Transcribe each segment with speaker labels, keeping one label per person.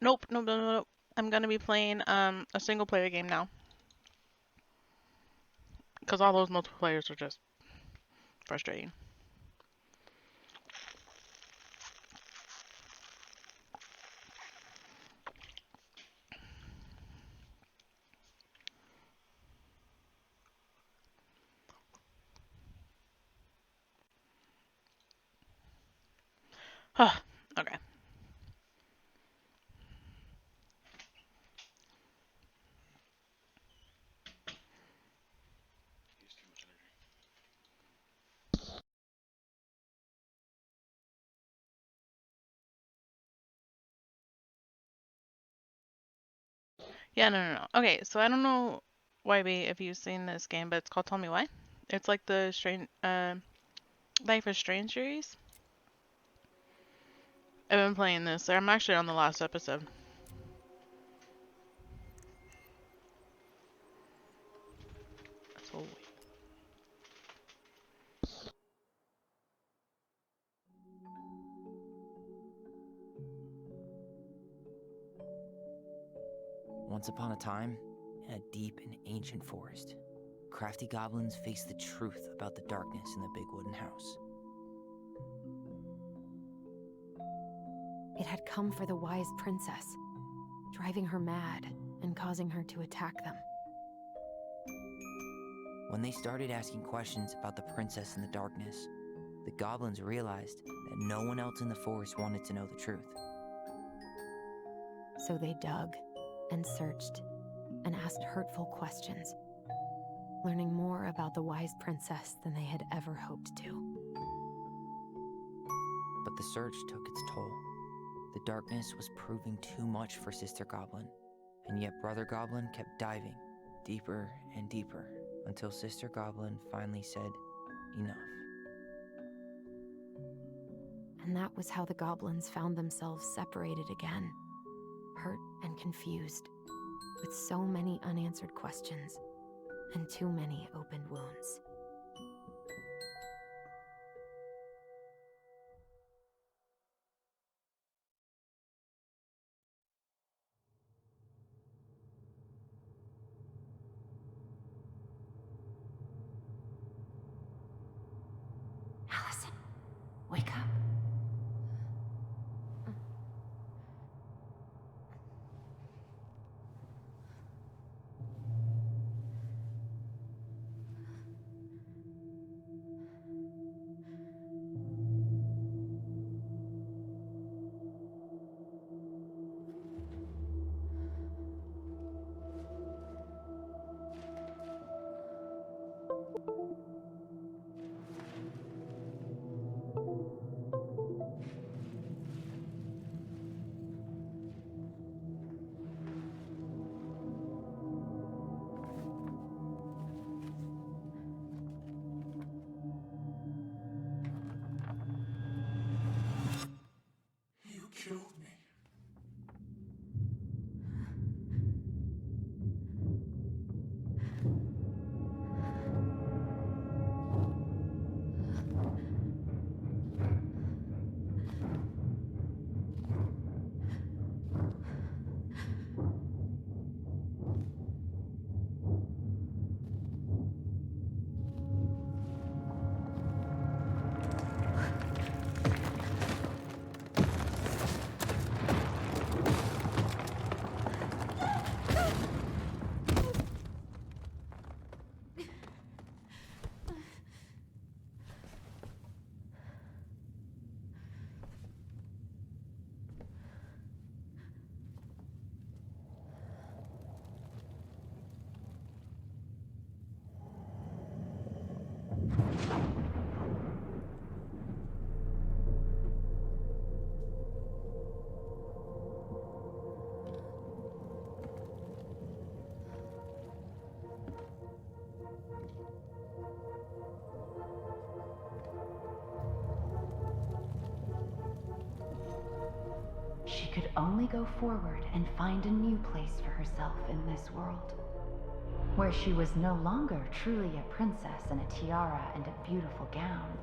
Speaker 1: Nope, nope, nope, nope. I'm gonna be playing a single player game now because all those multiplayers are just frustrating. Okay. Yeah, no, no, no. Okay, so I don't know, YB, if you've seen this game, but it's called Tell Me Why. It's like the Life is Strange series. I've been playing this. I'm actually on the last episode. So
Speaker 2: Once upon a time, in a deep and ancient forest, crafty goblins faced the truth about the darkness in the big wooden house.
Speaker 3: It had come for the wise princess, driving her mad and causing her to attack them.
Speaker 2: When they started asking questions about the princess in the darkness, the goblins realized that no one else in the forest wanted to know the truth.
Speaker 3: So they dug and searched and asked hurtful questions, learning more about the wise princess than they had ever hoped to.
Speaker 2: But the search took its toll. The darkness was proving too much for Sister Goblin, and yet Brother Goblin kept diving deeper and deeper until Sister Goblin finally said, "Enough."
Speaker 3: And that was how the goblins found themselves separated again, hurt and confused, with so many unanswered questions and too many opened wounds.
Speaker 4: Allison, wake up.
Speaker 5: You killed me.
Speaker 4: She could only go forward and find a new place for herself in this world, where she was no longer truly a princess in a tiara and a beautiful gown,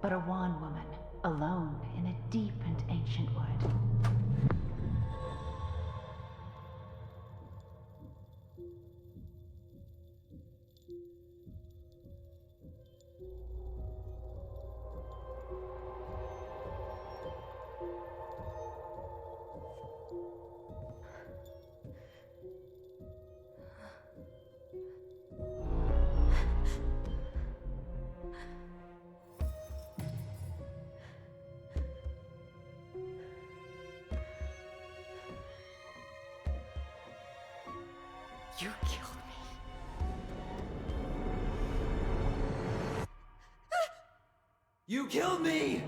Speaker 4: but a wan woman, alone in a deep and ancient wood.
Speaker 3: You killed me.
Speaker 2: You killed me!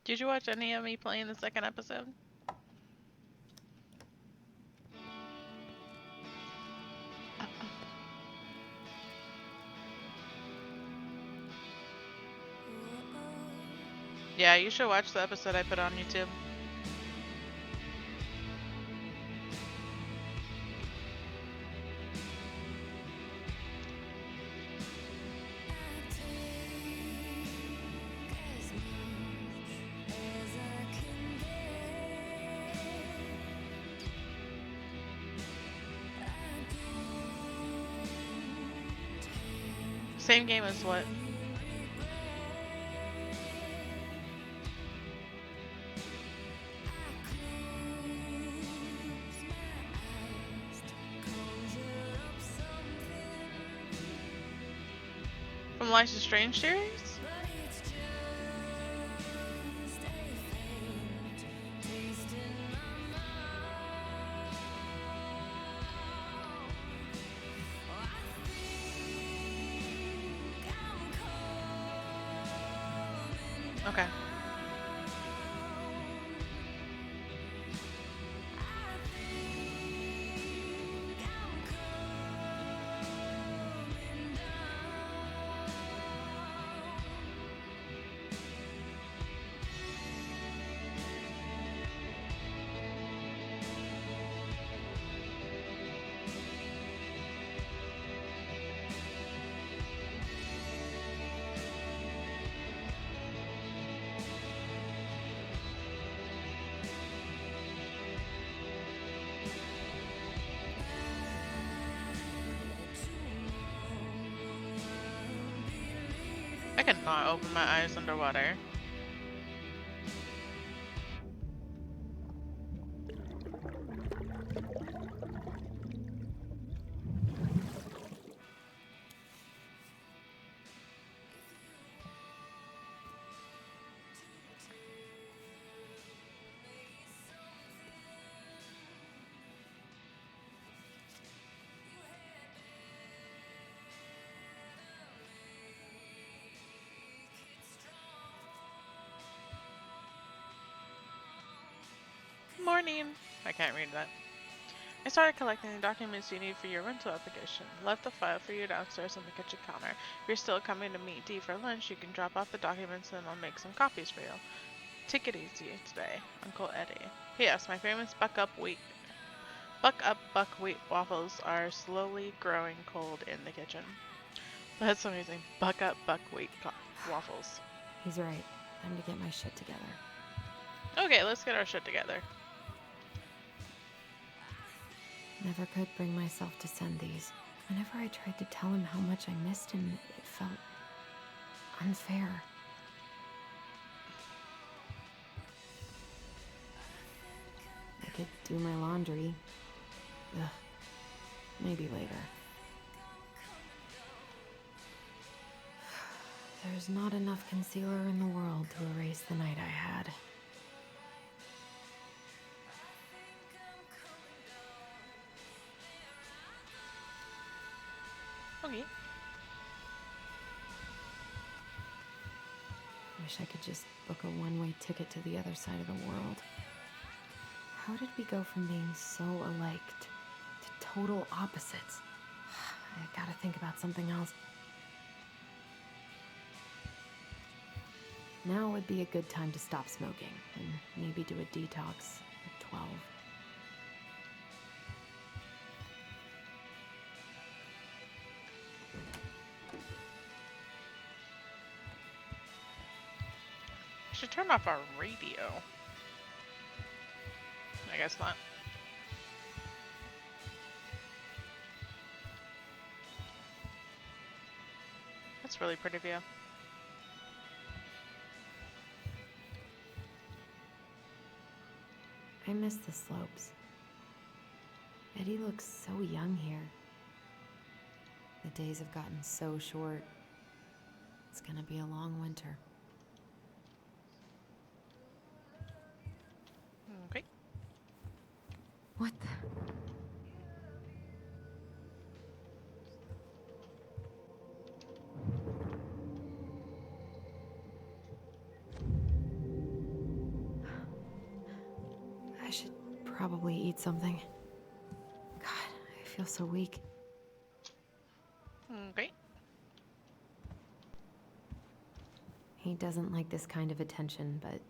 Speaker 1: Did you watch any of me playing the second episode? Yeah, you should watch the episode I put on YouTube. Same game as what? From Life is Strange series? Okay. I cannot open my eyes underwater. Morning. I can't read that. I started collecting the documents you need for your rental application. Left the file for you downstairs on the kitchen counter. If you're still coming to meet Dee for lunch, you can drop off the documents and I'll make some copies for you. Take it easy today, Uncle Eddie. P.S. My famous Buck Up Buckwheat waffles are slowly growing cold in the kitchen. That's amazing. Buck Up Buckwheat waffles.
Speaker 3: He's right. Time to get my shit together.
Speaker 1: Okay, let's get our shit together.
Speaker 3: Never could bring myself to send these. Whenever I tried to tell him how much I missed him, it felt unfair. I could do my laundry. Ugh. Maybe later. There's not enough concealer in the world to erase the night I had.
Speaker 1: Okay.
Speaker 3: Wish I could just book a one-way ticket to the other side of the world. How did we go from being so alike to total opposites? I gotta think about something else. Now would be a good time to stop smoking and maybe do a detox at 12.
Speaker 1: We should turn off our radio. I guess not. That's really pretty view.
Speaker 3: I miss the slopes. Eddie looks so young here. The days have gotten so short. It's gonna be a long winter.
Speaker 1: Okay.
Speaker 3: What the? I should probably eat something. God, I feel so weak.
Speaker 1: Okay.
Speaker 3: He doesn't like this kind of attention, but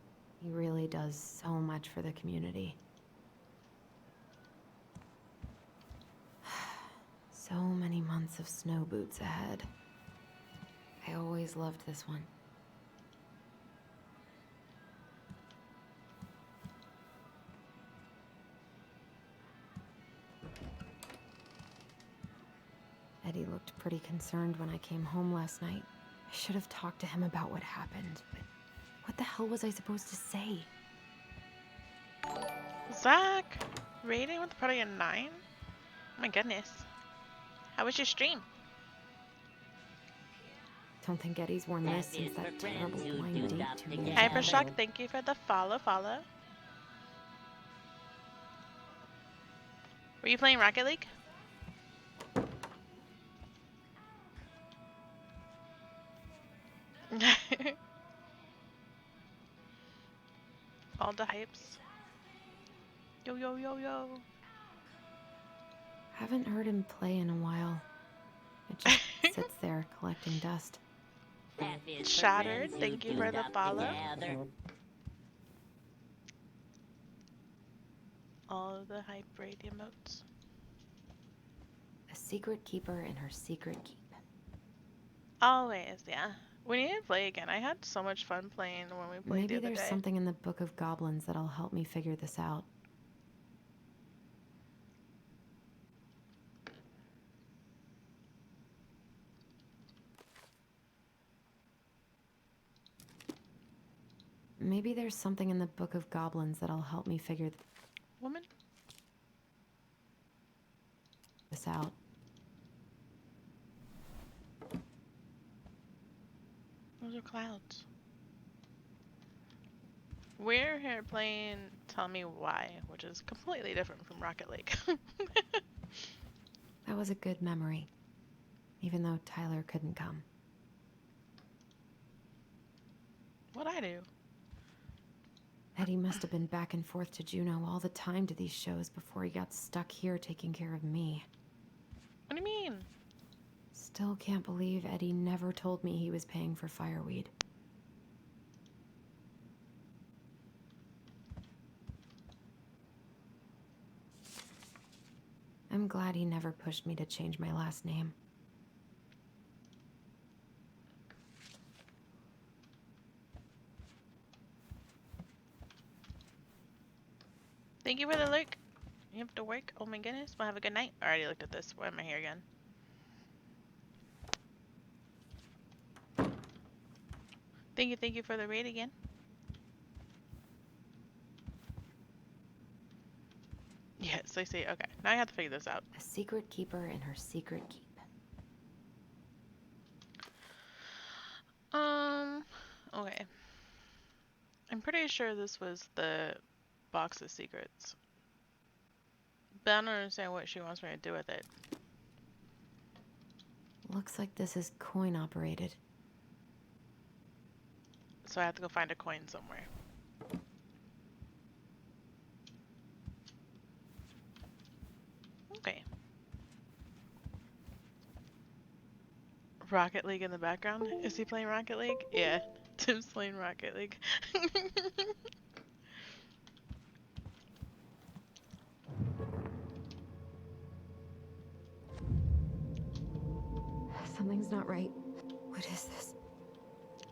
Speaker 3: he really does so much for the community. So many months of snow boots ahead. I always loved this one. Eddie looked pretty concerned when I came home last night. I should have talked to him about what happened, but what the hell was I supposed to say?
Speaker 1: Zach, rating with probably a 9? Oh my goodness. How was your stream?
Speaker 3: Don't think Eddie's worn this since that terrible blind date 2 years ago.
Speaker 1: Hypershock, thank you for the follow. Were you playing Rocket League? All the hypes. Yo, yo, yo, yo.
Speaker 3: Haven't heard him play in a while. It just sits there collecting dust.
Speaker 1: Shattered, thank you for the follow. All of the hype raid emotes.
Speaker 3: A secret keeper in her secret keep.
Speaker 1: Always, yeah. We need to play again. I had so much fun playing when we played
Speaker 3: Maybe
Speaker 1: the other
Speaker 3: there's
Speaker 1: day.
Speaker 3: something in the Book of Goblins that'll help me figure this out. Maybe there's something in the Book of Goblins that'll help me figure
Speaker 1: Woman?
Speaker 3: this out.
Speaker 1: Those are clouds. We're here playing Tell Me Why, which is completely different from Rocket League.
Speaker 3: That was a good memory, even though Tyler couldn't come.
Speaker 1: What'd I do?
Speaker 3: Eddie must have been back and forth to Juneau all the time to these shows before he got stuck here taking care of me.
Speaker 1: What do you mean?
Speaker 3: Still can't believe Eddie never told me he was paying for fireweed. I'm glad he never pushed me to change my last name.
Speaker 1: Thank you for the look. You have to work? Oh my goodness. Well, have a good night. I already looked at this. Why am I here again? Thank you for the raid again. Yes, I see. Okay, now I have to figure this out.
Speaker 3: A secret keeper in her secret keep.
Speaker 1: Okay. I'm pretty sure this was the box of secrets. But I don't understand what she wants me to do with it.
Speaker 3: Looks like this is coin operated.
Speaker 1: So I have to go find a coin somewhere. Okay. Rocket League in the background? Is he playing Rocket League? Yeah, Tim's playing Rocket League.
Speaker 3: Something's not right. What is this?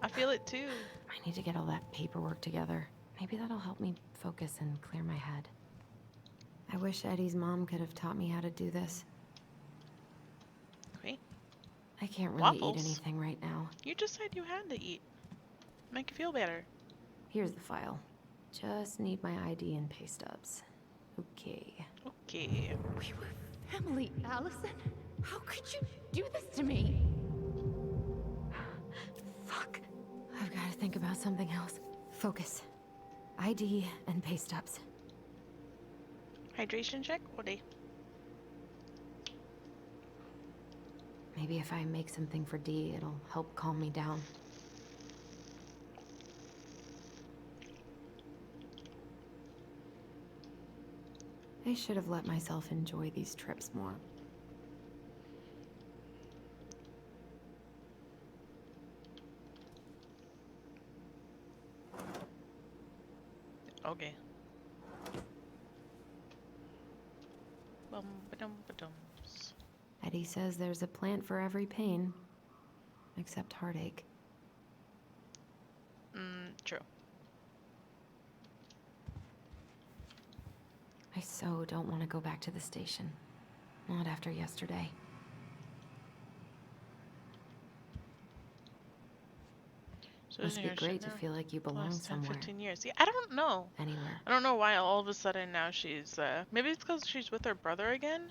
Speaker 1: I feel it too.
Speaker 3: I need to get all that paperwork together. Maybe that'll help me focus and clear my head. I wish Eddie's mom could have taught me how to do this.
Speaker 1: Okay.
Speaker 3: I can't really
Speaker 1: Waffles?
Speaker 3: eat anything right now.
Speaker 1: You just said you had to eat. Make you feel better.
Speaker 3: Here's the file. Just need my ID and pay stubs. Okay.
Speaker 1: Okay.
Speaker 4: We were family, Allison. How could you do this to me?
Speaker 3: Fuck. I've got to think about something else. Focus. ID and pay stubs.
Speaker 1: Hydration check? What?
Speaker 3: Maybe if I make something for D, it'll help calm me down. I should have let myself enjoy these trips more.
Speaker 1: Okay. Bum ba-dum ba-dums.
Speaker 3: Eddie says there's a plant for every pain, except heartache.
Speaker 1: True.
Speaker 3: I so don't want to go back to the station. Not after yesterday.
Speaker 1: So
Speaker 3: Must
Speaker 1: isn't
Speaker 3: be
Speaker 1: your
Speaker 3: great
Speaker 1: shit
Speaker 3: to
Speaker 1: now?
Speaker 3: feel like you belong
Speaker 1: Last 10,
Speaker 3: somewhere.
Speaker 1: 15 years. Yeah, I don't know.
Speaker 3: Anywhere.
Speaker 1: I don't know why all of a sudden now she's, maybe it's because she's with her brother again?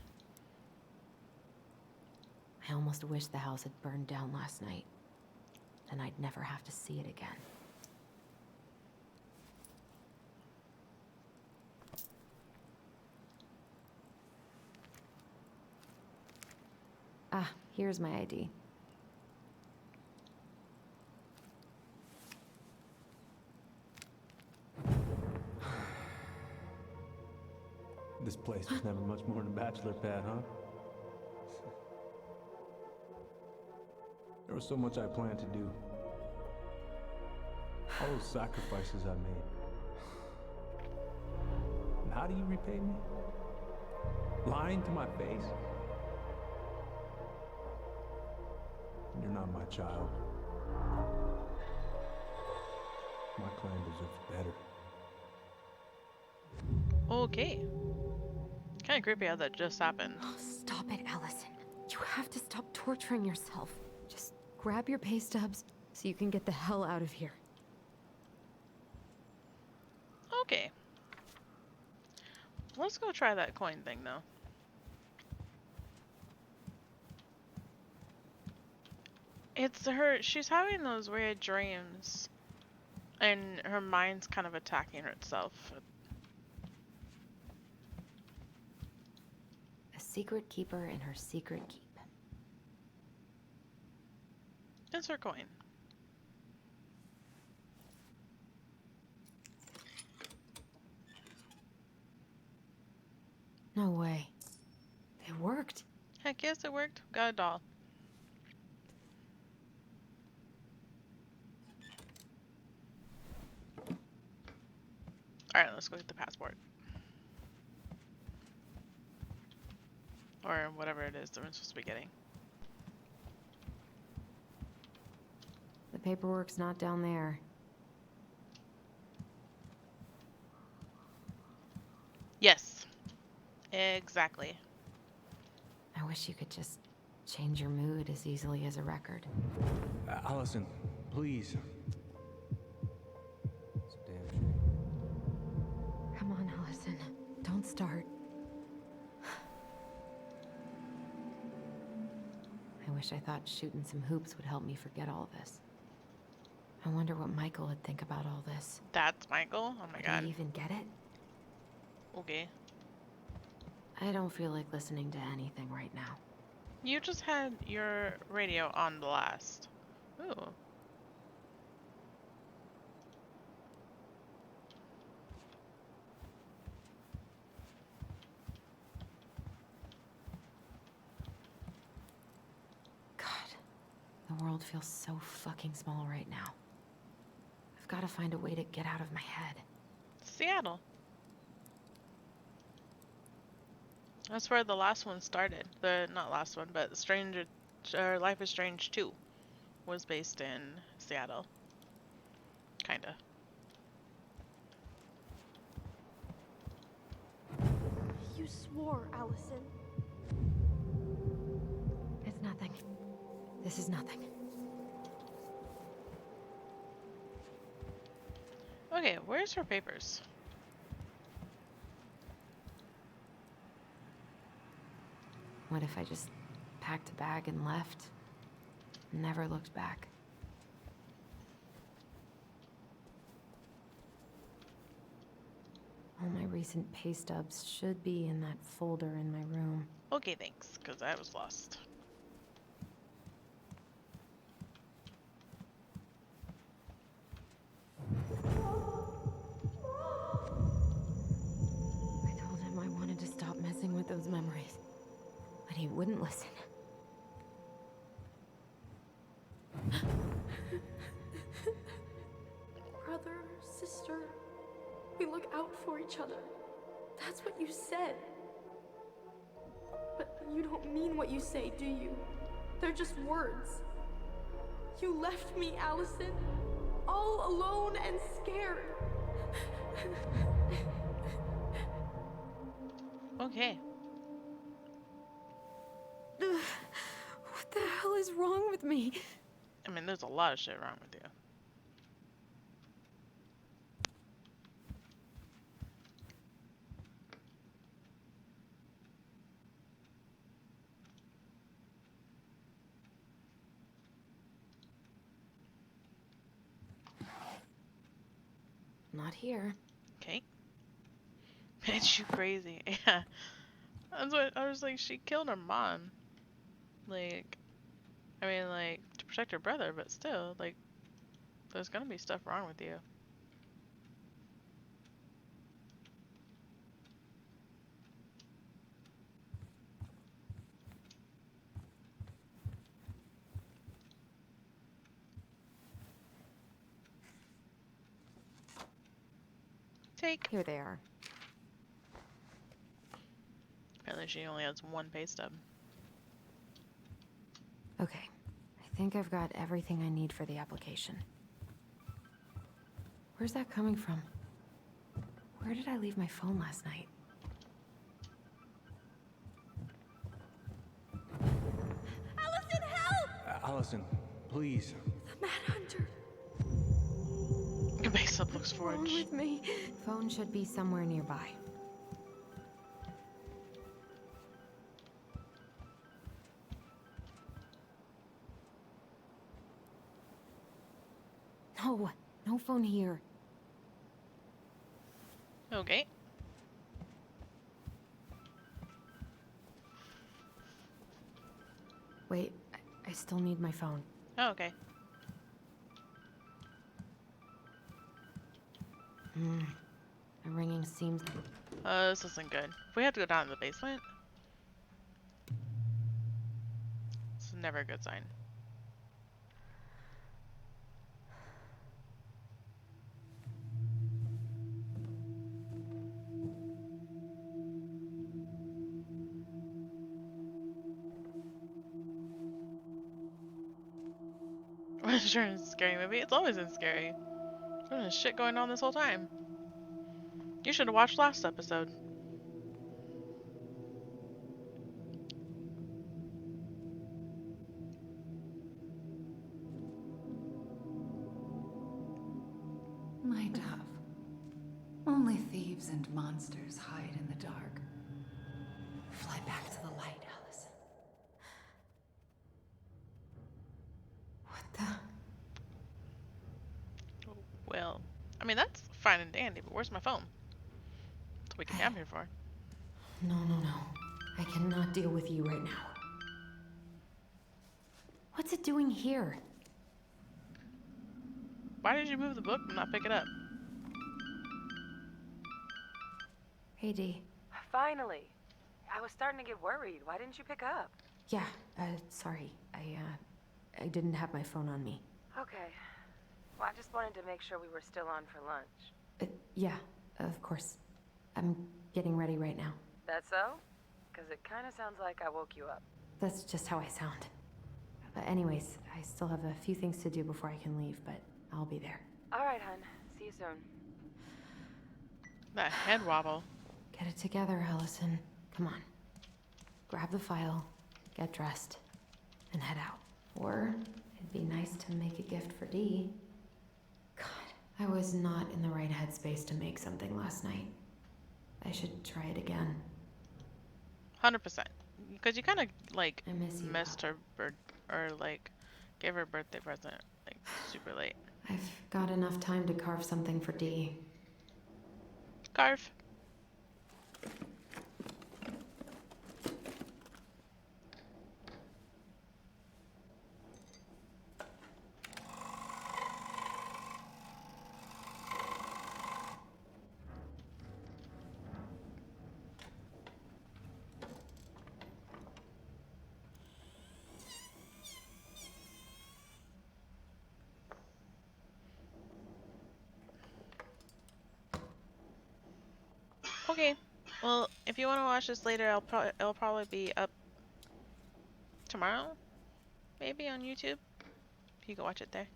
Speaker 3: I almost wish the house had burned down last night. Then I'd never have to see it again. Ah, here's my ID.
Speaker 6: This place was never much more than a bachelor pad, huh? There was so much I planned to do. All those sacrifices I made. And how do you repay me? Lying to my face? You're not my child. My clan deserves better.
Speaker 1: Okay. Kind of creepy how that just happened.
Speaker 3: Oh, stop it, Allison. You have to stop torturing yourself. Just grab your pay stubs so you can get the hell out of here.
Speaker 1: Okay. Let's go try that coin thing, though. It's her, she's having those weird dreams. And her mind's kind of attacking herself.
Speaker 3: A secret keeper in her secret keep.
Speaker 1: It's her coin.
Speaker 3: No way. It worked.
Speaker 1: Heck yes, it worked. Got a doll. Alright, let's go get the passport. Or whatever it is that we're supposed to be getting.
Speaker 3: The paperwork's not down there.
Speaker 1: Yes. Exactly.
Speaker 3: I wish you could just change your mood as easily as a record.
Speaker 6: Allison, please. It's a damn shame.
Speaker 3: Come on, Allison. Don't start. I wish I thought shooting some hoops would help me forget all this. I wonder what Michael would think about all this.
Speaker 1: That's Michael? Oh my
Speaker 3: Did
Speaker 1: god.
Speaker 3: he even get it?
Speaker 1: Okay.
Speaker 3: I don't feel like listening to anything right now.
Speaker 1: You just had your radio on blast. Ooh.
Speaker 3: God, the world feels so fucking small right now. I've got to find a way to get out of my head.
Speaker 1: Seattle. That's where the last one started. The not last one, but Stranger Life is Strange 2 was based in Seattle. Kinda.
Speaker 7: You swore, Allison.
Speaker 3: It's nothing. This is nothing.
Speaker 1: Okay, where's her papers?
Speaker 3: What if I just packed a bag and left? Never looked back. All my recent pay stubs should be in that folder in my room.
Speaker 1: Okay, thanks, because I was lost.
Speaker 3: I told him I wanted to stop messing with those memories, but he wouldn't listen.
Speaker 7: Brother, sister, we look out for each other. That's what you said. But you don't mean what you say, do you? They're just words. You left me, Allison, all alone and scared.
Speaker 1: Okay.
Speaker 3: What the hell is wrong with me?
Speaker 1: I mean, there's a lot of shit wrong with you.
Speaker 3: Not here.
Speaker 1: Okay. Bitch, you crazy. Yeah. That's what I was like, she killed her mom. Like, I mean, like, to protect her brother, but still, like, there's gonna be stuff wrong with you. Take.
Speaker 3: Here they are.
Speaker 1: Apparently she only has one pay stub.
Speaker 3: Okay. I think I've got everything I need for the application. Where's that coming from? Where did I leave my phone last night?
Speaker 7: Allison, help!
Speaker 6: Allison, please.
Speaker 7: The Mad Hunter.
Speaker 1: Your pay stub looks
Speaker 3: What's wrong
Speaker 1: forged.
Speaker 3: with me? Phone should be somewhere nearby. No, no phone here.
Speaker 1: Okay.
Speaker 3: Wait, I still need my phone.
Speaker 1: Oh, okay.
Speaker 3: The ringing seems...
Speaker 1: This isn't good. We have to go down to the basement. It's never a good sign. Sure, it's a scary movie. It's always been scary. There's been shit going on this whole time. You should have watched last episode.
Speaker 4: My dove. Only thieves and monsters hide in the dark. Fly back to the light, Allison. What the?
Speaker 1: Well, I mean, that's fine and dandy, but where's my phone? That's what we came here for.
Speaker 3: No, no, no. I cannot deal with you right now. What's it doing here?
Speaker 1: Why did you move the book and not pick it up?
Speaker 3: Hey, Dee.
Speaker 8: Finally. I was starting to get worried. Why didn't you pick up?
Speaker 3: Yeah, sorry. I didn't have my phone on me.
Speaker 8: Okay. Well, I just wanted to make sure we were still on for lunch.
Speaker 3: Yeah, of course. I'm getting ready right now.
Speaker 8: That so? Because it kind of sounds like I woke you up.
Speaker 3: That's just how I sound. But anyways, I still have a few things to do before I can leave, but I'll be there.
Speaker 8: All right, hun. See you soon.
Speaker 1: That head wobble.
Speaker 3: Get it together, Allison. Come on. Grab the file, get dressed, and head out. Or it'd be nice to make a gift for Dee. God, I was not in the right headspace to make something last night. I should try it again.
Speaker 1: 100%. Because you kind of like
Speaker 3: I miss you,
Speaker 1: missed her or like gave her a birthday present like super late.
Speaker 3: I've got enough time to carve something for Dee.
Speaker 1: Carve. Okay. Well, if you want to watch this later, it'll probably be up tomorrow, maybe on YouTube. You can watch it there.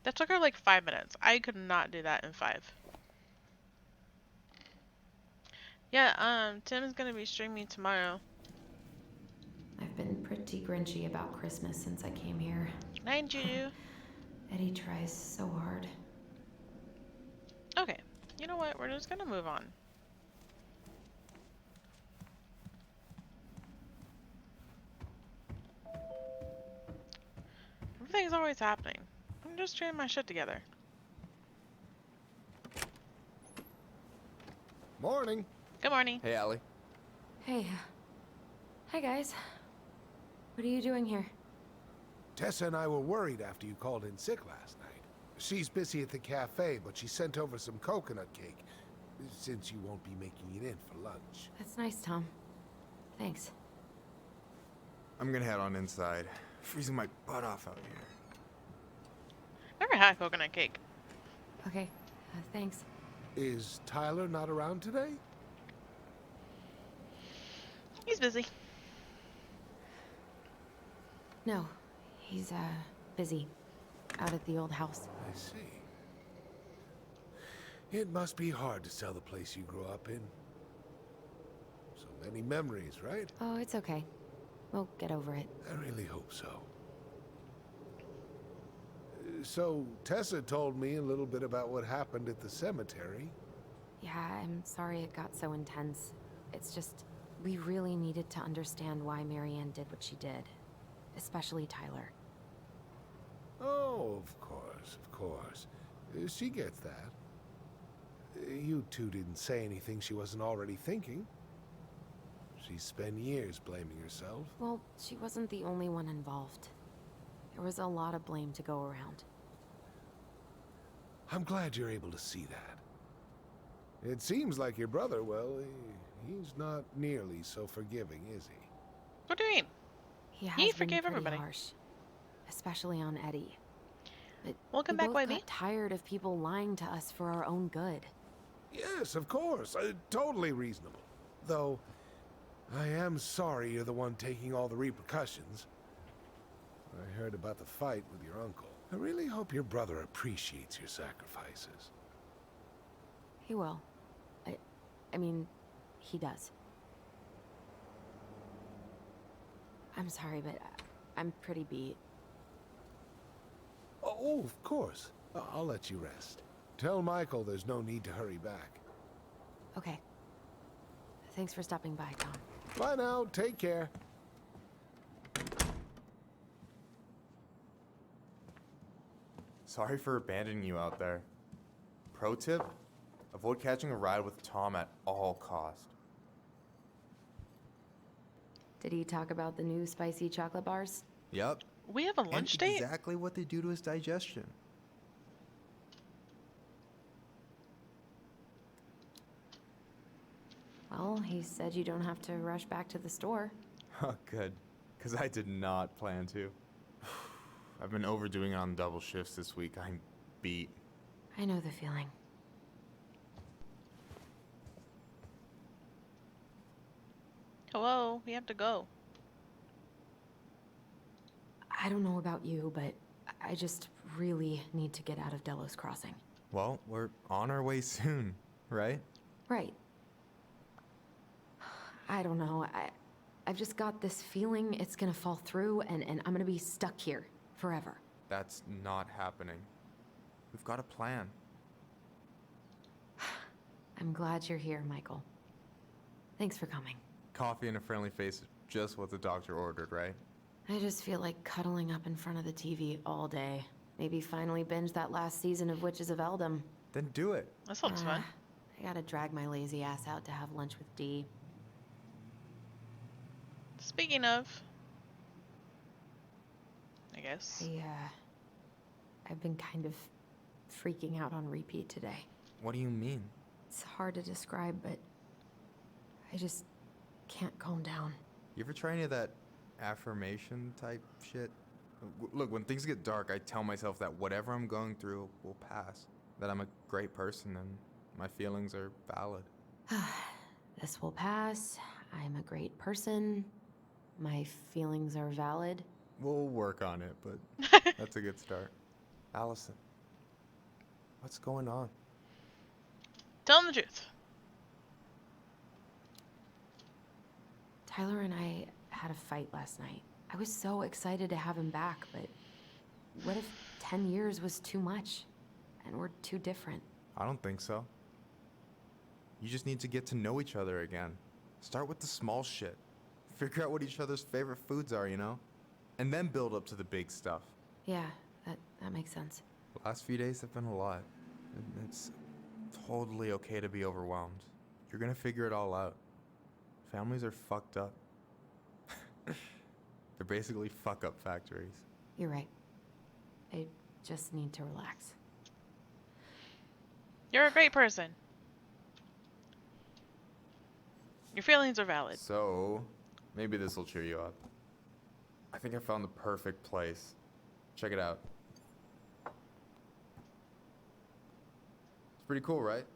Speaker 1: That took her like 5 minutes. I could not do that in 5. Yeah, Tim's gonna be streaming tomorrow.
Speaker 3: I've been pretty grinchy about Christmas since I came here.
Speaker 1: Night, Juju.
Speaker 3: Eddie tries so hard.
Speaker 1: Okay. You know what? We're just gonna move on. Everything's always happening. I'm just trying my shit together.
Speaker 9: Morning.
Speaker 1: Good morning.
Speaker 9: Hey, Allie.
Speaker 3: Hey. Hi, guys. What are you doing here?
Speaker 5: Tessa and I were worried after you called in sick last night. She's busy at the cafe, but she sent over some coconut cake, since you won't be making it in for lunch.
Speaker 3: That's nice, Tom. Thanks.
Speaker 9: I'm gonna head on inside. Freezing my butt off out here.
Speaker 1: Never had coconut cake.
Speaker 3: Okay. Thanks.
Speaker 5: Is Tyler not around today?
Speaker 1: He's busy.
Speaker 3: No. He's, busy. Out at the old house.
Speaker 5: I see. It must be hard to sell the place you grew up in. So many memories, right?
Speaker 3: Oh, it's okay. We'll get over it.
Speaker 5: I really hope so. So, Tessa told me a little bit about what happened at the cemetery.
Speaker 3: Yeah, I'm sorry it got so intense. It's just, we really needed to understand why Marianne did what she did. Especially Tyler.
Speaker 5: Oh, of course, of course. She gets that. You two didn't say anything she wasn't already thinking. She spent years blaming herself.
Speaker 3: Well, she wasn't the only one involved. There was a lot of blame to go around.
Speaker 5: I'm glad you're able to see that. It seems like your brother, well, he's not nearly so forgiving, is he?
Speaker 1: What do you mean?
Speaker 3: He has
Speaker 1: He
Speaker 3: been
Speaker 1: forgave
Speaker 3: pretty
Speaker 1: everybody.
Speaker 3: harsh. Especially on Eddie. But
Speaker 1: Welcome
Speaker 3: we
Speaker 1: back,
Speaker 3: both
Speaker 1: Webby.
Speaker 3: got tired of people lying to us for our own good.
Speaker 5: Yes, of course. Totally reasonable. Though, I am sorry you're the one taking all the repercussions. I heard about the fight with your uncle. I really hope your brother appreciates your sacrifices.
Speaker 3: He will. I mean, he does. I'm sorry, but I'm pretty beat.
Speaker 5: Oh, of course. I'll let you rest. Tell Michael there's no need to hurry back.
Speaker 3: Okay. Thanks for stopping by, Tom.
Speaker 5: Bye now. Take care.
Speaker 10: Sorry for abandoning you out there. Pro tip? Avoid catching a ride with Tom at all cost.
Speaker 3: Did he talk about the new spicy chocolate bars?
Speaker 10: Yep.
Speaker 1: We have a lunch
Speaker 10: and
Speaker 1: date?
Speaker 10: exactly what they do to his digestion.
Speaker 3: Well, he said you don't have to rush back to the store.
Speaker 10: Huh, good. Because I did not plan to. I've been overdoing it on double shifts this week. I'm beat.
Speaker 3: I know the feeling.
Speaker 1: Hello, we have to go.
Speaker 3: I don't know about you, but I just really need to get out of Delos Crossing.
Speaker 10: Well, we're on our way soon, right?
Speaker 3: Right. I don't know. I've just got this feeling it's gonna fall through and I'm gonna be stuck here forever.
Speaker 10: That's not happening. We've got a plan.
Speaker 3: I'm glad you're here, Michael. Thanks for coming.
Speaker 10: Coffee and a friendly face is just what the doctor ordered, right?
Speaker 3: I just feel like cuddling up in front of the TV all day. Maybe finally binge that last season of Witches of Eldom.
Speaker 10: Then do it.
Speaker 1: That sounds fun.
Speaker 3: I gotta drag my lazy ass out to have lunch with Dee.
Speaker 1: Speaking of, I guess.
Speaker 3: I've been kind of freaking out on repeat today.
Speaker 10: What do you mean?
Speaker 3: It's hard to describe, but I just can't calm down.
Speaker 10: You ever try any of that affirmation type shit? Look, when things get dark, I tell myself that whatever I'm going through will pass. That I'm a great person and my feelings are valid.
Speaker 3: This will pass. I'm a great person. My feelings are valid.
Speaker 10: We'll work on it, but that's a good start. Allison, what's going on?
Speaker 1: Tell him the truth.
Speaker 3: Tyler and I had a fight last night. I was so excited to have him back, but what if 10 years was too much and we're too different?
Speaker 10: I don't think so. You just need to get to know each other again. Start with the small shit. Figure out what each other's favorite foods are, you know? And then build up to the big stuff.
Speaker 3: Yeah, that makes sense.
Speaker 10: The last few days have been a lot. It's totally okay to be overwhelmed. You're gonna figure it all out. Families are fucked up. They're basically fuck-up factories.
Speaker 3: You're right. I just need to relax.
Speaker 1: You're a great person. Your feelings are valid.
Speaker 10: So, maybe this will cheer you up. I think I found the perfect place. Check it out. It's pretty cool, right?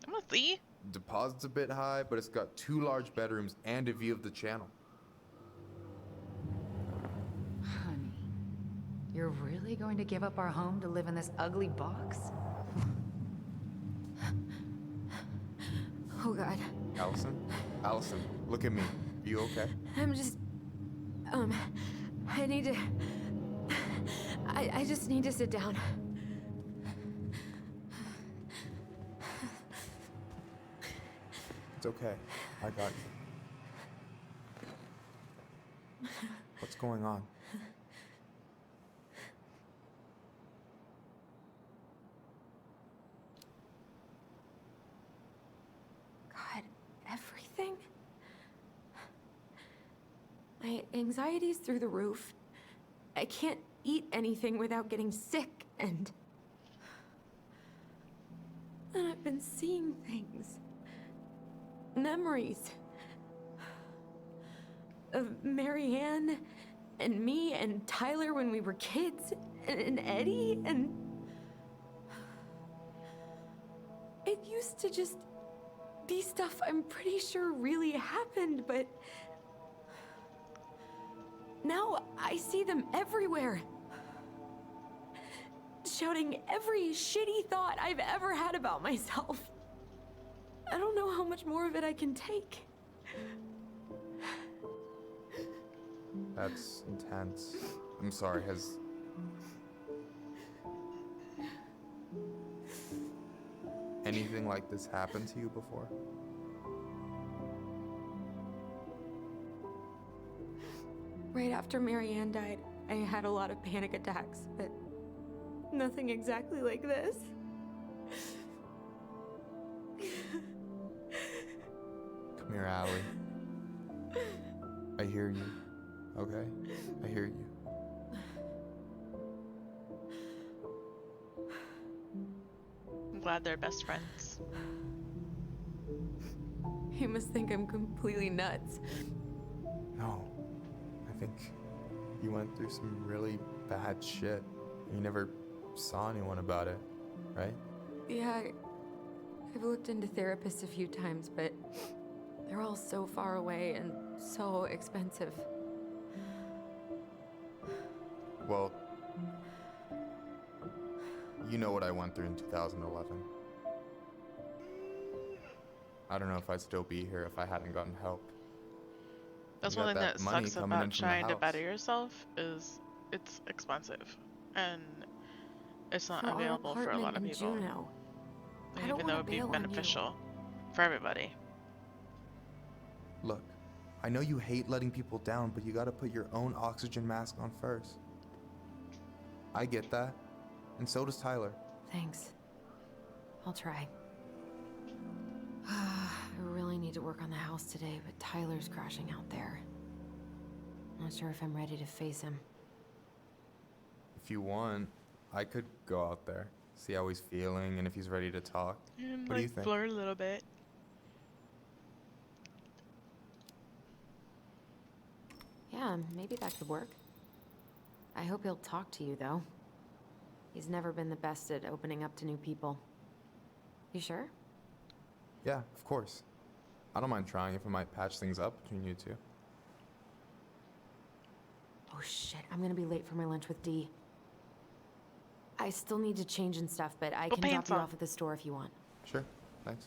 Speaker 1: I'm gonna see.
Speaker 10: Deposit's a bit high, but it's got 2 large bedrooms and a view of the channel.
Speaker 4: Honey, you're really going to give up our home to live in this ugly box?
Speaker 3: Oh God.
Speaker 10: Allison, look at me. Are you okay?
Speaker 3: I'm just... I need to... I just need to sit down.
Speaker 10: It's okay. I got you. What's going on?
Speaker 3: God, everything? My anxiety's through the roof. I can't eat anything without getting sick, and I've been seeing things. Memories of Marianne and me and Tyler when we were kids, and Eddie, and it used to just be stuff I'm pretty sure really happened, but now I see them everywhere. Shouting every shitty thought I've ever had about myself. I don't know how much more of it I can take.
Speaker 10: That's intense. I'm sorry, has... anything like this happened to you before?
Speaker 3: Right after Marianne died, I had a lot of panic attacks, but nothing exactly like this.
Speaker 10: Come here, Allie. I hear you, okay? I hear you.
Speaker 1: I'm glad they're best friends.
Speaker 3: You must think I'm completely nuts.
Speaker 10: No. I think you went through some really bad shit. You never saw anyone about it, right?
Speaker 3: Yeah, I've looked into therapists a few times, but they're all so far away and so expensive.
Speaker 10: Well, you know what I went through in 2011. I don't know if I'd still be here if I hadn't gotten help.
Speaker 1: That's
Speaker 10: You
Speaker 1: one
Speaker 10: got
Speaker 1: thing that
Speaker 10: money
Speaker 1: sucks
Speaker 10: coming in
Speaker 1: about
Speaker 10: from the
Speaker 1: trying to
Speaker 10: house.
Speaker 1: better yourself is it's expensive and it's not
Speaker 3: For our
Speaker 1: available for a
Speaker 3: apartment
Speaker 1: lot of
Speaker 3: in
Speaker 1: people.
Speaker 3: Juneau. I don't
Speaker 1: Even though
Speaker 3: wanna
Speaker 1: it would be
Speaker 3: bail on you.
Speaker 1: beneficial for everybody.
Speaker 10: Look, I know you hate letting people down, but you gotta put your own oxygen mask on first. I get that, and so does Tyler.
Speaker 3: Thanks. I'll try. I really need to work on the house today, but Tyler's crashing out there. Not sure if I'm ready to face him.
Speaker 10: If you want, I could go out there, see how he's feeling, and if he's ready to talk.
Speaker 1: And
Speaker 10: What do you think?
Speaker 1: flirt a little bit.
Speaker 3: Yeah, maybe that could work. I hope he'll talk to you, though. He's never been the best at opening up to new people. You sure?
Speaker 10: Yeah, of course. I don't mind trying if it might patch things up between you two.
Speaker 3: Oh shit, I'm gonna be late for my lunch with Dee. I still need to change and stuff, but I
Speaker 1: Put
Speaker 3: can drop
Speaker 1: pants
Speaker 3: you
Speaker 1: on.
Speaker 3: off at the store if you want.
Speaker 10: Sure, thanks.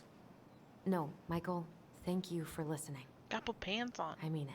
Speaker 3: No, Michael, thank you for listening.
Speaker 1: Got put pants on.
Speaker 3: I mean it.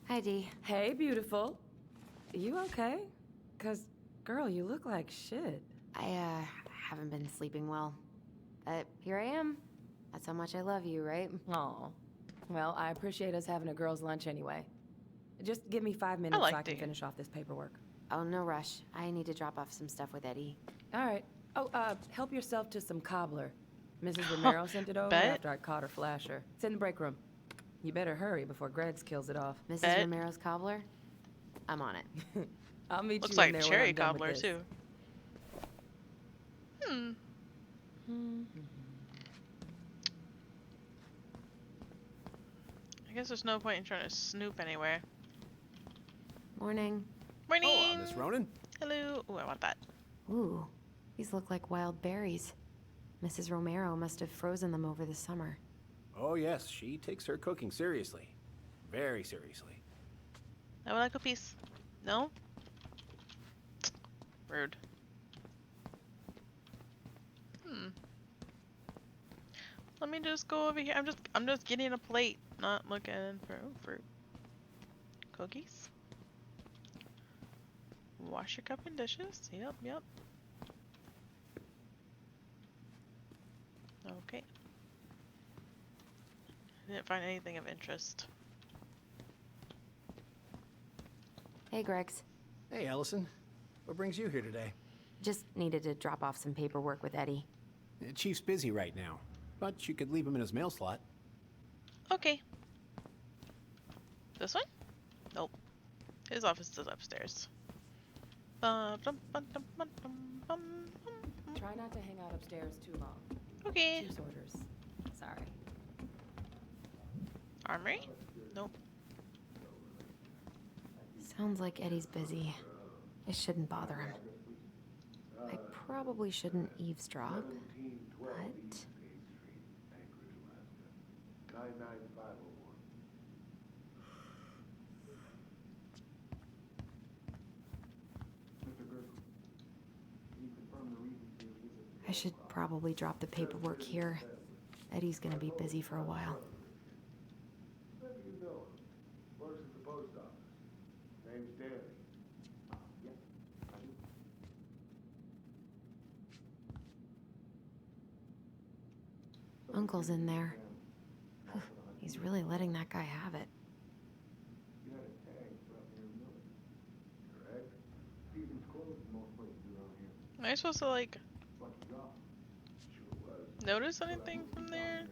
Speaker 3: Hi, Dee.
Speaker 11: Hey, beautiful. You okay? 'Cause, girl, you look like shit.
Speaker 3: I haven't been sleeping well. But here I am. That's how much I love you, right?
Speaker 11: Aw. Well, I appreciate us having a girls' lunch anyway. Just give me 5 minutes so I can finish off this paperwork.
Speaker 3: Oh, no rush. I need to drop off some stuff with Eddie.
Speaker 11: All right. Oh, help yourself to some cobbler. Mrs. Romero sent it over
Speaker 3: Bet.
Speaker 11: after I caught her flasher. It's in the break room. You better hurry before Greggs kills it off.
Speaker 3: Mrs. Romero's cobbler? I'm on it.
Speaker 11: I'll meet
Speaker 1: Looks
Speaker 11: you in
Speaker 1: like
Speaker 11: there when
Speaker 1: cherry
Speaker 11: I'm done with
Speaker 1: cobbler
Speaker 11: this.
Speaker 1: too. I guess there's no point in trying to snoop anywhere.
Speaker 3: Morning.
Speaker 1: Morning.
Speaker 12: Hello, Miss Ronan.
Speaker 1: Hello. Ooh, I want that.
Speaker 3: Ooh, these look like wild berries. Mrs. Romero must have frozen them over the summer.
Speaker 12: Oh yes, she takes her cooking seriously. Very seriously.
Speaker 1: I would like a piece. No? Rude. Let me just go over here. I'm just getting a plate, not looking for fruit. Cookies. Wash your cup and dishes. Yep, yep. Okay. Didn't find anything of interest.
Speaker 3: Hey, Greggs.
Speaker 12: Hey, Allison. What brings you here today?
Speaker 3: Just needed to drop off some paperwork with Eddie.
Speaker 12: Chief's busy right now, but you could leave him in his mail slot.
Speaker 1: Okay. This one? Nope. His office is upstairs.
Speaker 11: Try not to hang out upstairs too long.
Speaker 1: Okay.
Speaker 11: Chief's orders. Sorry.
Speaker 1: Armory? Nope.
Speaker 3: Sounds like Eddie's busy. I shouldn't bother him. I probably shouldn't eavesdrop, but... I should probably drop the paperwork here. Eddie's gonna be busy for a while.
Speaker 13: Works at the post office. Name's Daly.
Speaker 3: Uncle's in there. He's really letting that guy have it.
Speaker 13: You had a tag brought near Miller. Correct? Stevens closed most places around here.
Speaker 1: Am I supposed to like
Speaker 13: Lucky job. Sure was.
Speaker 1: notice anything from there?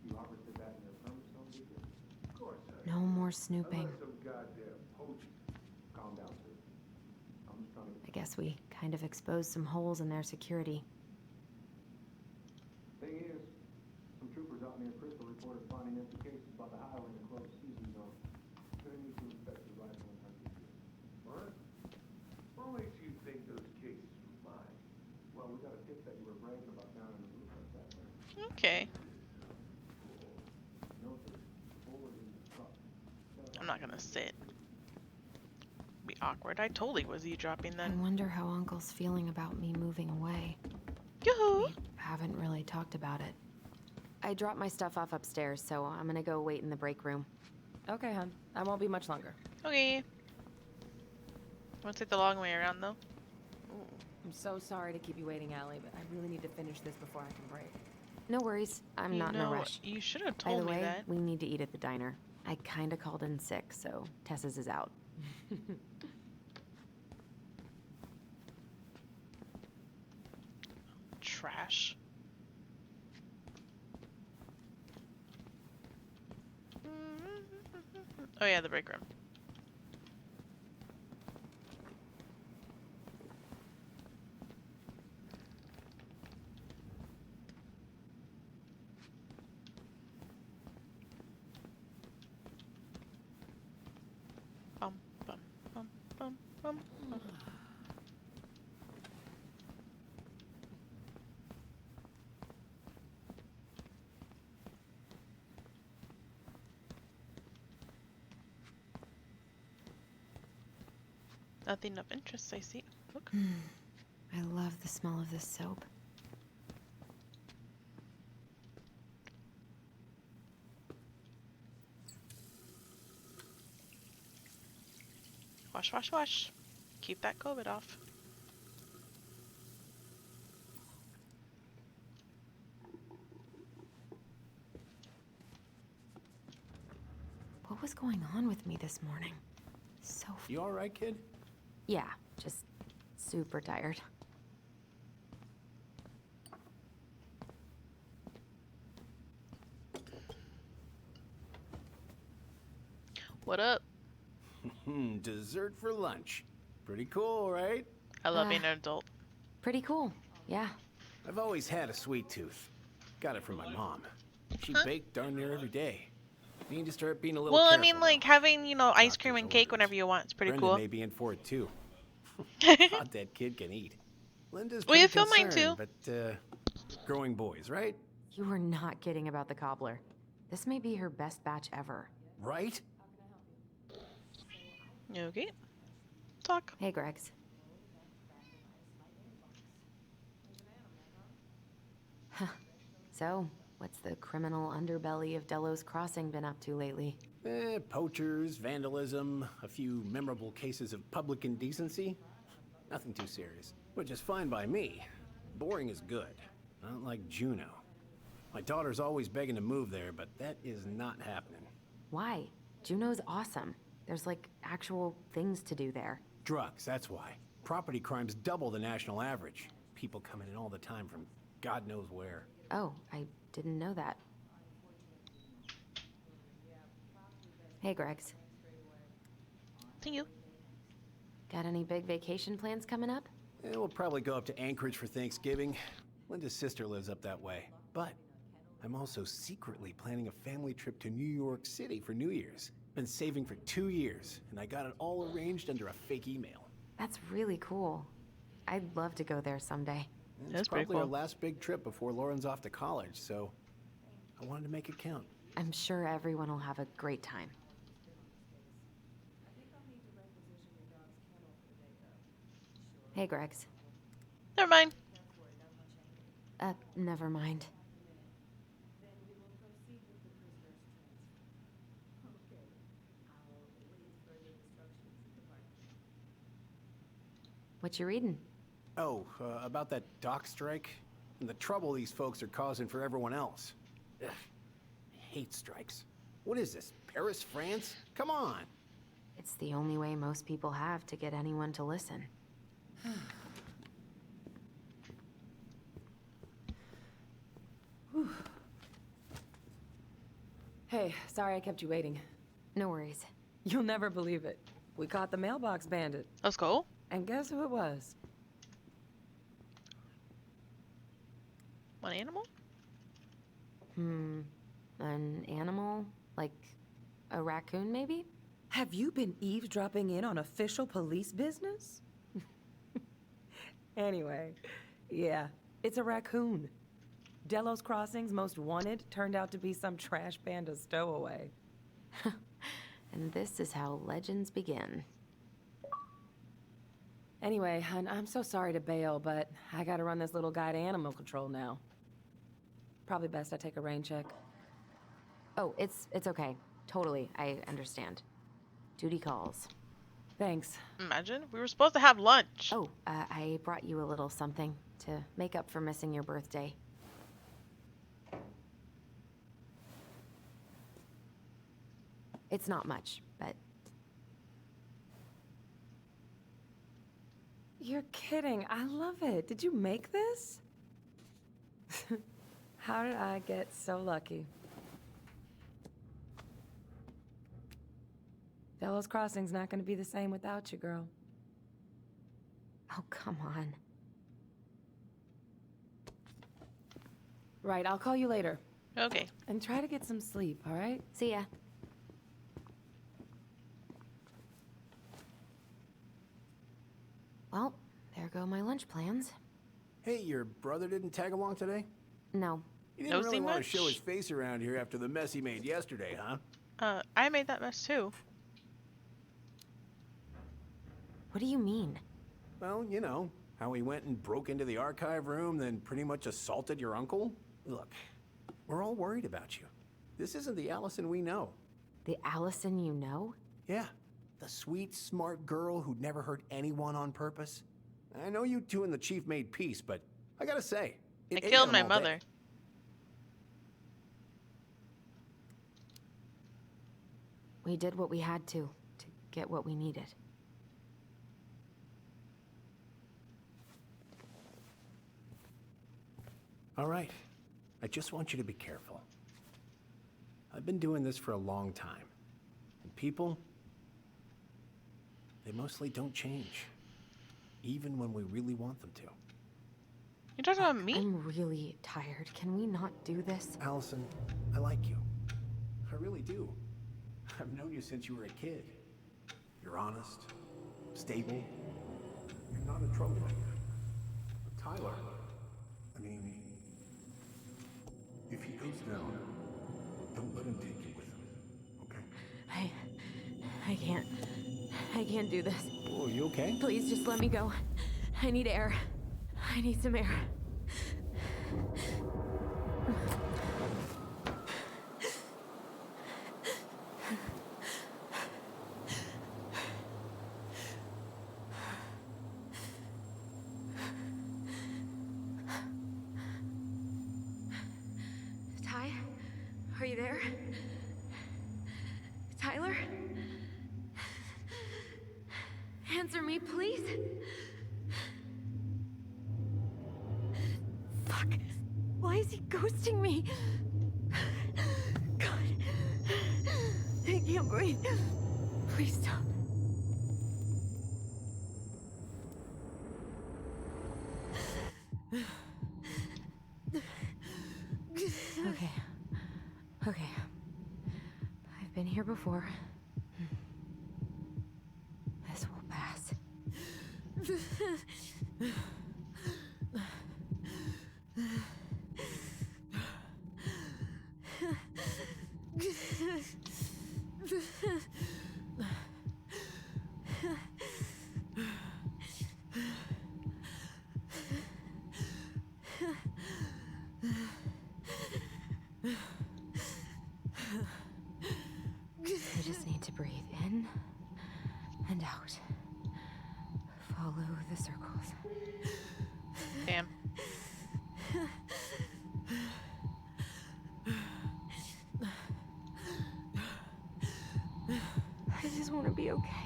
Speaker 13: You operated that in your permit zone, did you?
Speaker 3: more snooping.
Speaker 13: Unless some goddamn poaching. Calm down, sis. I'm just trying to
Speaker 3: I guess we kind of exposed some holes in their security.
Speaker 13: Thing is, some troopers out near Crystal reported finding empty cases by the highway in the closed season zone. Gonna need to inspect the rifle and hunting gear. What? What makes you think those cases were mine? Well, we got a tip that you were bragging about down in the roof like that, man.
Speaker 1: Okay.
Speaker 13: No, sir. Forward in the truck.
Speaker 1: I'm not gonna sit. Be awkward. I totally was eavesdropping
Speaker 3: I
Speaker 1: then.
Speaker 3: wonder how Uncle's feeling about me moving away.
Speaker 1: Yoo-hoo!
Speaker 3: We haven't really talked about it. I dropped my stuff off upstairs, so I'm gonna go wait in the break room.
Speaker 11: Okay, hon. I won't be much longer.
Speaker 1: Okay. Wanna take the long way around though?
Speaker 11: I'm so sorry to keep you waiting, Allie, but I really need to finish this before I can break.
Speaker 3: No worries. I'm not in a rush.
Speaker 1: You should have
Speaker 3: By the
Speaker 1: told me
Speaker 3: way,
Speaker 1: that.
Speaker 3: we need to eat at the diner. I kinda called in sick, so Tessa's is out.
Speaker 1: Trash. Oh yeah, the break room. Bum bum bum bum bum bum. Nothing of interest, I see. Look.
Speaker 3: I love the smell of this soap.
Speaker 1: Wash, wash, wash. Keep that COVID off.
Speaker 3: What was going on with me this morning? So.
Speaker 12: You all right, kid?
Speaker 3: Yeah, just super tired.
Speaker 1: What up?
Speaker 12: Dessert for lunch. Pretty cool, right?
Speaker 1: I love being an adult.
Speaker 3: Pretty cool, yeah.
Speaker 12: I've always had a sweet tooth. Got it from my mom. She baked darn near every day. Need to start being a little
Speaker 1: Well, I
Speaker 12: careful
Speaker 1: mean, like having, you know, ice cream and cake whenever you want. It's pretty
Speaker 12: Brendan
Speaker 1: cool.
Speaker 12: may be in for it too. Thought that kid can eat. Linda's
Speaker 1: Well, you
Speaker 12: pretty
Speaker 1: feel mine too.
Speaker 12: concerned, but growing boys, right?
Speaker 3: You were not kidding about the cobbler. This may be her best batch ever.
Speaker 12: Right?
Speaker 1: Okay. Talk.
Speaker 3: Hey, Gregs. Huh. So, what's the criminal underbelly of Delos Crossing been up to lately?
Speaker 12: Poachers, vandalism, a few memorable cases of public indecency. Nothing too serious, which is fine by me. Boring is good, not like Juneau. My daughter's always begging to move there, but that is not happening.
Speaker 3: Why? Juneau's awesome. There's like actual things to do there.
Speaker 12: Drugs, that's why. Property crime's double the national average. People coming in all the time from God knows where.
Speaker 3: Oh, I didn't know that. Hey, Gregs.
Speaker 1: Thank you.
Speaker 3: Got any big vacation plans coming up?
Speaker 12: We'll probably go up to Anchorage for Thanksgiving. Linda's sister lives up that way. But I'm also secretly planning a family trip to New York City for New Year's. Been saving for 2 years, and I got it all arranged under a fake email.
Speaker 3: That's really cool. I'd love to go there someday.
Speaker 12: It's probably our last big trip before Lauren's off to college, so I wanted to make it count.
Speaker 3: I'm sure everyone will have a great time. Hey, Gregs.
Speaker 1: Never mind.
Speaker 3: Never mind. What you reading?
Speaker 12: Oh, about that dock strike and the trouble these folks are causing for everyone else. Ugh, I hate strikes. What is this, Paris, France? Come on.
Speaker 3: It's the only way most people have to get anyone to listen.
Speaker 11: Hey, sorry I kept you waiting.
Speaker 3: No worries.
Speaker 11: You'll never believe it. We caught the mailbox bandit.
Speaker 1: Let's go.
Speaker 11: And guess who it was?
Speaker 1: An animal?
Speaker 3: An animal? Like a raccoon, maybe?
Speaker 11: Have you been eavesdropping in on official police business? Anyway, yeah, it's a raccoon. Delos Crossing's most wanted turned out to be some trash panda stowaway.
Speaker 3: And this is how legends begin.
Speaker 11: Anyway, I'm so sorry to bail, but I gotta run this little guy to animal control now. Probably best I take a rain check.
Speaker 3: Oh, it's okay. Totally, I understand. Duty calls.
Speaker 11: Thanks.
Speaker 1: Imagine. We were supposed to have lunch.
Speaker 3: Oh, I brought you a little something to make up for missing your birthday. It's not much, but...
Speaker 11: You're kidding. I love it. Did you make this? How did I get so lucky? Delos Crossing's not going to be the same without you, girl.
Speaker 3: Oh, come on.
Speaker 11: Right, I'll call you later.
Speaker 1: Okay.
Speaker 11: And try to get some sleep, all right?
Speaker 3: See ya. Well, there go my lunch plans.
Speaker 12: Hey, your brother didn't tag along today?
Speaker 3: No.
Speaker 12: He didn't really want to show his face around here after the mess he made yesterday, huh?
Speaker 1: I made that mess too.
Speaker 3: What do you mean?
Speaker 12: Well, you know, how he went and broke into the archive room, then pretty much assaulted your uncle. Look, we're all worried about you. This isn't the Allison we know.
Speaker 3: The Allison you know?
Speaker 12: Yeah, the sweet, smart girl who'd never hurt anyone on purpose. I know you two and the chief made peace, but I gotta say,
Speaker 1: I killed my mother.
Speaker 3: We did what we had to get what we needed.
Speaker 12: All right. I just want you to be careful. I've been doing this for a long time. And people, they mostly don't change. Even when we really want them to.
Speaker 1: You talking about me?
Speaker 3: I'm really tired. Can we not do this?
Speaker 12: Allison, I like you. I really do. I've known you since you were a kid. You're honest, stable. You're not a troublemaker. But Tyler, I mean, if he goes down, don't let him take you with him, okay?
Speaker 3: I can't do this.
Speaker 12: Oh, you okay?
Speaker 3: Please just let me go. I need air. I need some air. Ty? Are you there? Tyler? Answer me, please. Fuck. Why is he ghosting me? God. I can't breathe. Please stop. Okay. Okay. I've been here before. This will pass. I just need to breathe in and out. Follow the circles.
Speaker 1: Damn.
Speaker 3: I just want to be okay.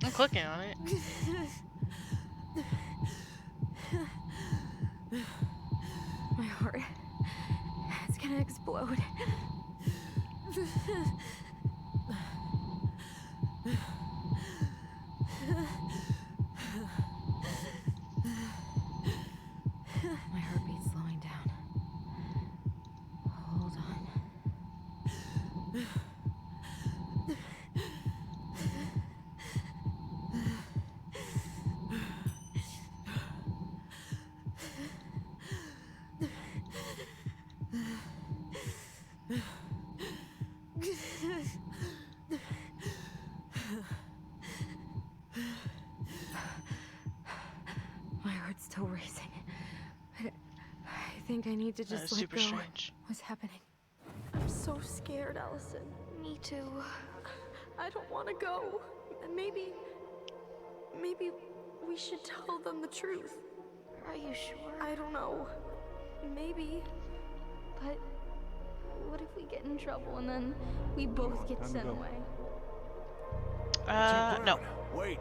Speaker 1: I'm clicking on it.
Speaker 3: My heart. road. My heartbeat's slowing down. Hold on. My heart's still racing. I think I need to just let
Speaker 1: super
Speaker 3: go.
Speaker 1: strange.
Speaker 3: What's happening?
Speaker 7: I'm so scared, Allison.
Speaker 3: Me too.
Speaker 7: I don't want to go. Maybe we should tell them the truth.
Speaker 3: Are you sure?
Speaker 7: I don't know. Maybe.
Speaker 14: But what if we get in trouble and then we both get sent away?
Speaker 1: No.
Speaker 12: Wait.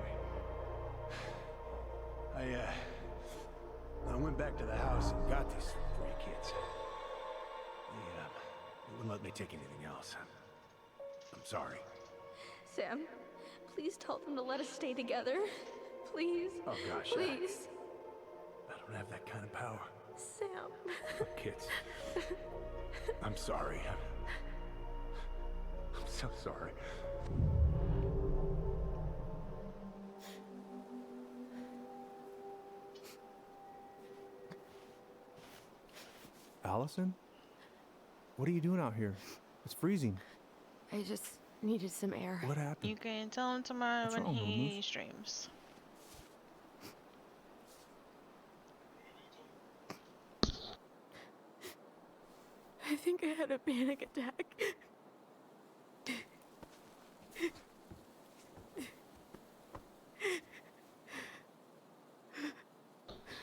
Speaker 12: I went back to the house and got these 3 kids. They wouldn't let me take anything else. I'm sorry.
Speaker 14: Sam, please tell them to let us stay together. Please.
Speaker 12: Oh gosh.
Speaker 14: Please.
Speaker 12: I don't have that kind of power.
Speaker 7: Sam.
Speaker 12: Kids. I'm sorry. I'm so sorry.
Speaker 6: Allison? What are you doing out here? It's freezing.
Speaker 3: I just needed some air.
Speaker 6: What happened?
Speaker 1: You can tell him tomorrow
Speaker 6: What's
Speaker 1: when
Speaker 6: wrong,
Speaker 1: he
Speaker 6: Moose?
Speaker 1: streams.
Speaker 7: I think I had a panic attack.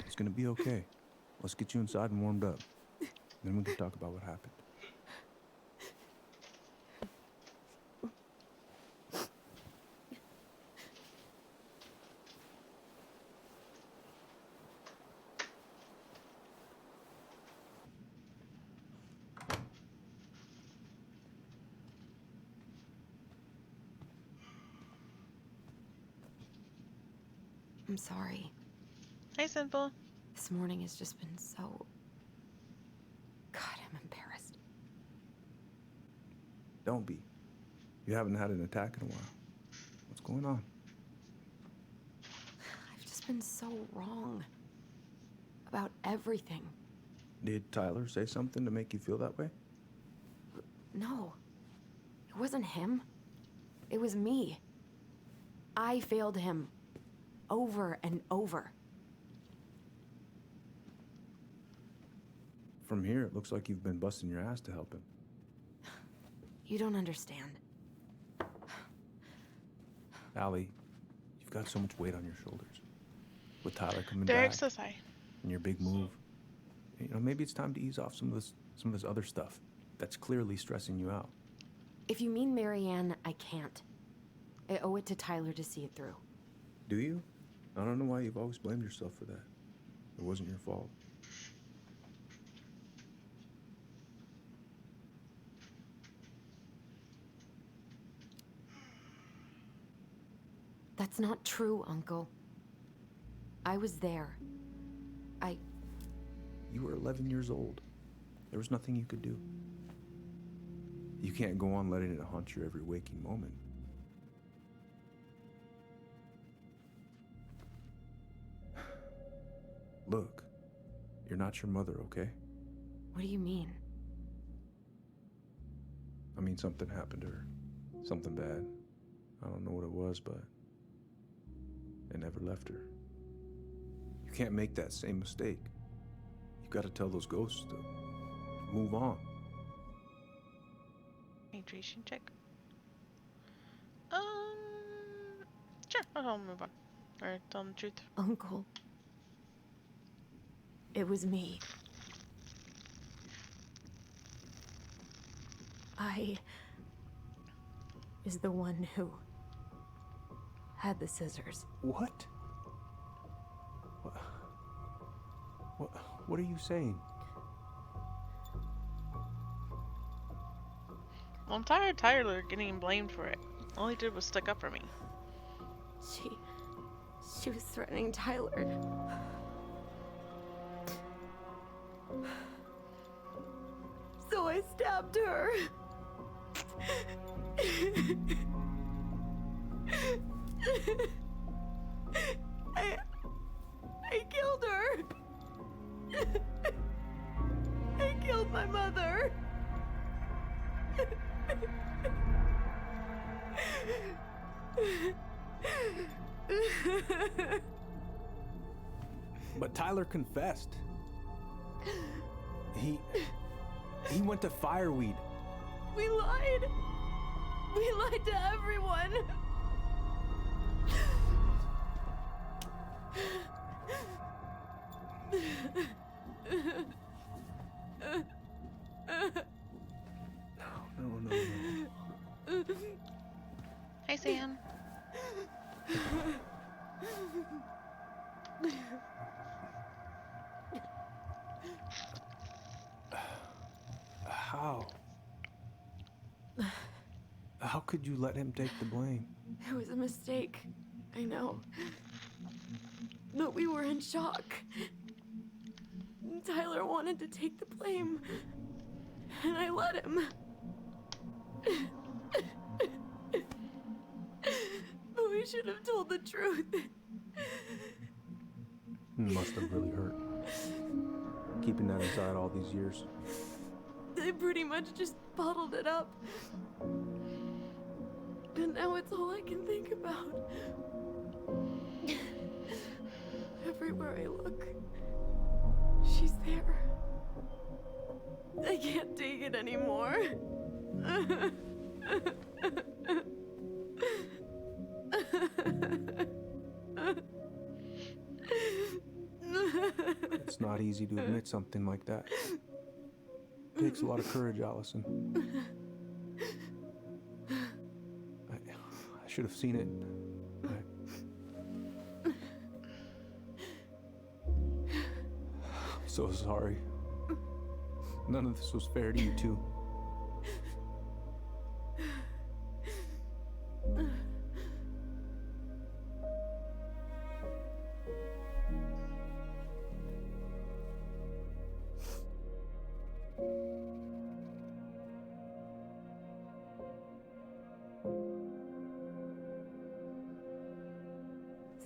Speaker 6: It's gonna be okay. Let's get you inside and warmed up. Then we can talk about what happened.
Speaker 3: I'm sorry.
Speaker 1: Hey, Simple.
Speaker 3: This morning has just been so... God, I'm embarrassed.
Speaker 6: Don't be. You haven't had an attack in a while. What's going on?
Speaker 3: I've just been so wrong. About everything.
Speaker 6: Did Tyler say something to make you feel that way?
Speaker 3: No. It wasn't him. It was me. I failed him. Over and over.
Speaker 6: From here, it looks like you've been busting your ass to help him.
Speaker 3: You don't understand.
Speaker 6: Allie, you've got so much weight on your shoulders. With Tyler coming
Speaker 1: Derek
Speaker 6: back
Speaker 1: says hi.
Speaker 6: and your big move, you know, maybe it's time to ease off some of this other stuff that's clearly stressing you out.
Speaker 3: If you mean Marianne, I can't. I owe it to Tyler to see it through.
Speaker 6: Do you? I don't know why you've always blamed yourself for that. It wasn't your fault.
Speaker 3: That's not true, Uncle. I was there.
Speaker 6: You were 11 years old. There was nothing you could do. You can't go on letting it haunt your every waking moment. Look, you're not your mother, okay?
Speaker 3: What do you mean?
Speaker 6: I mean, something happened to her. Something bad. I don't know what it was, but it never left her. You can't make that same mistake. You've got to tell those ghosts to move on.
Speaker 1: Hydration check. Sure, I'll move on. Or tell them the truth.
Speaker 3: Uncle. It was me. I is the one who had the scissors.
Speaker 6: What? What are you saying?
Speaker 1: Well, I'm tired of Tyler getting blamed for it. All he did was stick up for me.
Speaker 7: She was threatening Tyler. So I stabbed her. I killed her. I killed my mother.
Speaker 6: But Tyler confessed. He went to Fireweed.
Speaker 7: We lied. We lied to everyone.
Speaker 6: No.
Speaker 1: Hey, Sam.
Speaker 6: How could you let him take the blame?
Speaker 7: It was a mistake. I know. But we were in shock. Tyler wanted to take the blame. And I let him. But we should have told the truth.
Speaker 6: It must have really hurt. Keeping that inside all these years.
Speaker 7: They pretty much just bottled it up. And now it's all I can think about. Everywhere I look, she's there. I can't take it anymore.
Speaker 6: It's not easy to admit something like that. It takes a lot of courage, Allison. I should have seen it. I'm so sorry. None of this was fair to you two.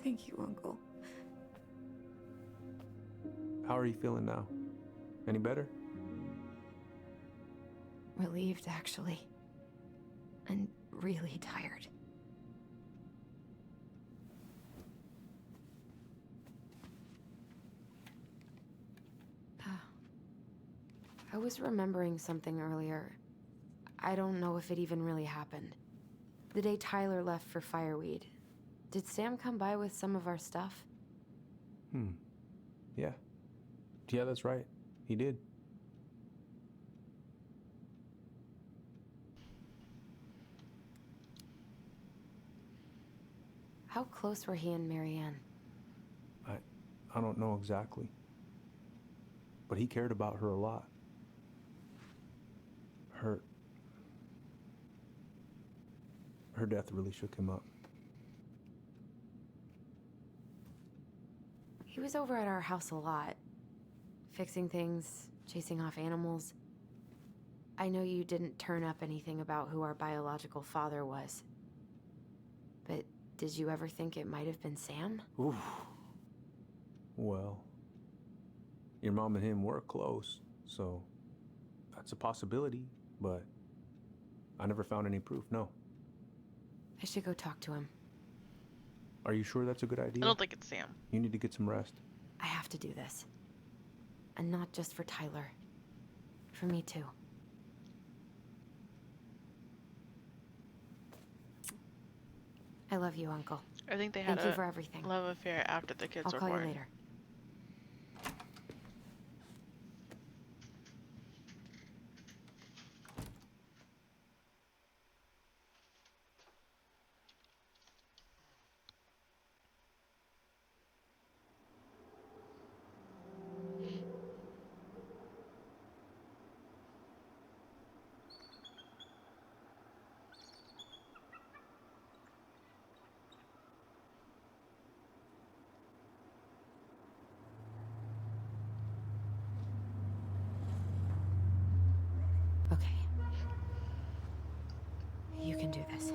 Speaker 7: Thank you, Uncle.
Speaker 6: How are you feeling now? Any better?
Speaker 3: Relieved, actually. And really tired. I was remembering something earlier. I don't know if it even really happened. The day Tyler left for Fireweed, did Sam come by with some of our stuff?
Speaker 6: Yeah. Yeah, that's right. He did.
Speaker 3: How close were he and Marianne?
Speaker 6: I don't know exactly. But he cared about her a lot. Her death really shook him up.
Speaker 3: He was over at our house a lot. Fixing things, chasing off animals. I know you didn't turn up anything about who our biological father was. But did you ever think it might have been Sam?
Speaker 6: Oof. Well, your mom and him were close, so that's a possibility, but I never found any proof, no.
Speaker 3: I should go talk to him.
Speaker 6: Are you sure that's a good idea?
Speaker 1: I don't think it's Sam.
Speaker 6: You need to get some rest.
Speaker 3: I have to do this. And not just for Tyler. For me too. I love you, Uncle.
Speaker 1: I think they had
Speaker 3: Thank you for everything.
Speaker 1: love affair after the kids
Speaker 3: I'll
Speaker 1: were
Speaker 3: call
Speaker 1: born.
Speaker 3: you later. can do this.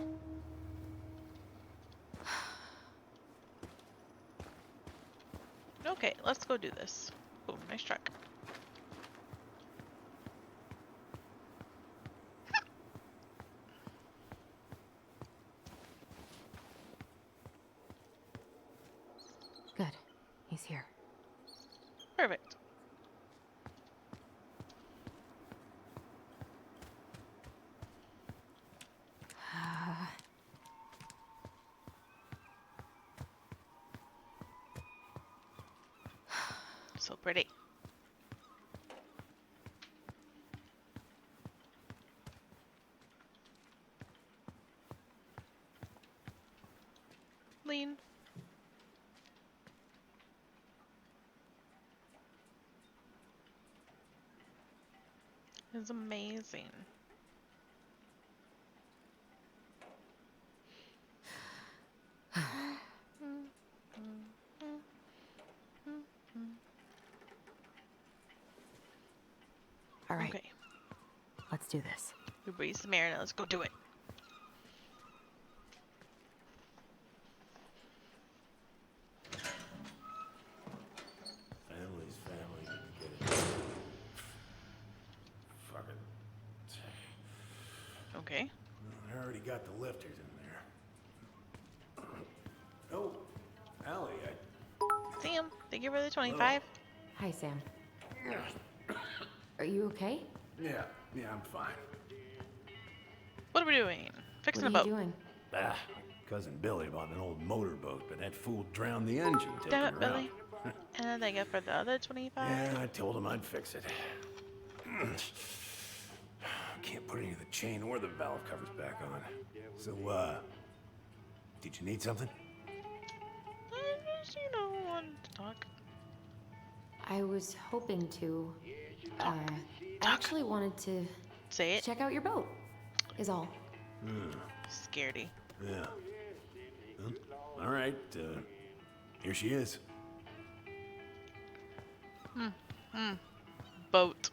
Speaker 1: Okay, let's go do this. Boom, nice truck.
Speaker 3: Good. He's here.
Speaker 1: Perfect. So pretty. Lean. It's amazing.
Speaker 3: All right.
Speaker 1: Okay.
Speaker 3: Let's do this.
Speaker 1: We breathe some air now. Let's go do it.
Speaker 12: Family's family. Get it. Fuck it.
Speaker 1: Okay.
Speaker 12: I already got the lifters in there. Oh, Allie,
Speaker 1: Sam, thank you for the 25.
Speaker 3: Hi, Sam. Are you okay?
Speaker 12: Yeah, I'm fine.
Speaker 1: What are we doing? Fixing a
Speaker 3: What are
Speaker 1: boat.
Speaker 3: you doing?
Speaker 12: Ah, cousin Billy bought an old motorboat, but that fool drowned the engine taking
Speaker 1: Damn it,
Speaker 12: her
Speaker 1: Billy.
Speaker 12: out.
Speaker 1: And then they go for the other 25.
Speaker 12: Yeah, I told him I'd fix it. Can't put any of the chain or the valve covers back on. So, did you need something?
Speaker 1: I just, wanted to talk.
Speaker 3: I was hoping to. I actually wanted to
Speaker 1: say it.
Speaker 3: Check out your boat. Is all.
Speaker 1: Scaredy.
Speaker 12: Yeah. Well, all right. Here she is.
Speaker 1: Boat.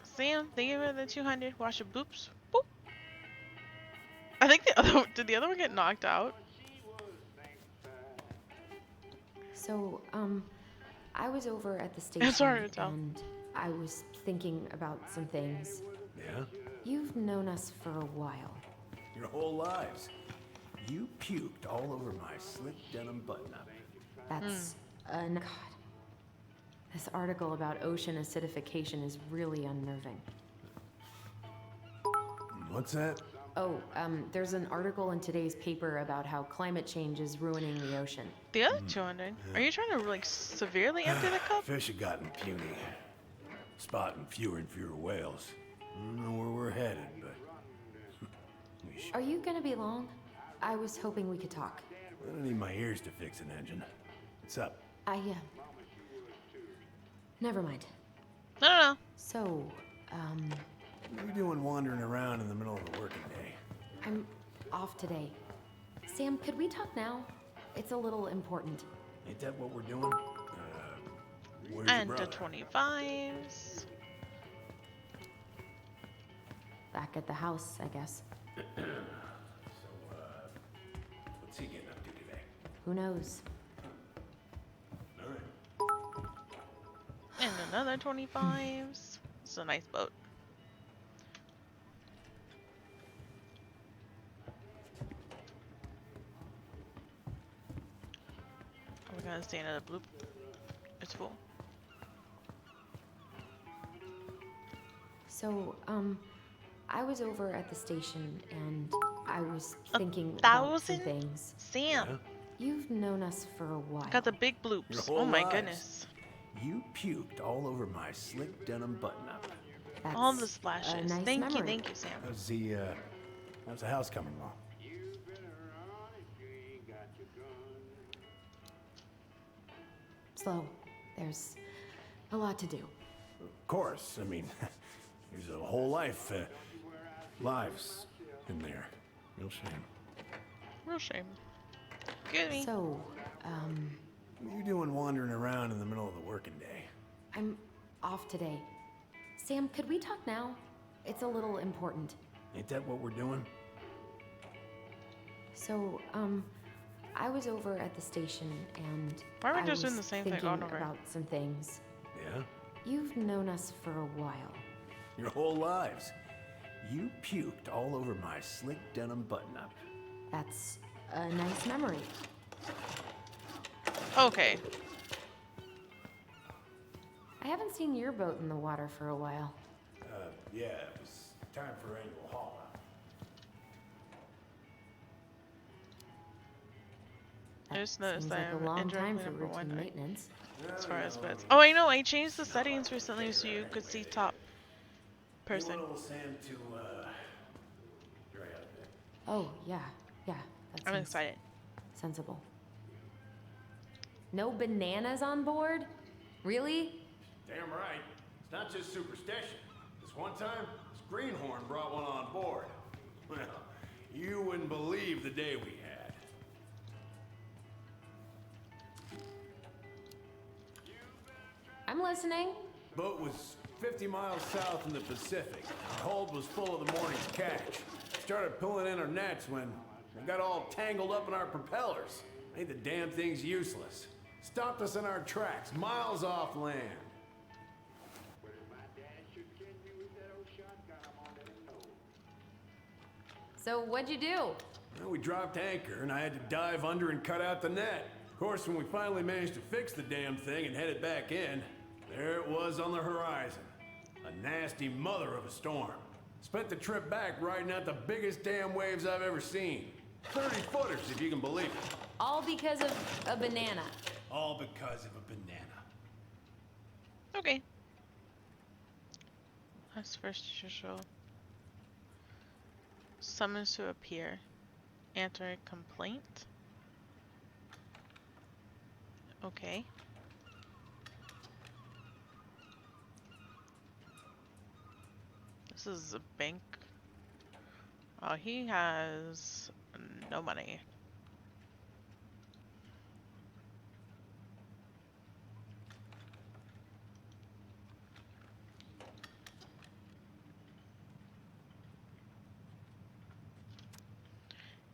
Speaker 1: Sam, thank you for the 200. Wash your boops. Boop. I think did the other one get knocked out?
Speaker 3: So, I was over at the station
Speaker 1: sorry to tell.
Speaker 3: and I was thinking about some things.
Speaker 12: Yeah?
Speaker 3: You've known us for a while.
Speaker 12: Your whole lives. You puked all over my slick denim button-up.
Speaker 3: That's God. This article about ocean acidification is really unnerving.
Speaker 12: What's that?
Speaker 3: Oh, there's an article in today's paper about how climate change is ruining the ocean.
Speaker 1: The other 200? Are you trying to like severely empty the cup?
Speaker 12: Fish have gotten puny. Spotting fewer and fewer whales. I don't know where we're headed, but...
Speaker 3: Are you gonna be long? I was hoping we could talk.
Speaker 12: I don't need my ears to fix an engine. What's up?
Speaker 3: Never mind.
Speaker 1: No.
Speaker 3: So,
Speaker 12: What are you doing wandering around in the middle of the working day?
Speaker 3: I'm off today. Sam, could we talk now? It's a little important.
Speaker 12: Ain't that what we're doing? Where's
Speaker 1: And
Speaker 12: your
Speaker 1: the
Speaker 12: brother?
Speaker 1: 25s.
Speaker 3: Back at the house, I guess.
Speaker 12: What's he getting up to today?
Speaker 3: Who knows?
Speaker 12: All right.
Speaker 1: And another 25s. It's a nice boat. We're gonna stay another bloop. It's full.
Speaker 3: So, I was over at the station and I was thinking about some
Speaker 1: 1,000?
Speaker 3: things.
Speaker 1: Sam,
Speaker 3: You've known us for a while.
Speaker 1: got the big bloops.
Speaker 12: Your whole
Speaker 1: Oh my
Speaker 12: lives.
Speaker 1: goodness.
Speaker 12: You puked all over my slick denim button-up.
Speaker 3: That's
Speaker 1: All the
Speaker 3: a
Speaker 1: splashes.
Speaker 3: nice
Speaker 1: Thank you,
Speaker 3: memory.
Speaker 1: Sam.
Speaker 12: How's the house coming along?
Speaker 3: Slow. There's a lot to do.
Speaker 12: Of course. I mean, there's a whole lives in there. Real shame.
Speaker 1: Real shame. Excuse me.
Speaker 3: So,
Speaker 12: What are you doing wandering around in the middle of the working day?
Speaker 3: I'm off today. Sam, could we talk now? It's a little important.
Speaker 12: Ain't that what we're doing?
Speaker 3: So, I was over at the station and
Speaker 1: Why are we
Speaker 3: I
Speaker 1: just doing
Speaker 3: was
Speaker 1: the same thing
Speaker 3: thinking
Speaker 1: over and over?
Speaker 3: about some things.
Speaker 12: Yeah?
Speaker 3: You've known us for a while.
Speaker 12: Your whole lives. You puked all over my slick denim button-up.
Speaker 3: That's a nice memory.
Speaker 1: Okay.
Speaker 3: I haven't seen your boat in the water for a while.
Speaker 12: Yeah, it was time for annual haul out.
Speaker 1: I just noticed
Speaker 3: Seems
Speaker 1: that
Speaker 3: like a
Speaker 1: I'm
Speaker 3: long time
Speaker 1: indirectly
Speaker 3: for
Speaker 1: number one
Speaker 3: routine maintenance.
Speaker 1: as far as beds. Oh, I know. I changed the settings recently so you could see top person.
Speaker 12: You want old Sam to, dry out a bit.
Speaker 3: Oh, yeah. Yeah, that
Speaker 1: I'm
Speaker 3: seems
Speaker 1: excited.
Speaker 3: sensible. No bananas on board? Really?
Speaker 13: Damn right. It's not just superstition. This one time, this greenhorn brought one on board. Well, you wouldn't believe the day we had.
Speaker 3: I'm listening.
Speaker 13: Boat was 50 miles south in the Pacific. Our hold was full of the morning's catch. Started pulling in our nets when we got all tangled up in our propellers. Made the damn things useless. Stopped us in our tracks, miles off land.
Speaker 3: So what'd you do?
Speaker 13: Well, we dropped anchor, and I had to dive under and cut out the net. Of course, when we finally managed to fix the damn thing and head it back in, there it was on the horizon. A nasty mother of a storm. Spent the trip back riding out the biggest damn waves I've ever seen. 30-footers, if you can believe it.
Speaker 3: All because of a banana.
Speaker 13: All because of a banana.
Speaker 1: Okay. That's first usual. Summons to appear. Answer a complaint. Okay. This is a bank. Oh, he has no money.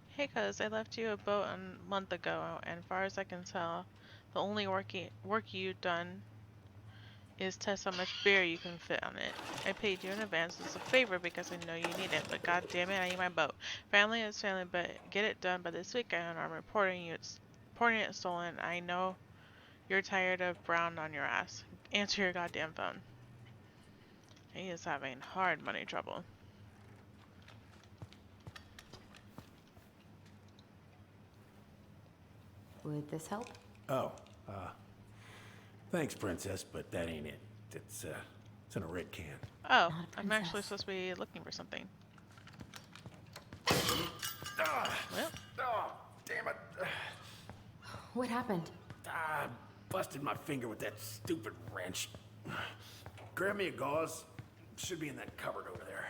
Speaker 1: Hey cuz, I left you a boat a month ago, and far as I can tell, the only work you've done is test how much beer you can fit on it. I paid you in advance as a favor because I know you need it, but god damn it, I need my boat. Family is family, but get it done by this weekend or I'm reporting it stolen. I know you're tired of brown on your ass. Answer your goddamn phone. He is having hard money trouble.
Speaker 3: Would this help?
Speaker 12: Oh, thanks, Princess, but that ain't it. It's in a red can.
Speaker 1: Oh, I'm actually supposed to be looking for something. Well.
Speaker 12: Oh, damn it.
Speaker 3: What happened?
Speaker 12: I busted my finger with that stupid wrench. Grab me a gauze. Should be in that cupboard over there.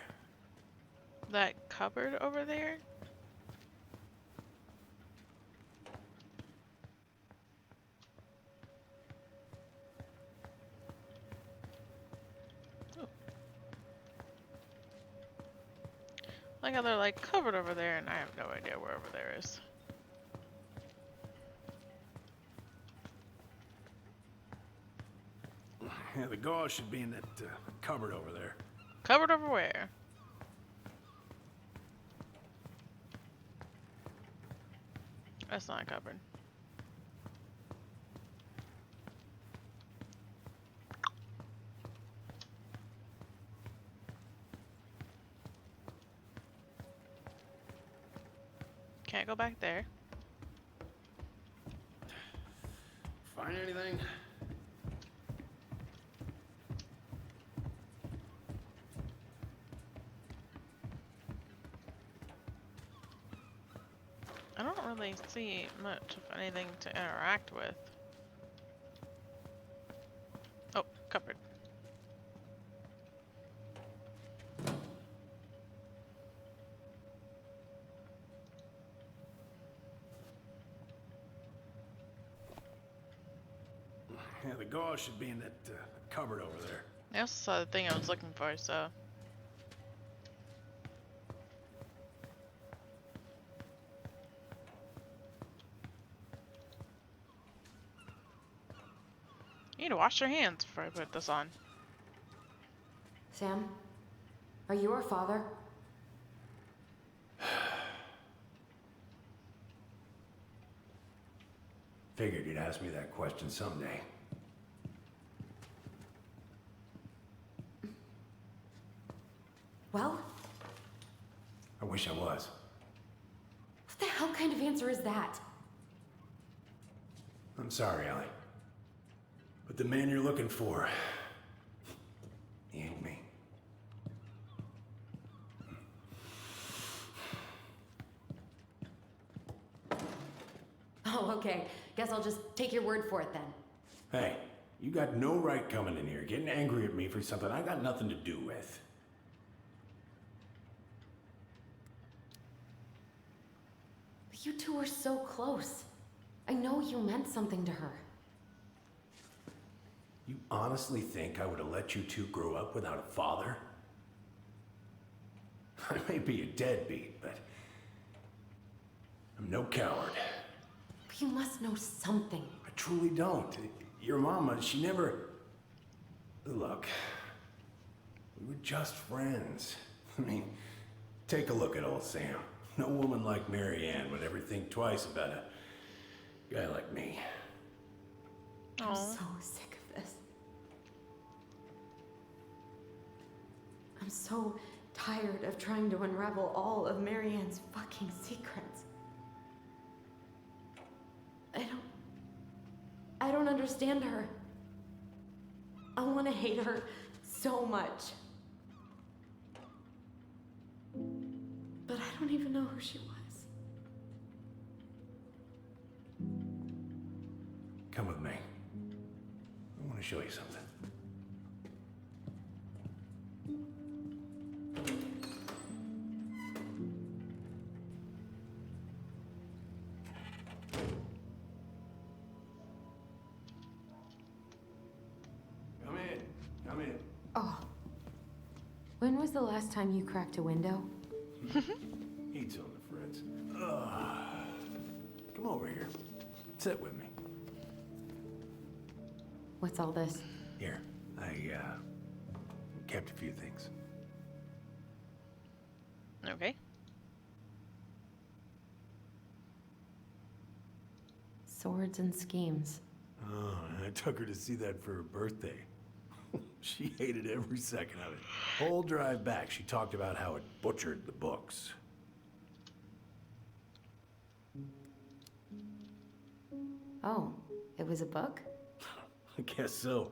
Speaker 1: That cupboard over there? Like how they're like covered over there, and I have no idea where over there is.
Speaker 12: Yeah, the gauze should be in that cupboard over there.
Speaker 1: Covered over where? That's not a cupboard. Can't go back there.
Speaker 12: Find anything?
Speaker 1: I don't really see much of anything to interact with. Oh, cupboard.
Speaker 12: Yeah, the gauze should be in that cupboard over there.
Speaker 1: I also saw the thing I was looking for, so need to wash your hands before I put this on.
Speaker 3: Sam, are you our father?
Speaker 12: Figured you'd ask me that question someday.
Speaker 3: Well,
Speaker 12: I wish I was.
Speaker 3: what the hell kind of answer is that?
Speaker 12: I'm sorry, Ellie. But the man you're looking for, he ain't me.
Speaker 3: Oh, okay. Guess I'll just take your word for it then.
Speaker 12: Hey, you got no right coming in here getting angry at me for something I got nothing to do with.
Speaker 3: But you two were so close. I know you meant something to her.
Speaker 12: You honestly think I would have let you two grow up without a father? I may be a deadbeat, but I'm no coward.
Speaker 3: But you must know something.
Speaker 12: I truly don't. Your mama, she never... Look, we were just friends. I mean, take a look at old Sam. No woman like Mary Ann would ever think twice about a guy like me.
Speaker 3: I'm so sick of this. I'm so tired of trying to unravel all of Mary Ann's fucking secrets. I don't understand her. I want to hate her so much. But I don't even know who she was.
Speaker 12: Come with me. I want to show you something. Come in.
Speaker 3: Oh. When was the last time you cracked a window?
Speaker 12: Heat's on the fritz. Come over here. Sit with me.
Speaker 3: What's all this?
Speaker 12: Here, I kept a few things.
Speaker 1: Okay.
Speaker 3: Swords and schemes.
Speaker 12: Oh, I took her to see that for her birthday. She hated every second of it. Whole drive back, she talked about how it butchered the books.
Speaker 3: Oh, it was a book?
Speaker 12: I guess so.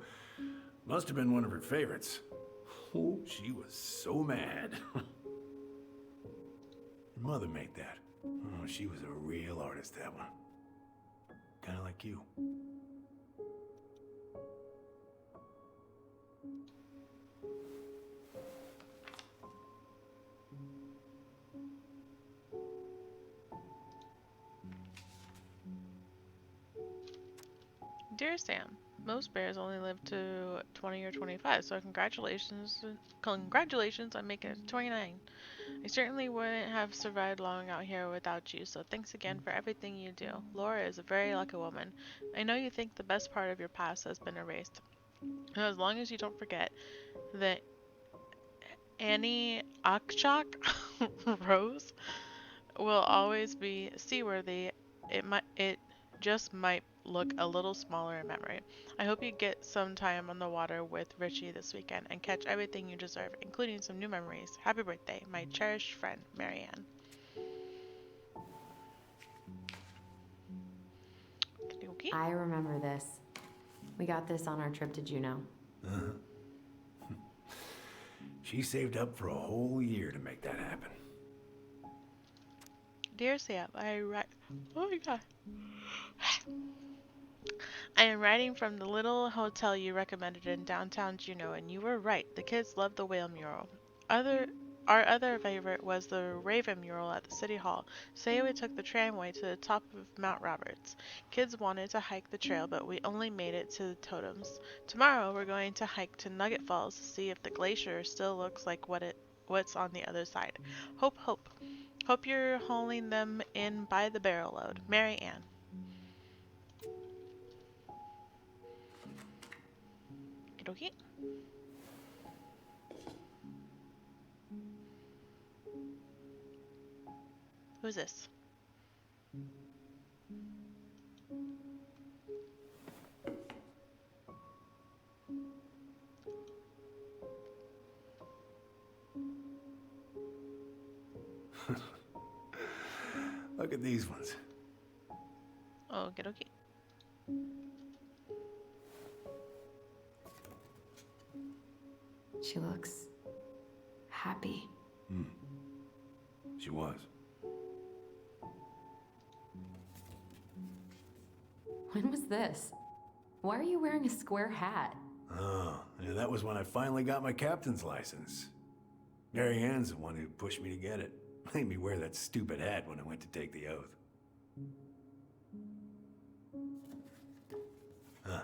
Speaker 12: Must have been one of her favorites. Oh, she was so mad. Her mother made that. Oh, she was a real artist, that one. Kind of like you.
Speaker 1: Dear Sam, most bears only live to 20 or 25, so congratulations on making it to 29. I certainly wouldn't have survived long out here without you, so thanks again for everything you do. Laura is a very lucky woman. I know you think the best part of your past has been erased. As long as you don't forget that Annie Akchak Rose will always be seaworthy. It just might look a little smaller in memory. I hope you get some time on the water with Richie this weekend and catch everything you deserve, including some new memories. Happy birthday, my cherished friend, Marianne. Okay.
Speaker 3: I remember this. We got this on our trip to Juneau.
Speaker 12: She saved up for a whole year to make that happen.
Speaker 1: Dear Sam, oh my god. I am writing from the little hotel you recommended in downtown Juneau, and you were right. The kids loved the whale mural. Our other favorite was the raven mural at the city hall. Today we took the tramway to the top of Mount Roberts. Kids wanted to hike the trail, but we only made it to the totems. Tomorrow we're going to hike to Nugget Falls to see if the glacier still looks like what's on the other side. Hope you're hauling them in by the barrel load. Mary Ann. dokie. Who's this?
Speaker 12: Look at these ones.
Speaker 1: Okie dokie.
Speaker 3: She looks happy.
Speaker 12: She was.
Speaker 3: When was this? Why are you wearing a square hat?
Speaker 12: Oh, yeah, that was when I finally got my captain's license. Mary Ann's the one who pushed me to get it. Made me wear that stupid hat when I went to take the oath. Huh.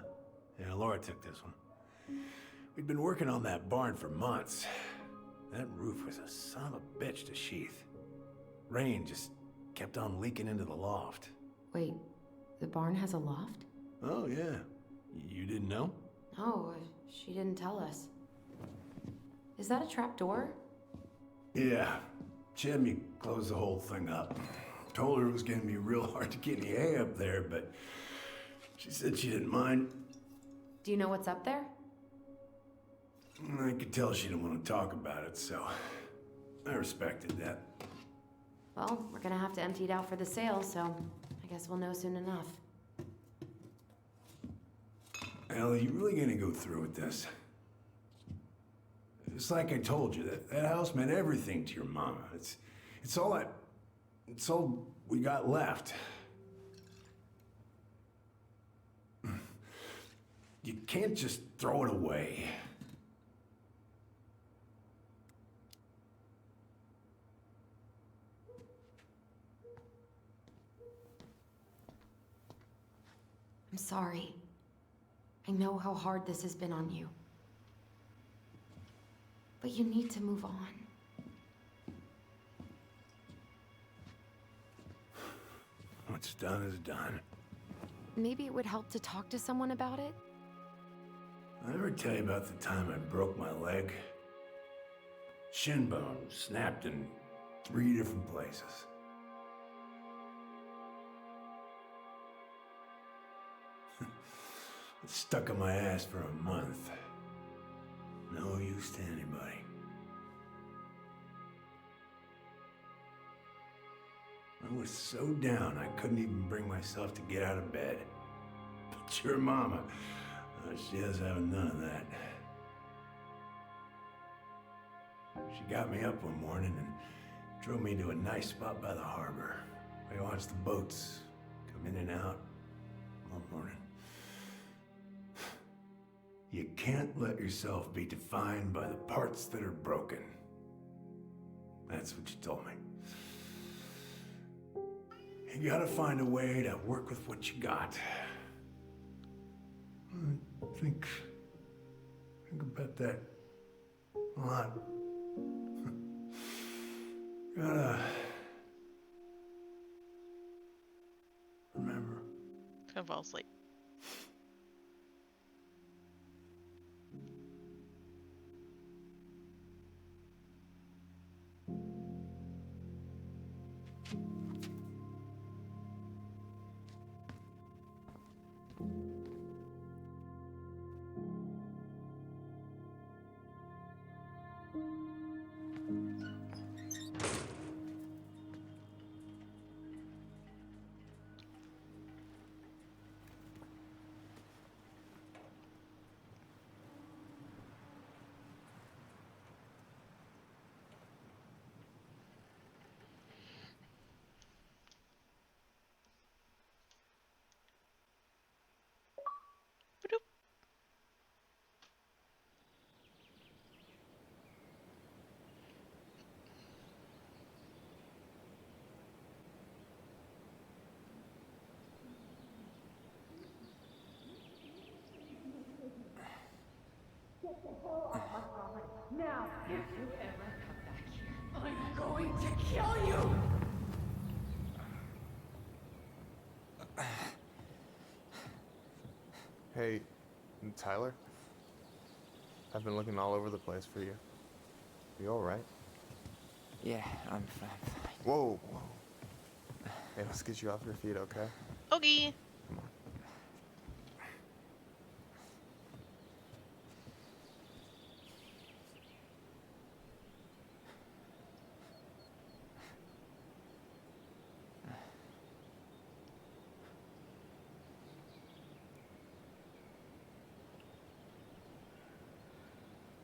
Speaker 12: Yeah, Laura took this one. We'd been working on that barn for months. That roof was a son of a bitch to sheath. Rain just kept on leaking into the loft.
Speaker 3: Wait, the barn has a loft?
Speaker 12: Oh, yeah. You didn't know?
Speaker 3: No, she didn't tell us. Is that a trap door?
Speaker 12: Yeah. She had me close the whole thing up. Told her it was gonna be real hard to get any hay up there, but she said she didn't mind.
Speaker 3: Do you know what's up there?
Speaker 12: I could tell she didn't want to talk about it, so I respected that.
Speaker 3: Well, we're gonna have to empty it out for the sale, so I guess we'll know soon enough.
Speaker 12: Ellie, you really gonna go through with this? It's like I told you, that house meant everything to your mama. It's all we got left. You can't just throw it away.
Speaker 3: I'm sorry. I know how hard this has been on you. But you need to move on.
Speaker 12: What's done is done.
Speaker 3: Maybe it would help to talk to someone about it?
Speaker 12: I ever tell you about the time I broke my leg? Shin bone snapped in 3 different places. It stuck in my ass for a month. No use to anybody. I was so down I couldn't even bring myself to get out of bed. But your mama, she is having none of that. She got me up one morning and drove me to a nice spot by the harbor. I watched the boats come in and out all morning. You can't let yourself be defined by the parts that are broken. That's what you told me. You gotta find a way to work with what you got. Think about that a lot. Gotta remember.
Speaker 1: Gonna fall asleep.
Speaker 15: Get the hell off my property. Now, if you ever come back here, I'm going to kill you!
Speaker 9: Hey, Tyler?
Speaker 10: I've been looking all over the place for you. You alright?
Speaker 2: Yeah, I'm fine.
Speaker 10: Whoa, whoa. Hey, let's get you off your feet, okay?
Speaker 1: Okay.
Speaker 10: Come on.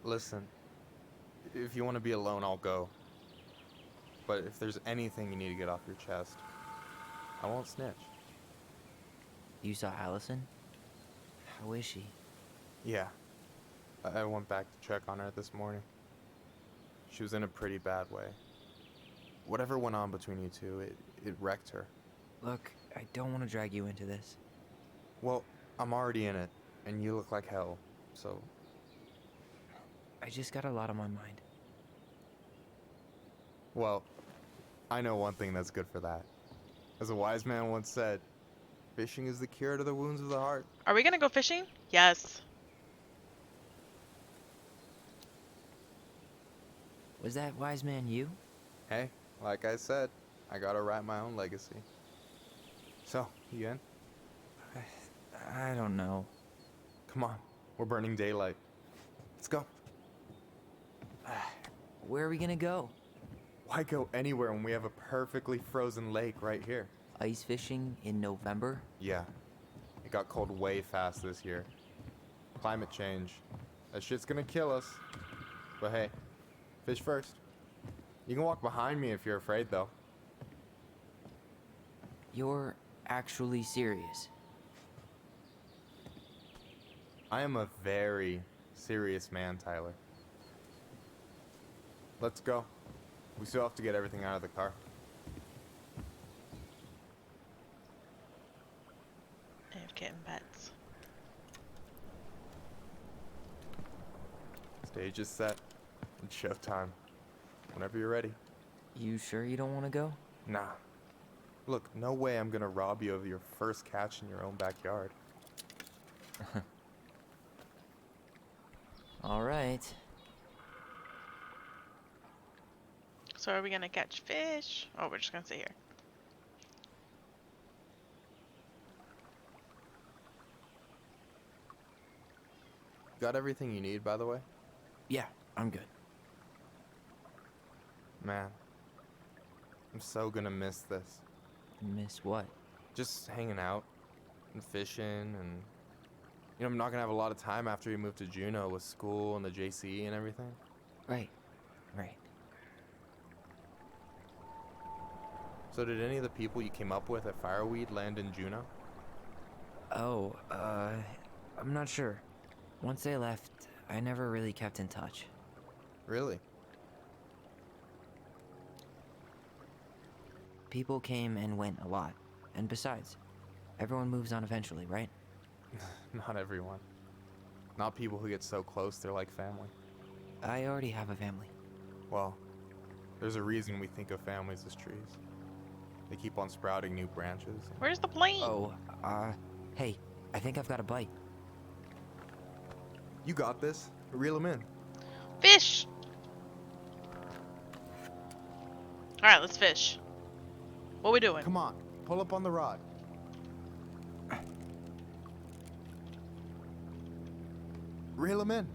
Speaker 10: Listen, if you want to be alone, I'll go. But if there's anything you need to get off your chest, I won't snitch.
Speaker 2: You saw Allison? How is she?
Speaker 10: Yeah. I went back to check on her this morning. She was in a pretty bad way. Whatever went on between you two, it wrecked her.
Speaker 2: Look, I don't want to drag you into this.
Speaker 10: Well, I'm already in it, and you look like hell, so...
Speaker 2: I just got a lot on my mind.
Speaker 10: Well, I know one thing that's good for that. As a wise man once said, fishing is the cure to the wounds of the heart.
Speaker 1: Are we gonna go fishing? Yes.
Speaker 2: Was that wise man you?
Speaker 10: Hey, like I said, I gotta write my own legacy. So, you in?
Speaker 2: I don't know.
Speaker 10: Come on, we're burning daylight. Let's go.
Speaker 2: Where are we gonna go?
Speaker 10: Why go anywhere when we have a perfectly frozen lake right here?
Speaker 2: Ice fishing in November?
Speaker 10: Yeah. It got cold way fast this year. Climate change. That shit's gonna kill us. But hey, fish first. You can walk behind me if you're afraid, though.
Speaker 2: You're actually serious?
Speaker 10: I am a very serious man, Tyler. Let's go. We still have to get everything out of the car.
Speaker 1: I have kitten pets.
Speaker 10: Stage is set. It's showtime. Whenever you're ready.
Speaker 2: You sure you don't want to go?
Speaker 10: Nah. Look, no way I'm gonna rob you of your first catch in your own backyard.
Speaker 2: All right.
Speaker 1: So are we gonna catch fish? Oh, we're just gonna sit here.
Speaker 10: Got everything you need, by the way?
Speaker 2: Yeah, I'm good.
Speaker 10: Man, I'm so gonna miss this.
Speaker 2: Miss what?
Speaker 10: Just hanging out and fishing and... You know, I'm not gonna have a lot of time after we move to Juneau with school and the JC and everything.
Speaker 2: Right, right.
Speaker 10: So did any of the people you came up with at Fireweed land in Juneau?
Speaker 2: Oh, I'm not sure. Once they left, I never really kept in touch.
Speaker 10: Really?
Speaker 2: People came and went a lot. And besides, everyone moves on eventually, right?
Speaker 10: Not everyone. Not people who get so close they're like family.
Speaker 2: I already have a family.
Speaker 10: Well, there's a reason we think of families as trees. They keep on sprouting new branches.
Speaker 1: Where's the plane?
Speaker 2: Oh, hey, I think I've got a bite.
Speaker 10: You got this. Reel them in.
Speaker 1: Fish! Alright, let's fish. What we doing?
Speaker 10: Come on, pull up on the rod. Reel them in.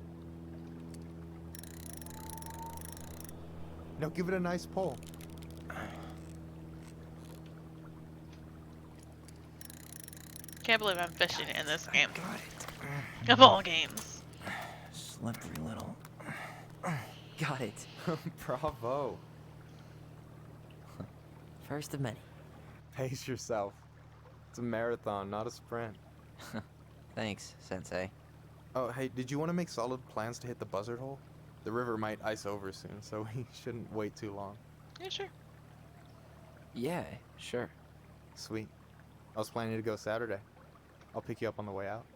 Speaker 10: Now give it a nice pull.
Speaker 1: Can't believe I'm fishing in this game. Of all games.
Speaker 2: Slippery little. Got it.
Speaker 10: Bravo.
Speaker 2: First of many.
Speaker 10: Pace yourself. It's a marathon, not a sprint.
Speaker 2: Thanks, Sensei.
Speaker 10: Oh, hey, did you want to make solid plans to hit the buzzard hole? The river might ice over soon, so we shouldn't wait too long.
Speaker 1: Yeah, sure.
Speaker 2: Yeah, sure.
Speaker 10: Sweet. I was planning to go Saturday. I'll pick you up on the way out.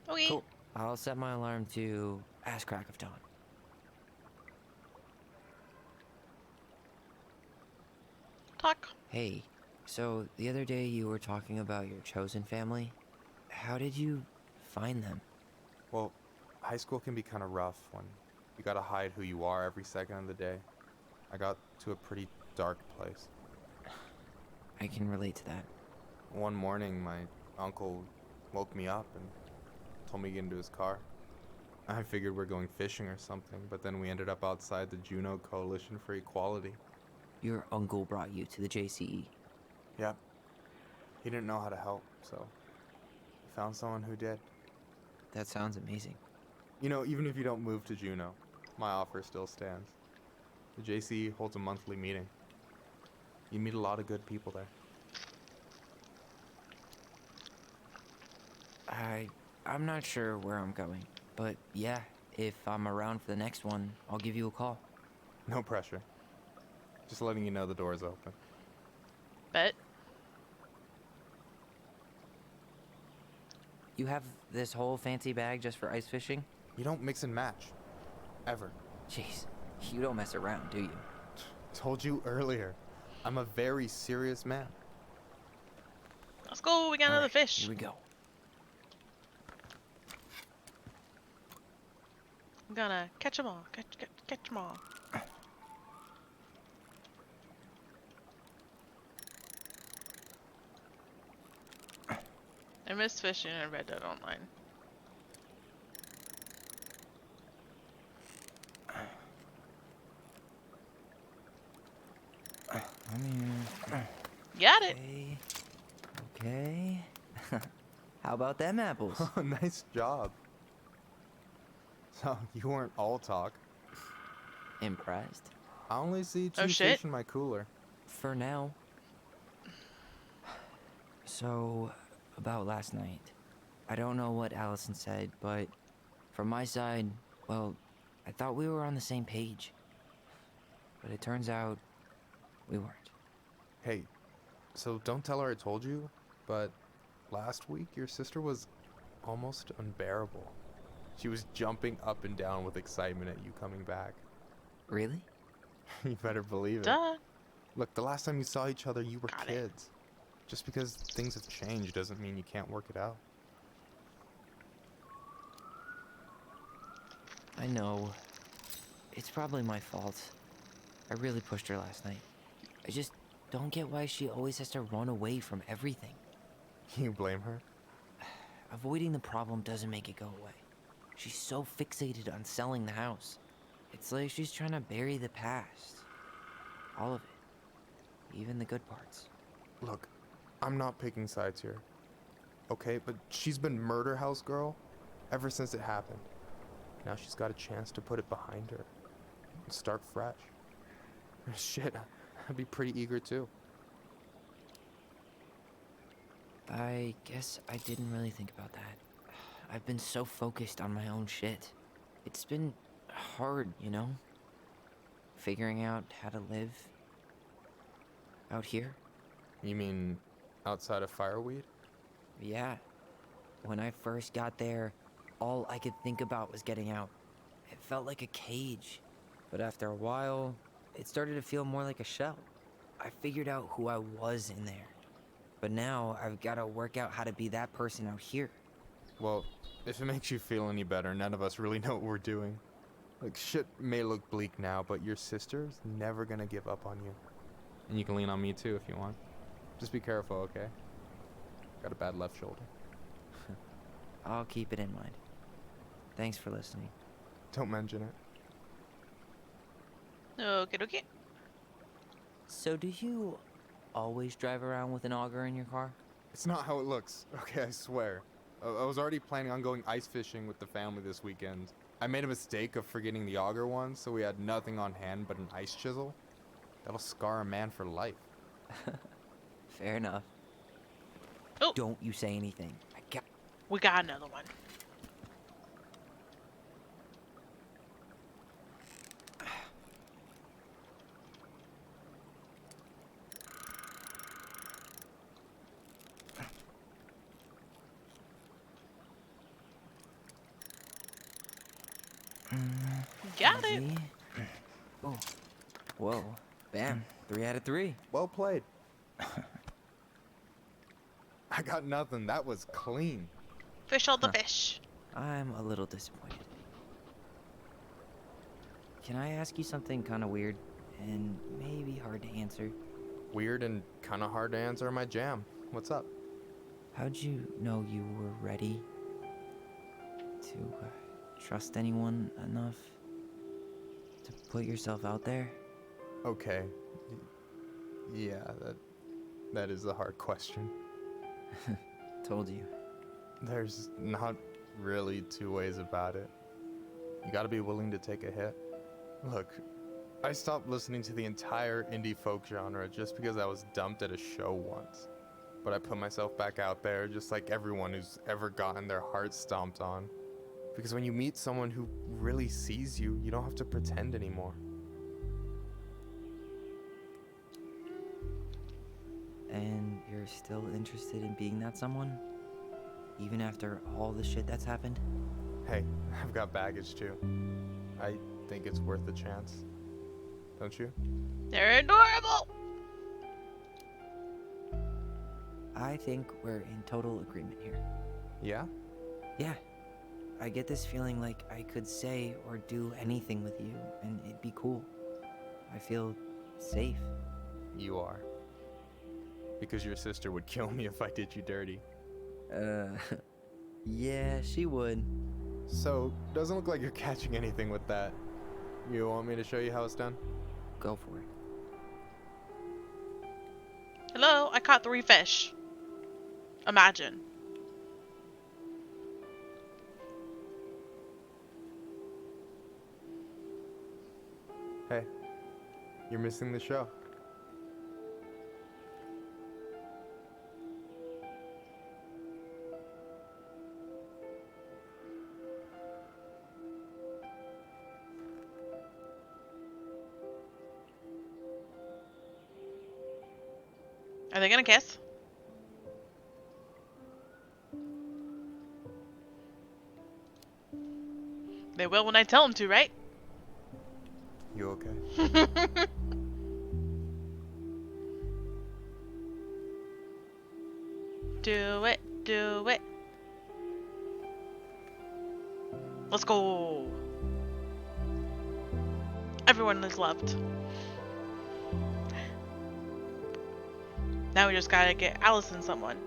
Speaker 1: Okay.
Speaker 2: Cool. I'll set my alarm to ass crack of dawn.
Speaker 1: Talk.
Speaker 2: Hey, so the other day you were talking about your chosen family. How did you find them?
Speaker 10: Well, high school can be kind of rough when you gotta hide who you are every second of the day. I got to a pretty dark place.
Speaker 2: I can relate to that.
Speaker 10: One morning, my uncle woke me up and told me to get into his car. I figured we're going fishing or something, but then we ended up outside the Juneau Coalition for Equality.
Speaker 2: Your uncle brought you to the JCE.
Speaker 10: Yep. He didn't know how to help, so he found someone who did.
Speaker 2: That sounds amazing.
Speaker 10: You know, even if you don't move to Juneau, my offer still stands. The JCE holds a monthly meeting. You meet a lot of good people there.
Speaker 2: I'm not sure where I'm going, but yeah, if I'm around for the next one, I'll give you a call.
Speaker 10: No pressure. Just letting you know the door's open.
Speaker 1: Bet.
Speaker 2: You have this whole fancy bag just for ice fishing?
Speaker 10: You don't mix and match. Ever.
Speaker 2: Jeez, you don't mess around, do you?
Speaker 10: Told you earlier. I'm a very serious man.
Speaker 1: Let's go, we got another fish.
Speaker 2: Here we go.
Speaker 1: I'm gonna catch them all. Catch them all. I miss fishing in Red Dead Online. Got it.
Speaker 2: Okay. How about them apples?
Speaker 10: Nice job. So, you weren't all talk.
Speaker 2: Impressed?
Speaker 10: I only see two
Speaker 1: Oh, shit.
Speaker 10: fish in my cooler.
Speaker 2: For now. So, about last night. I don't know what Allison said, but from my side, well, I thought we were on the same page. But it turns out we weren't.
Speaker 10: Hey, so don't tell her I told you, but last week your sister was almost unbearable. She was jumping up and down with excitement at you coming back.
Speaker 2: Really?
Speaker 10: You better believe it.
Speaker 1: Duh.
Speaker 10: Look, the last time you saw each other, you were
Speaker 1: Got it.
Speaker 10: kids. Just because things have changed doesn't mean you can't work it out.
Speaker 2: I know. It's probably my fault. I really pushed her last night. I just don't get why she always has to run away from everything.
Speaker 10: You blame her?
Speaker 2: Avoiding the problem doesn't make it go away. She's so fixated on selling the house. It's like she's trying to bury the past. All of it. Even the good parts.
Speaker 10: Look, I'm not picking sides here. Okay, but she's been murder house girl ever since it happened. Now she's got a chance to put it behind her and start fresh. Shit, I'd be pretty eager too.
Speaker 2: I guess I didn't really think about that. I've been so focused on my own shit. It's been hard, you know? Figuring out how to live out here.
Speaker 10: You mean outside of Fireweed?
Speaker 2: Yeah. When I first got there, all I could think about was getting out. It felt like a cage. But after a while, it started to feel more like a shell. I figured out who I was in there. But now I've got to work out how to be that person out here.
Speaker 10: Well, if it makes you feel any better, none of us really know what we're doing. Like, shit may look bleak now, but your sister's never gonna give up on you. And you can lean on me too if you want. Just be careful, okay? Got a bad left shoulder.
Speaker 2: I'll keep it in mind. Thanks for listening.
Speaker 10: Don't mention it.
Speaker 1: Okay, okay.
Speaker 2: So do you always drive around with an auger in your car?
Speaker 10: It's not how it looks, okay, I swear. I was already planning on going ice fishing with the family this weekend. I made a mistake of forgetting the auger one, so we had nothing on hand but an ice chisel. That'll scar a man for life.
Speaker 2: Fair enough.
Speaker 1: Oh.
Speaker 2: Don't you say anything.
Speaker 1: We got another one. Got it.
Speaker 2: Easy. Oh. Whoa. Bam. 3 out of 3.
Speaker 10: Well played. I got nothing. That was clean.
Speaker 1: Fish all the fish.
Speaker 2: I'm a little disappointed. can I ask you something kind of weird and maybe hard to answer?
Speaker 10: Weird and kind of hard to answer my jam. What's up?
Speaker 2: How'd you know you were ready to trust anyone enough to put yourself out there?
Speaker 10: Okay. Yeah, that is a hard question.
Speaker 2: Told you.
Speaker 10: There's not really two ways about it. You gotta be willing to take a hit. Look, I stopped listening to the entire indie folk genre just because I was dumped at a show once. But I put myself back out there just like everyone who's ever gotten their heart stomped on. Because when you meet someone who really sees you, you don't have to pretend anymore.
Speaker 2: And you're still interested in being that someone? Even after all the shit that's happened?
Speaker 10: Hey, I've got baggage too. I think it's worth a chance. Don't you?
Speaker 1: They're adorable!
Speaker 2: I think we're in total agreement here.
Speaker 10: Yeah?
Speaker 2: Yeah. I get this feeling like I could say or do anything with you, and it'd be cool. I feel safe.
Speaker 10: You are. Because your sister would kill me if I did you dirty.
Speaker 2: Yeah, she would.
Speaker 10: So, doesn't look like you're catching anything with that. You want me to show you how it's done?
Speaker 2: Go for it.
Speaker 1: Hello, I caught 3 fish. Imagine.
Speaker 10: Hey, you're missing the show.
Speaker 1: Are they gonna kiss? They will when I tell them to, right?
Speaker 10: You okay?
Speaker 1: Do it, do it. Let's go. Everyone is loved. Now we just gotta get Allison someone.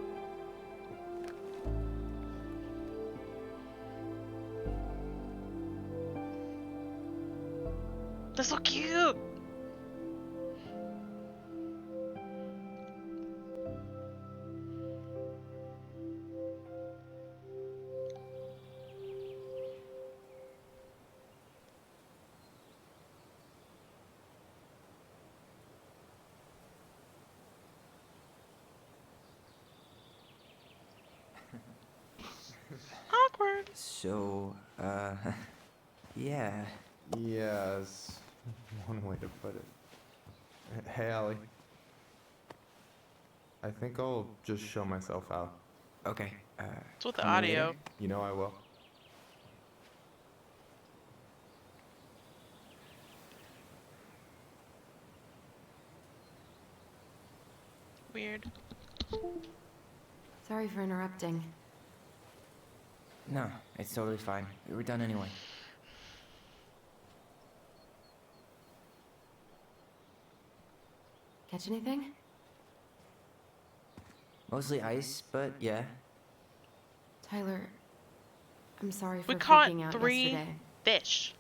Speaker 1: They're so cute! Awkward.
Speaker 2: So, yeah.
Speaker 10: Yeah, that's one way to put it. Hey, Allie. I think I'll just show myself out.
Speaker 2: Okay,
Speaker 1: It's with the
Speaker 2: call me
Speaker 1: audio.
Speaker 2: later.
Speaker 10: You know I will.
Speaker 1: Weird.
Speaker 3: Sorry for interrupting.
Speaker 2: No, it's totally fine. We were done anyway.
Speaker 3: Catch anything?
Speaker 2: Mostly ice, but yeah.
Speaker 3: Tyler, I'm sorry for
Speaker 1: We caught
Speaker 3: freaking out
Speaker 1: 3
Speaker 3: yesterday.
Speaker 1: fish.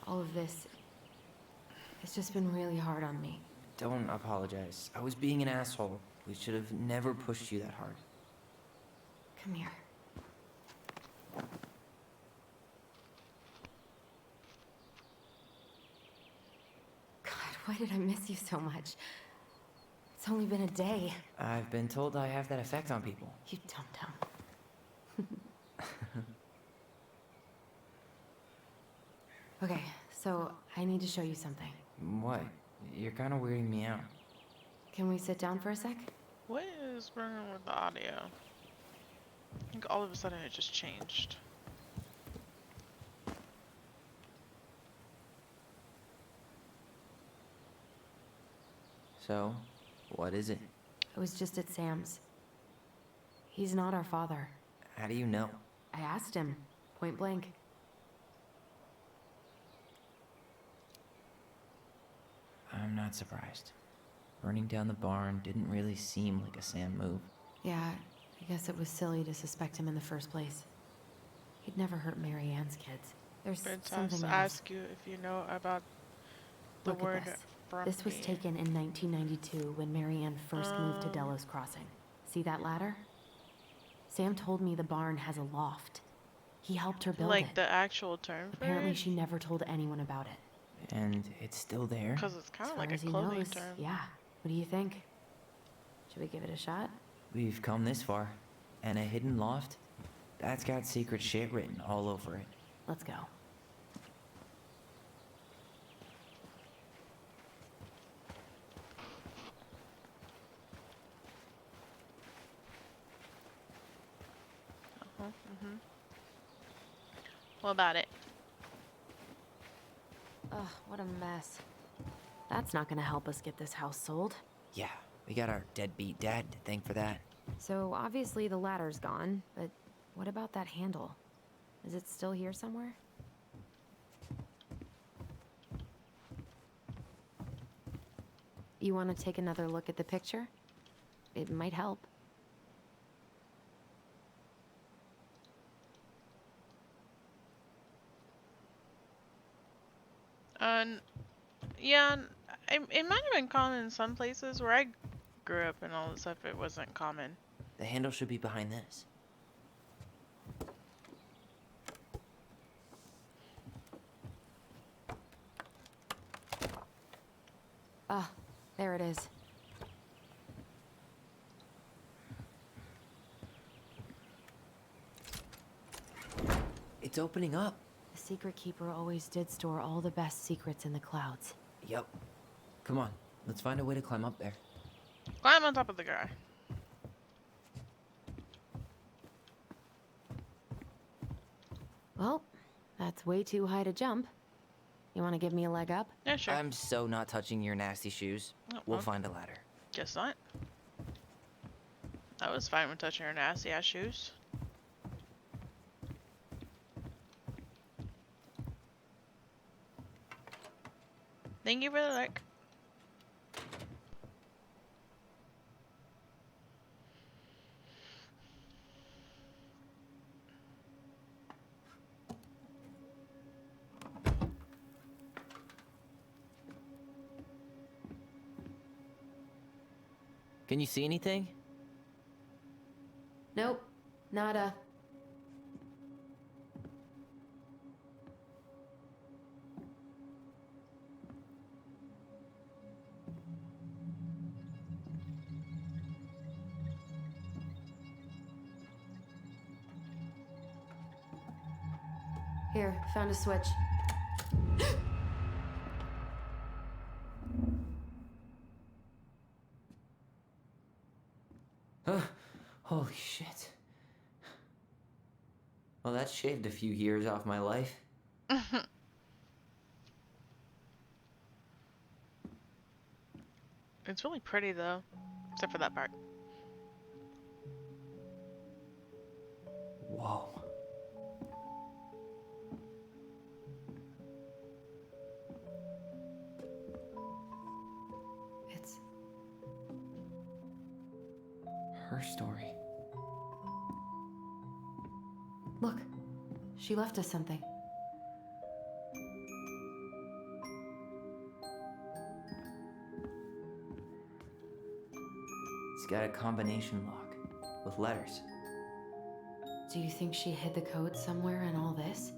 Speaker 3: All of this, it's just been really hard on me.
Speaker 2: Don't apologize. I was being an asshole. We should have never pushed you that hard.
Speaker 3: Come here. God, why did I miss you so much? It's only been a day.
Speaker 2: I've been told I have that effect on people.
Speaker 3: You dum-dum. Okay, so I need to show you something.
Speaker 2: What? You're kind of weirding me out.
Speaker 3: Can we sit down for a sec?
Speaker 1: What is wrong with the audio? I think all of a sudden it just changed.
Speaker 2: So, what is it?
Speaker 3: I was just at Sam's. He's not our father.
Speaker 2: How do you know?
Speaker 3: I asked him, point blank.
Speaker 2: not surprised. Burning down the barn didn't really seem like a Sam move.
Speaker 3: Yeah, I guess it was silly to suspect him in the first place. He'd never hurt Mary Ann's kids. There's
Speaker 1: Princess,
Speaker 3: something else.
Speaker 1: ask you if you know about the
Speaker 3: Look
Speaker 1: word
Speaker 3: at this.
Speaker 1: from
Speaker 3: This was
Speaker 1: me.
Speaker 3: taken in 1992 when Mary Ann first moved to Delos Crossing. See that ladder? Sam told me the barn has a loft. He helped her build
Speaker 1: Like
Speaker 3: it.
Speaker 1: the actual term for
Speaker 3: Apparently
Speaker 1: it?
Speaker 3: she never told anyone about it.
Speaker 2: And it's still there?
Speaker 1: Because it's kind
Speaker 3: As
Speaker 1: of
Speaker 3: far
Speaker 1: like a
Speaker 3: as he
Speaker 1: clothing
Speaker 3: knows,
Speaker 1: term.
Speaker 3: yeah. What do you think? Should we give it a shot?
Speaker 2: We've come this far. And a hidden loft? That's got secret shit written all over it.
Speaker 3: Let's go.
Speaker 1: What about it?
Speaker 3: Ugh, what a mess. That's not gonna help us get this house sold.
Speaker 2: Yeah, we got our deadbeat dad to thank for that.
Speaker 3: So obviously the ladder's gone, but what about that handle? Is it still here somewhere? You want to take another look at the picture? It might help.
Speaker 1: Yeah, it might have been common in some places where I grew up and all this stuff. It wasn't common.
Speaker 2: The handle should be behind this.
Speaker 3: Ah, there it is.
Speaker 2: It's opening up.
Speaker 3: The Secret Keeper always did store all the best secrets in the clouds.
Speaker 2: Yep. Come on, let's find a way to climb up there.
Speaker 1: Climb on top of the guy.
Speaker 3: Well, that's way too high to jump. You want to give me a leg up?
Speaker 1: Yeah, sure.
Speaker 2: I'm so not touching your nasty shoes.
Speaker 1: Oh,
Speaker 2: We'll
Speaker 1: well.
Speaker 2: find a ladder.
Speaker 1: Guess not. I was fine with touching her nasty ass shoes. Thank you for the like.
Speaker 2: Can you see anything?
Speaker 3: Nope, nada. Here, found a switch.
Speaker 2: Holy shit. Well, that shaved a few years off my life.
Speaker 1: It's really pretty though, except for that part.
Speaker 2: Whoa.
Speaker 3: It's
Speaker 2: her story.
Speaker 3: Look, she left us something.
Speaker 2: It's got a combination lock with letters.
Speaker 3: Do you think she hid the code somewhere in all this?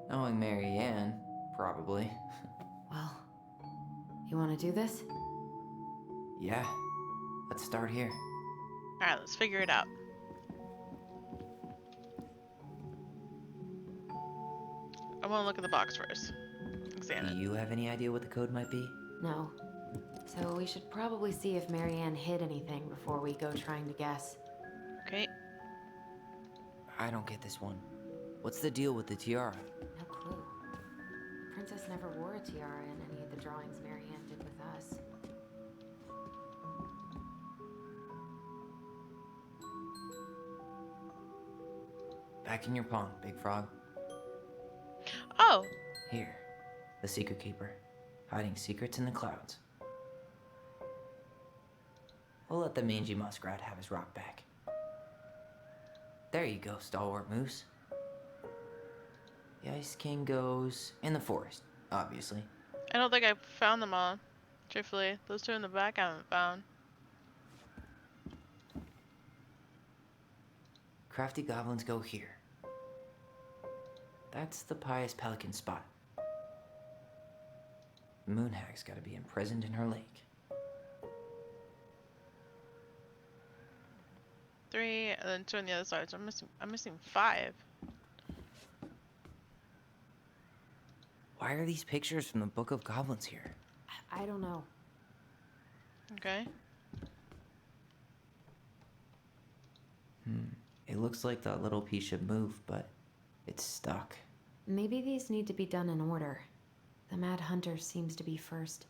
Speaker 2: Knowing Mary Ann, probably.
Speaker 3: Well, you want to do this?
Speaker 2: Yeah. Let's start here.
Speaker 1: Alright, let's figure it out. I want to look at the box first. Examine
Speaker 2: Do
Speaker 1: it.
Speaker 2: you have any idea what the code might be?
Speaker 3: No. So we should probably see if Mary Ann hid anything before we go trying to guess.
Speaker 1: Okay.
Speaker 2: I don't get this one. What's the deal with the tiara?
Speaker 3: No clue. The princess never wore a tiara in any of the drawings Mary Ann did with us.
Speaker 2: Back in your pond, Big Frog.
Speaker 1: Oh!
Speaker 2: Here. The Secret Keeper. hiding secrets in the clouds. We'll let the mangy muskrat have his rock back. There you go, stalwart moose. The Ice King goes in the forest, obviously.
Speaker 1: I don't think I found them all. Truthfully, those two in the back I haven't found.
Speaker 2: Crafty goblins go here. That's the pious pelican spot. Moonhag's gotta be imprisoned in her lake.
Speaker 1: 3, and then 2 on the other side. So I'm missing 5.
Speaker 2: Why are these pictures from the Book of Goblins here?
Speaker 3: I don't know.
Speaker 1: Okay.
Speaker 2: It looks like that little piece should move, but it's stuck.
Speaker 3: Maybe these need to be done in order. The Mad Hunter seems to be first.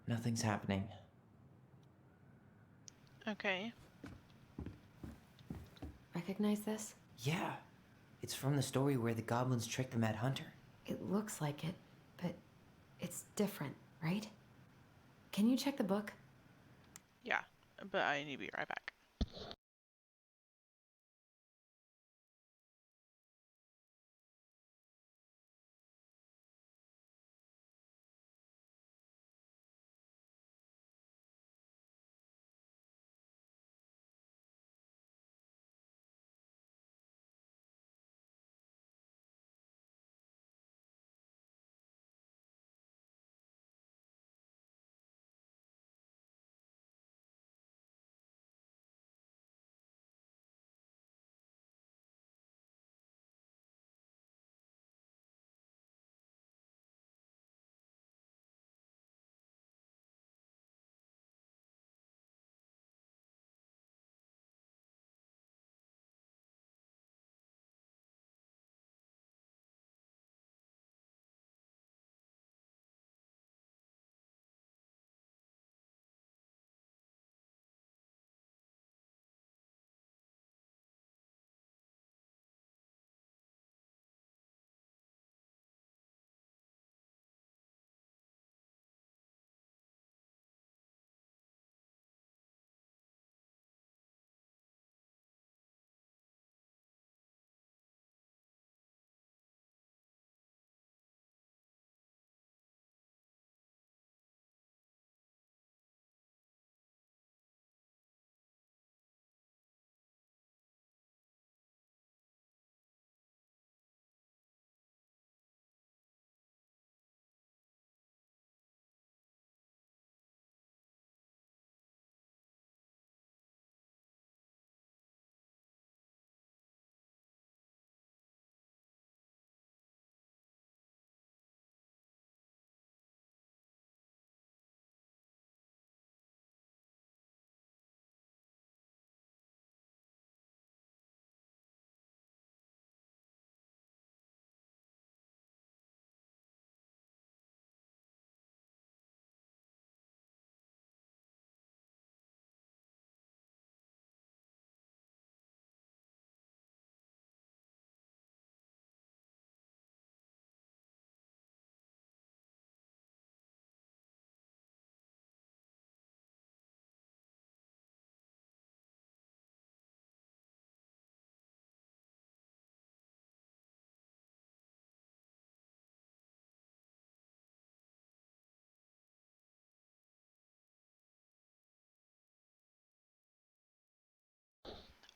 Speaker 2: Nothing's happening.
Speaker 1: Okay.
Speaker 3: Recognize this?
Speaker 2: Yeah, it's from the story where the goblins tricked the Mad Hunter.
Speaker 3: It looks like it, but it's different, right? Can you check the book?
Speaker 1: Yeah, but I need to be right back.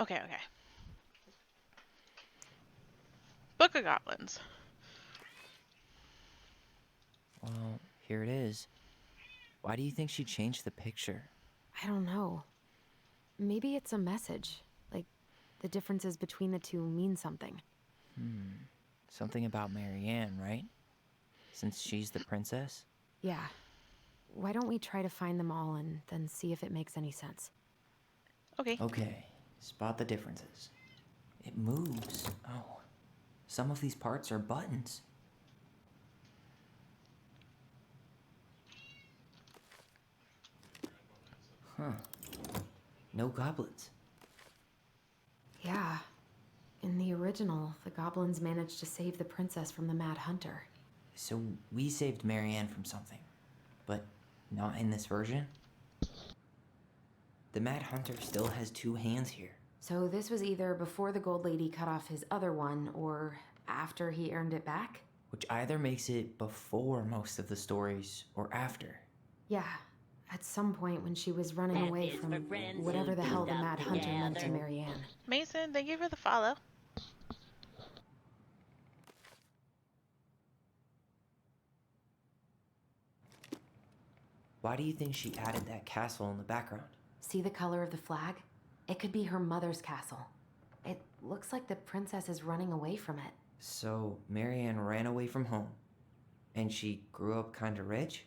Speaker 1: Okay, okay. Book of Goblins.
Speaker 2: Well, here it is. Why do you think she changed the picture?
Speaker 3: I don't know. Maybe it's a message. Like, the differences between the two mean something.
Speaker 2: Something about Marianne, right? Since she's the princess?
Speaker 3: Yeah. Why don't we try to find them all and then see if it makes any sense?
Speaker 1: Okay.
Speaker 2: Okay, spot the differences. It moves. Oh, some of these parts are buttons. Huh. no goblins.
Speaker 3: Yeah. In the original, the goblins managed to save the princess from the Mad Hunter.
Speaker 2: So we saved Marianne from something, but not in this version? The Mad Hunter still has two hands here.
Speaker 3: So this was either before the Gold Lady cut off his other one, or after he earned it back?
Speaker 2: Which either makes it before most of the stories, or after.
Speaker 3: Yeah. At some point when she was running away from whatever the hell the Mad Hunter meant to Marianne.
Speaker 1: Mason, thank you for the follow.
Speaker 2: Why do you think she added that castle in the background?
Speaker 3: See the color of the flag? It could be her mother's castle. It looks like the princess is running away from it.
Speaker 2: So Marianne ran away from home, and she grew up kinda rich?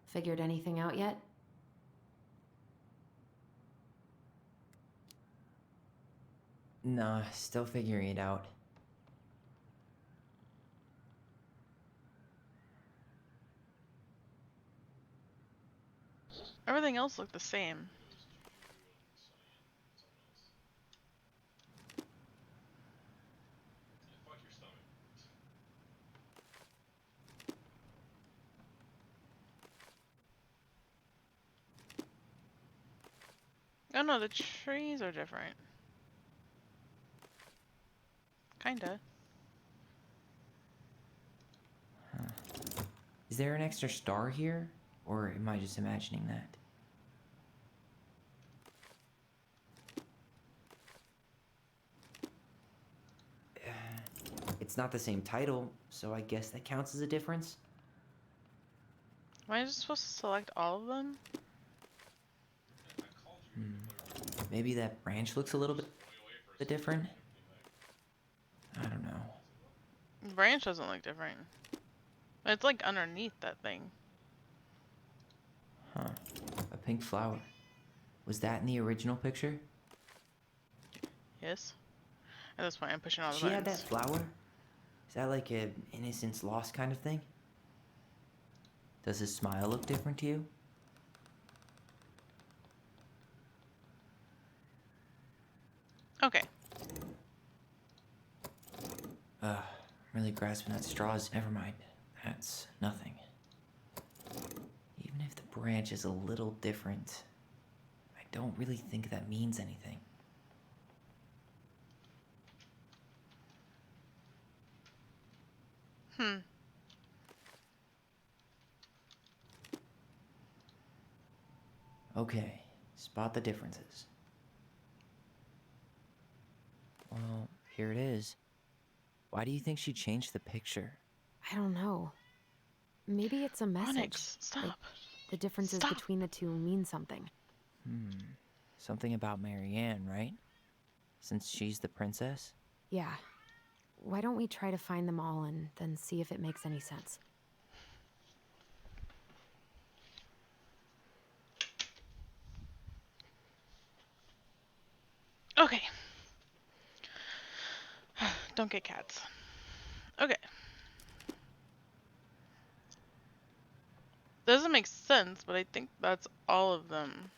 Speaker 3: Figured anything out yet?
Speaker 2: Nah, still figuring it out.
Speaker 1: Everything else looked the same. Oh no, the trees are different. Kinda.
Speaker 2: Huh. Is there an extra star here? Or am I just imagining that? It's not the same title, so I guess that counts as a difference?
Speaker 1: Am I just supposed to select all of them?
Speaker 2: Maybe that branch looks a little bit different? I don't know.
Speaker 1: The branch doesn't look different. It's like underneath that thing.
Speaker 2: Huh. A pink flower. Was that in the original picture?
Speaker 1: Yes. At this point, I'm pushing all the
Speaker 2: She had
Speaker 1: buttons.
Speaker 2: that flower? Is that like a innocence lost kind of thing? Does his smile look different to you?
Speaker 1: Okay.
Speaker 2: Really grasping at straws. Never mind. That's nothing. Even if the branch is a little different, I don't really think that means anything. Okay, spot the differences. Well, here it is. Why do you think she changed the picture?
Speaker 3: I don't know. Maybe it's a message.
Speaker 1: Onyx, stop.
Speaker 3: Like, the differences
Speaker 1: Stop.
Speaker 3: between the two mean something.
Speaker 2: Something about Marianne, right? Since she's the princess?
Speaker 3: Yeah. Why don't we try to find them all and then see if it makes any sense?
Speaker 1: Okay. Don't get cats. Okay. Doesn't make sense, but I think that's all of them.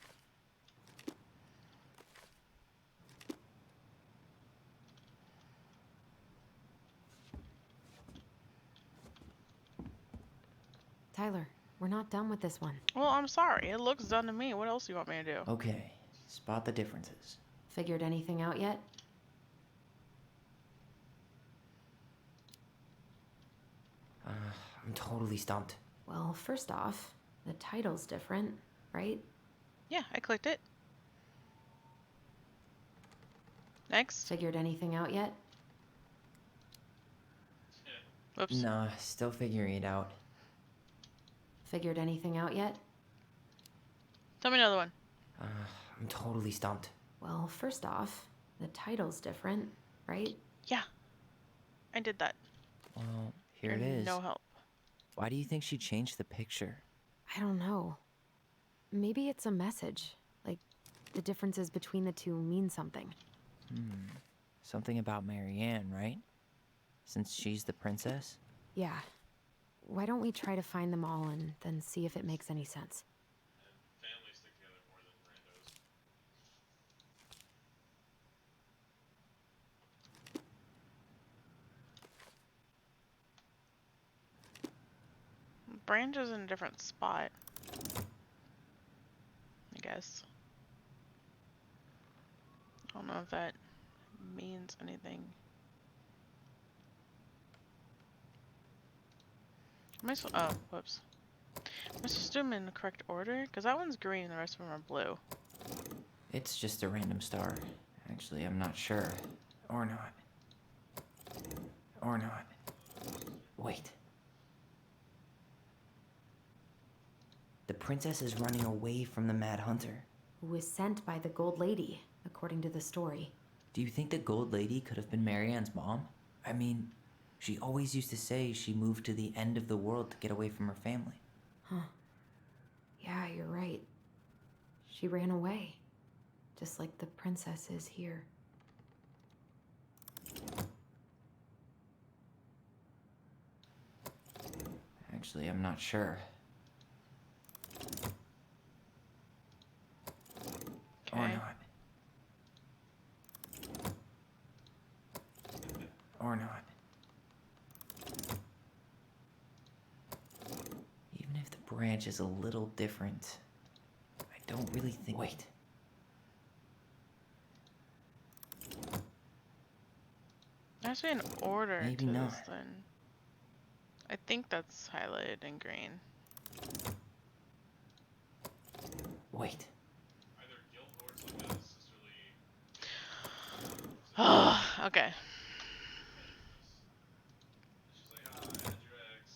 Speaker 3: Tyler, we're not done with this one.
Speaker 1: Well, I'm sorry. It looks done to me. What else do you want me to do?
Speaker 2: Okay, spot the differences.
Speaker 3: Figured anything out yet?
Speaker 2: I'm totally stumped.
Speaker 3: Well, first off, the title's different, right?
Speaker 1: Yeah, I clicked it. Next.
Speaker 3: Figured anything out yet?
Speaker 1: Whoops.
Speaker 2: Nah, still figuring it out.
Speaker 3: Figured anything out yet?
Speaker 1: Tell me another one.
Speaker 2: I'm totally stumped.
Speaker 3: Well, first off, the title's different, right?
Speaker 1: Yeah. I did that.
Speaker 2: Well, here
Speaker 1: You're
Speaker 2: it is.
Speaker 1: no help.
Speaker 2: Why do you think she changed the picture?
Speaker 3: I don't know. Maybe it's a message. Like, the differences between the two mean something.
Speaker 2: Something about Marianne, right? Since she's the princess?
Speaker 3: Yeah. Why don't we try to find them all and then see if it makes any sense?
Speaker 16: Families stick together more than randos.
Speaker 1: Branch is in a different spot. I guess. I don't know if that means anything. Am I oh, whoops. Am I supposed to do them in the correct order? Because that one's green and the rest of them are blue.
Speaker 2: It's just a random star. Actually, I'm not sure. Or not. Or not. Wait. The princess is running away from the Mad Hunter.
Speaker 3: Who was sent by the Gold Lady, according to the story.
Speaker 2: Do you think the Gold Lady could have been Marianne's mom? I mean, she always used to say she moved to the end of the world to get away from her family.
Speaker 3: Huh. Yeah, you're right. She ran away. Just like the princess is here.
Speaker 2: Actually, I'm not sure. Or not. Or not. Even if the branch is a little different, I don't really think. Wait.
Speaker 1: There has to be an order
Speaker 2: Maybe
Speaker 1: to
Speaker 2: not.
Speaker 1: this then. I think that's highlighted in green.
Speaker 2: Wait.
Speaker 16: Either guild or it's like a sisterly.
Speaker 1: Oh, okay.
Speaker 16: She's like, ah, and you're ex.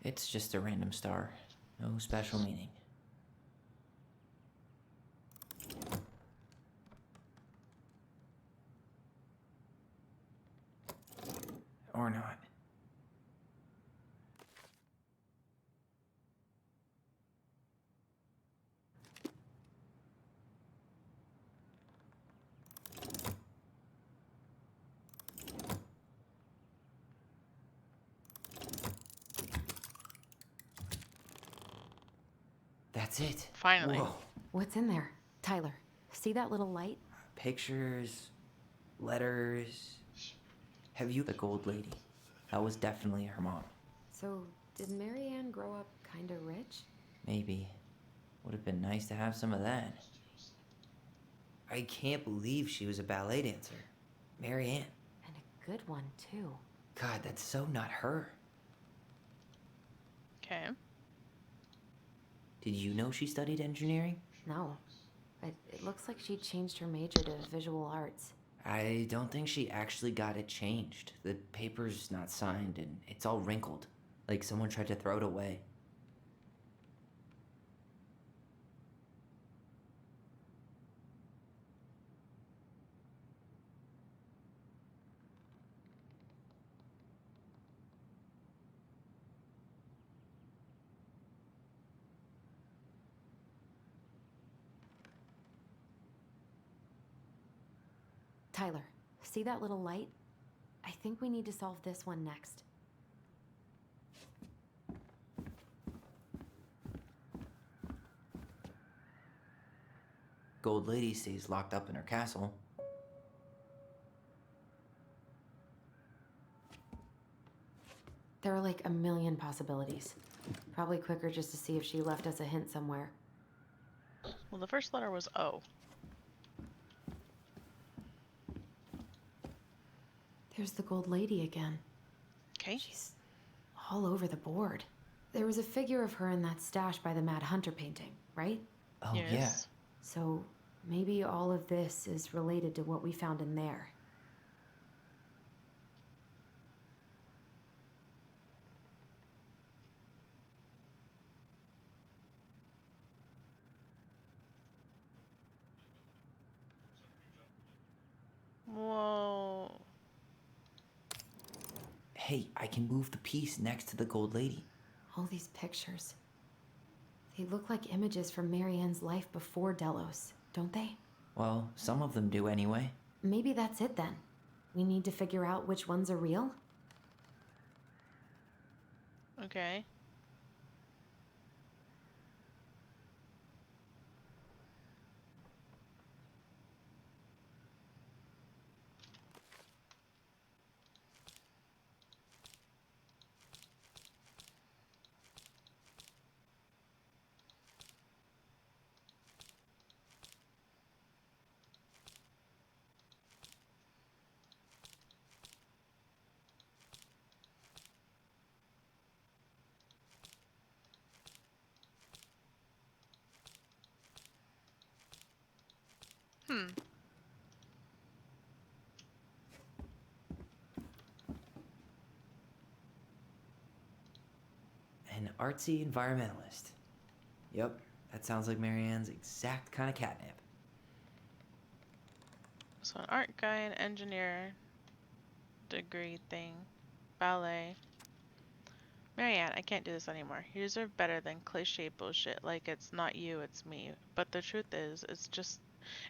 Speaker 2: It's just a random star. No special meaning. Or not. That's it.
Speaker 1: Finally.
Speaker 2: Whoa.
Speaker 3: What's in there? Tyler, see that little light?
Speaker 2: Pictures, letters. Have you the Gold Lady? That was definitely her mom.
Speaker 3: So, did Marianne grow up kinda rich?
Speaker 2: Maybe. Would have been nice to have some of that. I can't believe she was a ballet dancer. Marianne.
Speaker 3: And a good one, too.
Speaker 2: God, that's so not her.
Speaker 1: Okay.
Speaker 2: Did you know she studied engineering?
Speaker 3: No. But it looks like she changed her major to visual arts.
Speaker 2: I don't think she actually got it changed. The paper's not signed and it's all wrinkled. Like someone tried to throw it away.
Speaker 3: Tyler, see that little light? I think we need to solve this one next.
Speaker 2: Gold Lady stays locked up in her castle.
Speaker 3: There are like a million possibilities. Probably quicker just to see if she left us a hint somewhere.
Speaker 1: Well, the first letter was O.
Speaker 3: There's the Gold Lady again.
Speaker 1: Okay.
Speaker 3: She's all over the board. There was a figure of her in that stash by the Mad Hunter painting, right?
Speaker 2: Oh,
Speaker 1: Yes.
Speaker 2: yeah.
Speaker 3: So maybe all of this is related to what we found in there.
Speaker 1: Whoa.
Speaker 2: Hey, I can move the piece next to the Gold Lady.
Speaker 3: All these pictures. They look like images from Marianne's life before Delos, don't they?
Speaker 2: Well, some of them do anyway.
Speaker 3: Maybe that's it then. We need to figure out which ones are real?
Speaker 1: Okay. Hmm.
Speaker 2: An artsy environmentalist. Yep, that sounds like Marianne's exact kind of catnip.
Speaker 1: So an art guy, an engineer degree thing, ballet. Marianne, I can't do this anymore. You deserve better than cliche bullshit like it's not you, it's me. But the truth is,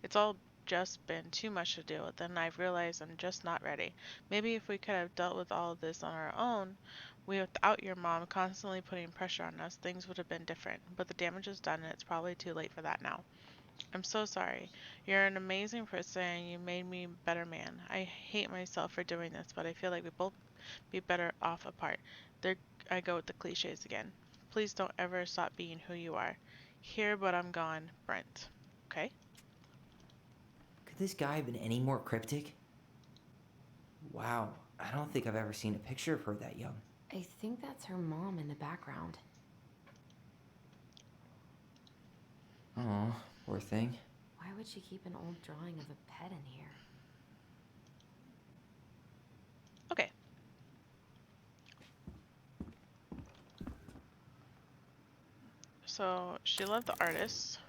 Speaker 1: it's all just been too much to deal with, and I've realized I'm just not ready. Maybe if we could have dealt with all of this on our own, without your mom constantly putting pressure on us, things would have been different. But the damage is done, and it's probably too late for that now. I'm so sorry. You're an amazing person, and you made me a better man. I hate myself for doing this, but I feel like we both be better off apart. There I go with the cliches again. Please don't ever stop being who you are. Here, but I'm gone, Brent. Okay?
Speaker 2: Could this guy have been any more cryptic? Wow, I don't think I've ever seen a picture of her that young.
Speaker 3: I think that's her mom in the background.
Speaker 2: Oh, poor thing.
Speaker 3: Why would she keep an old drawing of a pet in here?
Speaker 1: Okay. So, she loved the artist.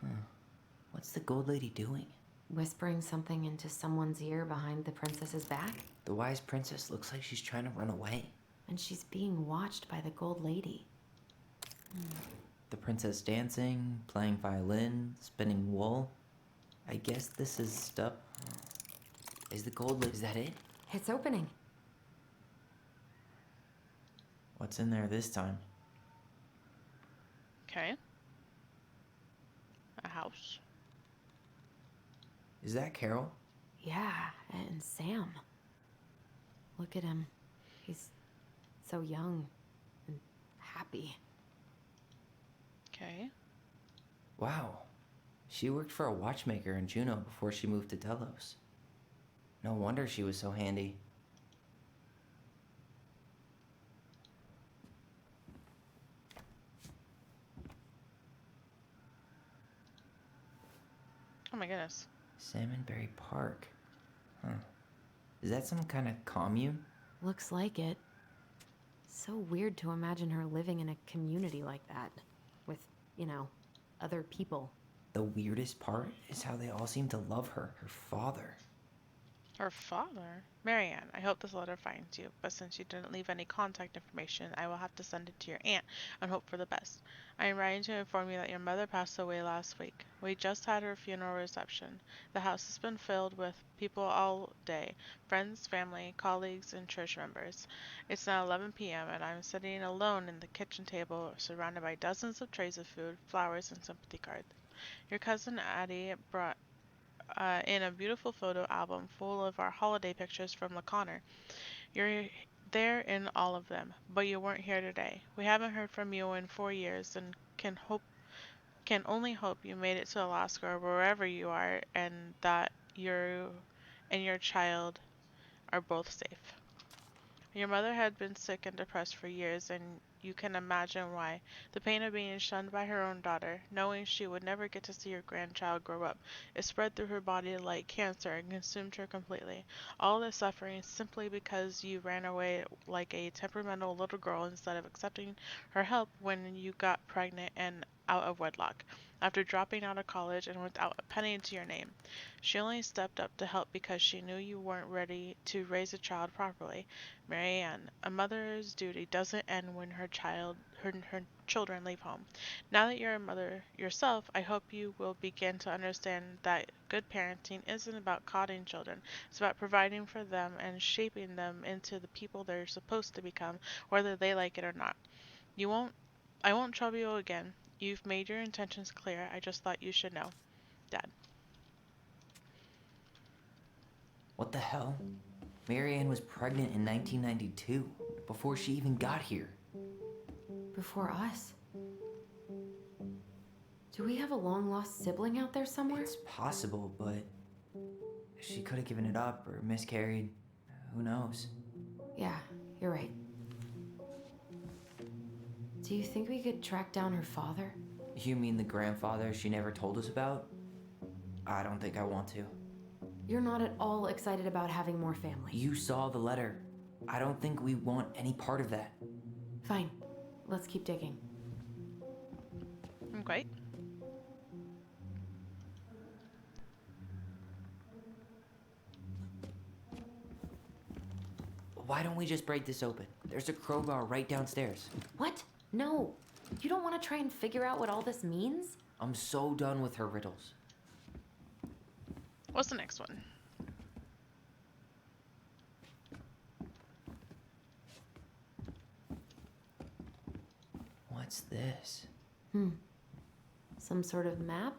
Speaker 2: What's the gold lady doing?
Speaker 3: Whispering something into someone's ear behind the princess's back?
Speaker 2: The wise princess looks like she's trying to run away.
Speaker 3: And she's being watched by the gold lady.
Speaker 2: The princess dancing, playing violin, spinning wool. I guess this is stuff. Is the gold lady? Is that it?
Speaker 3: It's opening.
Speaker 2: What's in there this time?
Speaker 1: Okay. A house.
Speaker 2: Is that Carol?
Speaker 3: Yeah, and Sam. Look at him. He's so young and happy.
Speaker 1: Okay.
Speaker 2: Wow. She worked for a watchmaker in Juneau before she moved to Delos. No wonder she was so handy.
Speaker 1: Oh my goodness.
Speaker 2: Salmonberry Park. Huh. Is that some kind of commune?
Speaker 3: Looks like it. So weird to imagine her living in a community like that. With, other people.
Speaker 2: The weirdest part is how they all seem to love her. Her father.
Speaker 1: Her father? Marianne, I hope this letter finds you, but since you didn't leave any contact information, I will have to send it to your aunt and hope for the best. I am writing to inform you that your mother passed away last week. We just had her funeral reception. The house has been filled with people all day. Friends, family, colleagues, and church members. It's now 11 p.m. and I'm sitting alone in the kitchen table, surrounded by dozens of trays of food, flowers, and sympathy cards. Your cousin Addie brought in a beautiful photo album full of our holiday pictures from LeConner. You're there in all of them, but you weren't here today. We haven't heard from you in 4 years and can only hope you made it to Alaska or wherever you are and that you and your child are both safe. Your mother had been sick and depressed for years, and you can imagine why. The pain of being shunned by her own daughter, knowing she would never get to see her grandchild grow up, it spread through her body like cancer and consumed her completely. All this suffering simply because you ran away like a temperamental little girl instead of accepting her help when you got pregnant and out of wedlock. After dropping out of college and without a penny to your name. She only stepped up to help because she knew you weren't ready to raise a child properly. Marianne, a mother's duty doesn't end when her her children leave home. Now that you're a mother yourself, I hope you will begin to understand that good parenting isn't about coddling children. It's about providing for them and shaping them into the people they're supposed to become, whether they like it or not. I won't trouble you again. You've made your intentions clear. I just thought you should know. Dad.
Speaker 2: What the hell? Marianne was pregnant in 1992, before she even got here.
Speaker 3: Before us? Do we have a long-lost sibling out there somewhere?
Speaker 2: It's possible, but she could have given it up or miscarried. Who knows?
Speaker 3: Yeah, you're right. Do you think we could track down her father?
Speaker 2: You mean the grandfather she never told us about? I don't think I want to.
Speaker 3: You're not at all excited about having more family.
Speaker 2: You saw the letter. I don't think we want any part of that.
Speaker 3: Fine. Let's keep digging.
Speaker 1: Okay.
Speaker 2: Why don't we just break this open? There's a crowbar right downstairs.
Speaker 3: What? No. You don't want to try and figure out what all this means?
Speaker 2: I'm so done with her riddles.
Speaker 1: What's the next one?
Speaker 2: What's this?
Speaker 3: Some sort of map?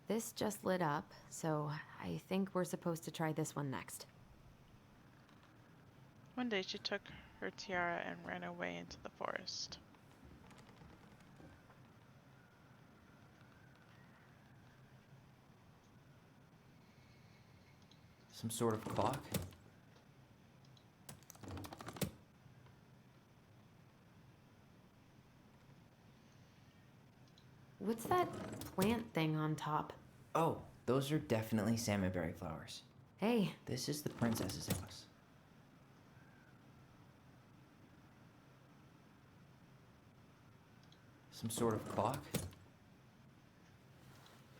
Speaker 3: This just lit up, so I think we're supposed to try this one next.
Speaker 1: One day she took her tiara and ran away into the forest.
Speaker 2: Some sort of clock?
Speaker 3: What's that plant thing on top?
Speaker 2: Oh, those are definitely salmonberry flowers.
Speaker 3: Hey.
Speaker 2: This is the princess's house. Some sort of clock?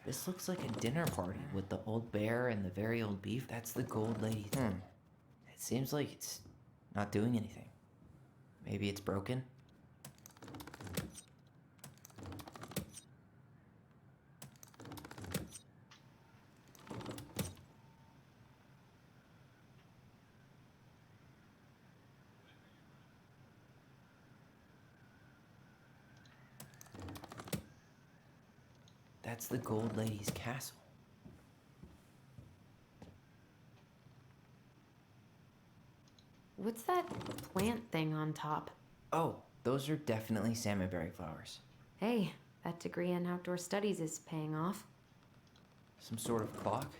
Speaker 2: This looks like a dinner party with the old bear and the very old beef. That's the gold lady thing. It seems like it's not doing anything. Maybe it's broken? That's the gold lady's castle.
Speaker 3: What's that plant thing on top?
Speaker 2: Oh, those are definitely salmonberry flowers.
Speaker 3: Hey, that degree in outdoor studies is paying off.
Speaker 2: Some sort of clock?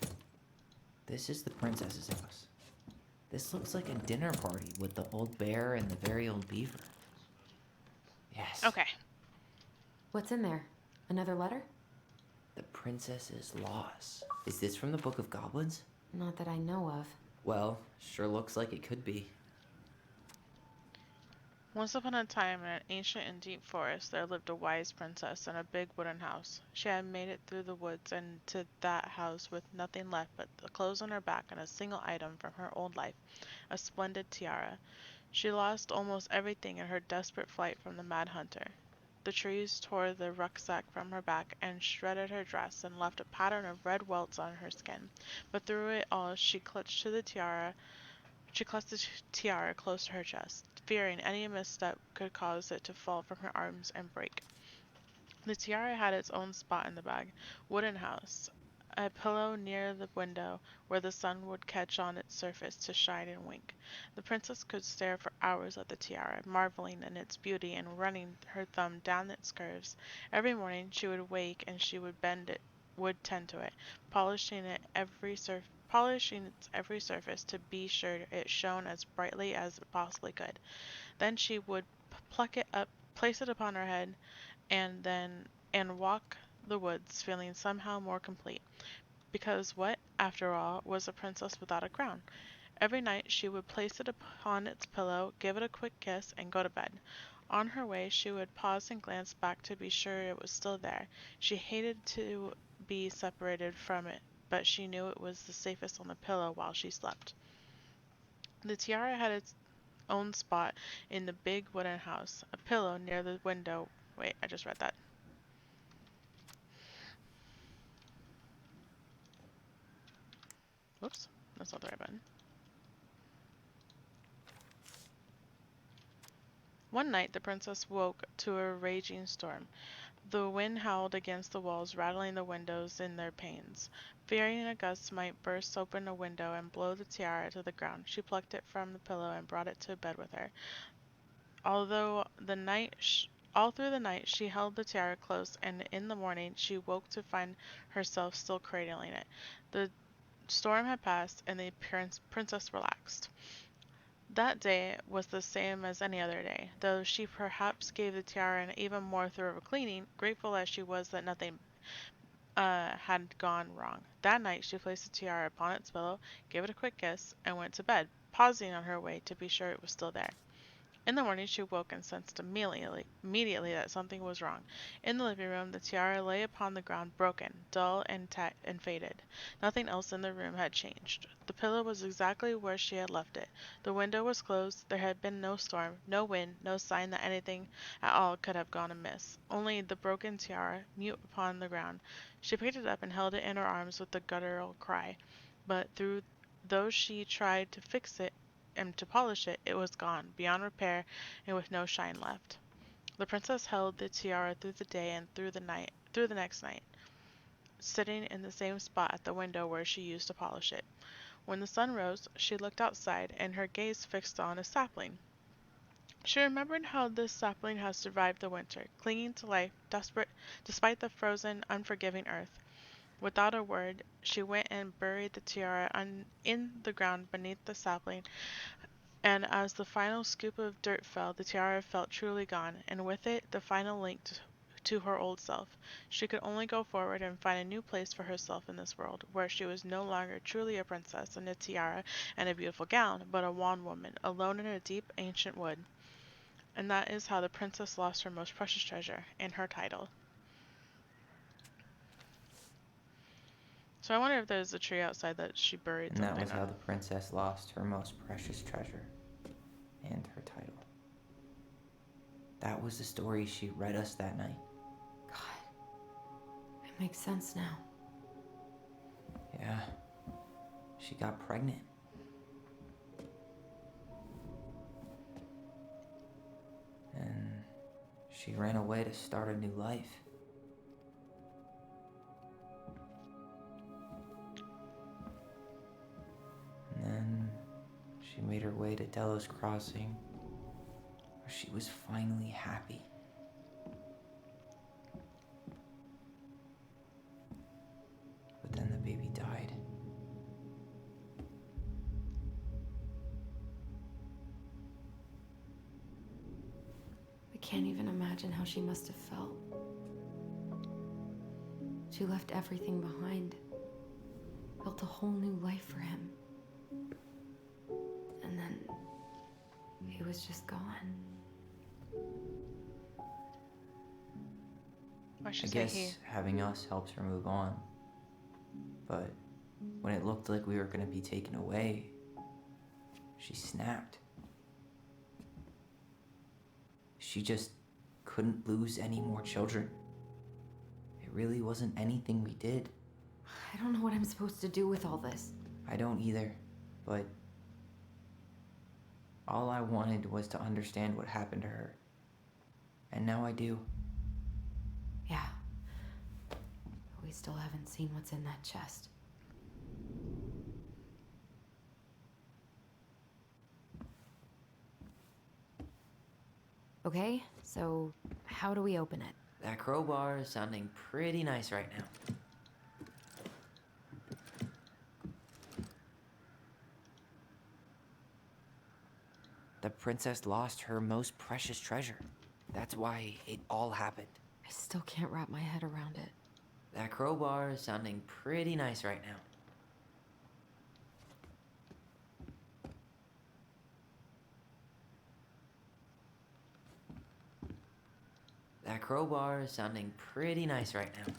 Speaker 2: This is the princess's house. This looks like a dinner party with the old bear and the very old beaver. Yes.
Speaker 1: Okay.
Speaker 3: What's in there? Another letter?
Speaker 2: The princess's loss. Is this from the Book of Goblins?
Speaker 3: Not that I know of.
Speaker 2: Well, sure looks like it could be.
Speaker 1: Once upon a time, in an ancient and deep forest, there lived a wise princess in a big wooden house. She had made it through the woods and to that house with nothing left but the clothes on her back and a single item from her old life, a splendid tiara. She lost almost everything in her desperate flight from the mad hunter. The trees tore the rucksack from her back and shredded her dress and left a pattern of red welts on her skin. But through it all, she clutched the tiara close to her chest, fearing any misstep could cause it to fall from her arms and break. The tiara had its own spot in the bag, wooden house, a pillow near the window where the sun would catch on its surface to shine and wink. The princess could stare for hours at the tiara, marveling in its beauty and running her thumb down its curves. Every morning she would wake and she would tend to it, polishing its every surface to be sure it shone as brightly as it possibly could. Then she would pluck it up, place it upon her head, and walk the woods, feeling somehow more complete. Because what, after all, was a princess without a crown? Every night she would place it upon its pillow, give it a quick kiss, and go to bed. On her way she would pause and glance back to be sure it was still there. She hated to be separated from it, but she knew it was the safest on the pillow while she slept. The tiara had its own spot in the big wooden house, a pillow near the window Wait, I just read that. Whoops, that's not the right button. One night, the princess woke to a raging storm. The wind howled against the walls, rattling the windows in their panes. Fearing a gust might burst open a window and blow the tiara to the ground, she plucked it from the pillow and brought it to bed with her. All through the night, she held the tiara close, and in the morning she woke to find herself still cradling it. The storm had passed, and the princess relaxed. That day was the same as any other day, though she perhaps gave the tiara an even more thorough cleaning, grateful as she was that nothing had gone wrong. That night she placed the tiara upon its pillow, gave it a quick kiss, and went to bed, pausing on her way to be sure it was still there. In the morning she woke and sensed immediately that something was wrong. In the living room, the tiara lay upon the ground, broken, dull, and faded. Nothing else in the room had changed. The pillow was exactly where she had left it. The window was closed. There had been no storm, no wind, no sign that anything at all could have gone amiss. Only the broken tiara, mute upon the ground. She picked it up and held it in her arms with a guttural cry. But though she tried to fix it and to polish it, it was gone, beyond repair, and with no shine left. The princess held the tiara through the day and through the next night, sitting in the same spot at the window where she used to polish it. When the sun rose, she looked outside, and her gaze fixed on a sapling. She remembered how this sapling had survived the winter, clinging to life, desperate despite the frozen, unforgiving earth. Without a word, she went and buried the tiara in the ground beneath the sapling, and as the final scoop of dirt fell, the tiara felt truly gone, and with it the final link to her old self. She could only go forward and find a new place for herself in this world, where she was no longer truly a princess in a tiara and a beautiful gown, but a wan woman, alone in a deep, ancient wood. And that is how the princess lost her most precious treasure, and her title. So I wonder if there's a tree outside that she buried
Speaker 2: And
Speaker 1: something
Speaker 2: that was how
Speaker 1: on.
Speaker 2: the princess lost her most precious treasure and her title. That was the story she read us that night.
Speaker 3: God, it makes sense now.
Speaker 2: Yeah, she got pregnant. And she ran away to start a new life. And then she made her way to Delos Crossing, where she was finally happy. But then the baby died.
Speaker 3: I can't even imagine how she must have felt. She left everything behind, built a whole new life for him. And then he was just gone.
Speaker 1: Why should
Speaker 2: I guess having us helps her move on. But when it looked like we were going to be taken away, she snapped. She just couldn't lose any more children. It really wasn't anything we did.
Speaker 3: I don't know what I'm supposed to do with all this.
Speaker 2: I don't either, but all I wanted was to understand what happened to her. And now I do.
Speaker 3: Yeah. But we still haven't seen what's in that chest. Okay, so how do we open it?
Speaker 2: That crowbar is sounding pretty nice right now. The princess lost her most precious treasure. That's why it all happened.
Speaker 3: I still can't wrap my head around it.
Speaker 2: That crowbar is sounding pretty nice right now. That crowbar is sounding pretty nice right now.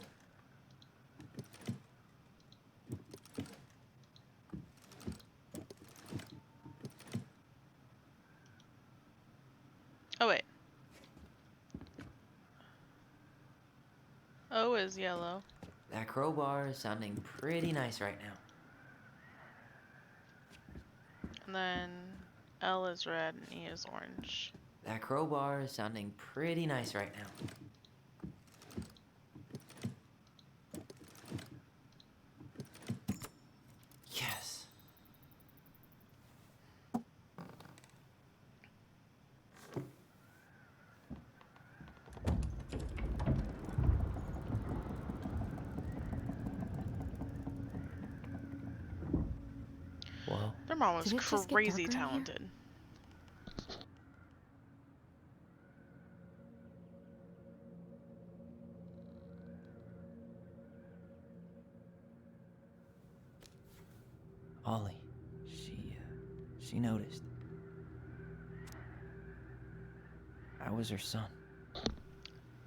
Speaker 1: Oh, wait. O is yellow.
Speaker 2: That crowbar is sounding pretty nice right now.
Speaker 1: And then L is red and E is orange.
Speaker 2: That crowbar is sounding pretty nice right now. Yes. Whoa.
Speaker 1: Their mom was
Speaker 3: Did it just get
Speaker 1: crazy
Speaker 3: darker in here?
Speaker 1: talented.
Speaker 2: Ollie. She noticed. I was her son.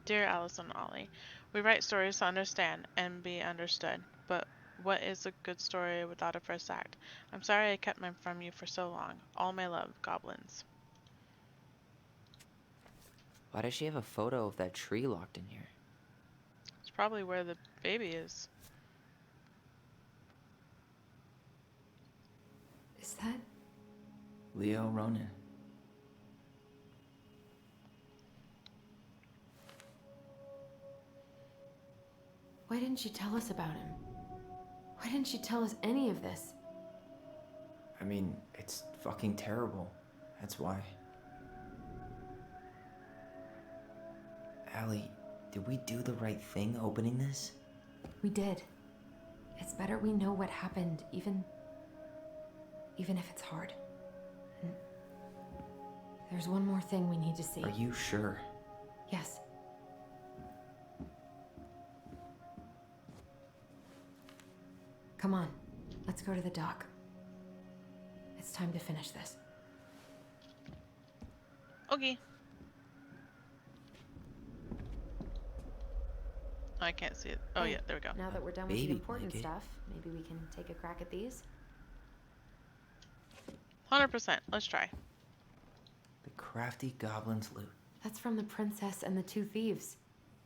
Speaker 1: Dear Allison Ollie, we write stories to understand and be understood, but what is a good story without a first act? I'm sorry I kept mine from you for so long. All my love, Goblins.
Speaker 2: Why does she have a photo of that tree locked in here?
Speaker 1: It's probably where the baby is.
Speaker 3: Is that?
Speaker 2: Leo Ronan.
Speaker 3: Why didn't she tell us about him? Why didn't she tell us any of this?
Speaker 2: I mean, it's fucking terrible. That's why. Allie, did we do the right thing opening this?
Speaker 3: We did. It's better we know what happened, even if it's hard. And there's one more thing we need to see.
Speaker 2: Are you sure?
Speaker 3: Yes. Come on, let's go to the dock. It's time to finish this.
Speaker 1: Okay. I can't see it. Oh
Speaker 3: Hey,
Speaker 1: yeah, there we go.
Speaker 3: Now that we're done with
Speaker 2: Baby
Speaker 3: the important
Speaker 2: blanket.
Speaker 3: stuff, maybe we can take a crack at these?
Speaker 1: 100%. Let's try.
Speaker 2: The crafty goblin's loot.
Speaker 3: That's from The Princess and the Two Thieves.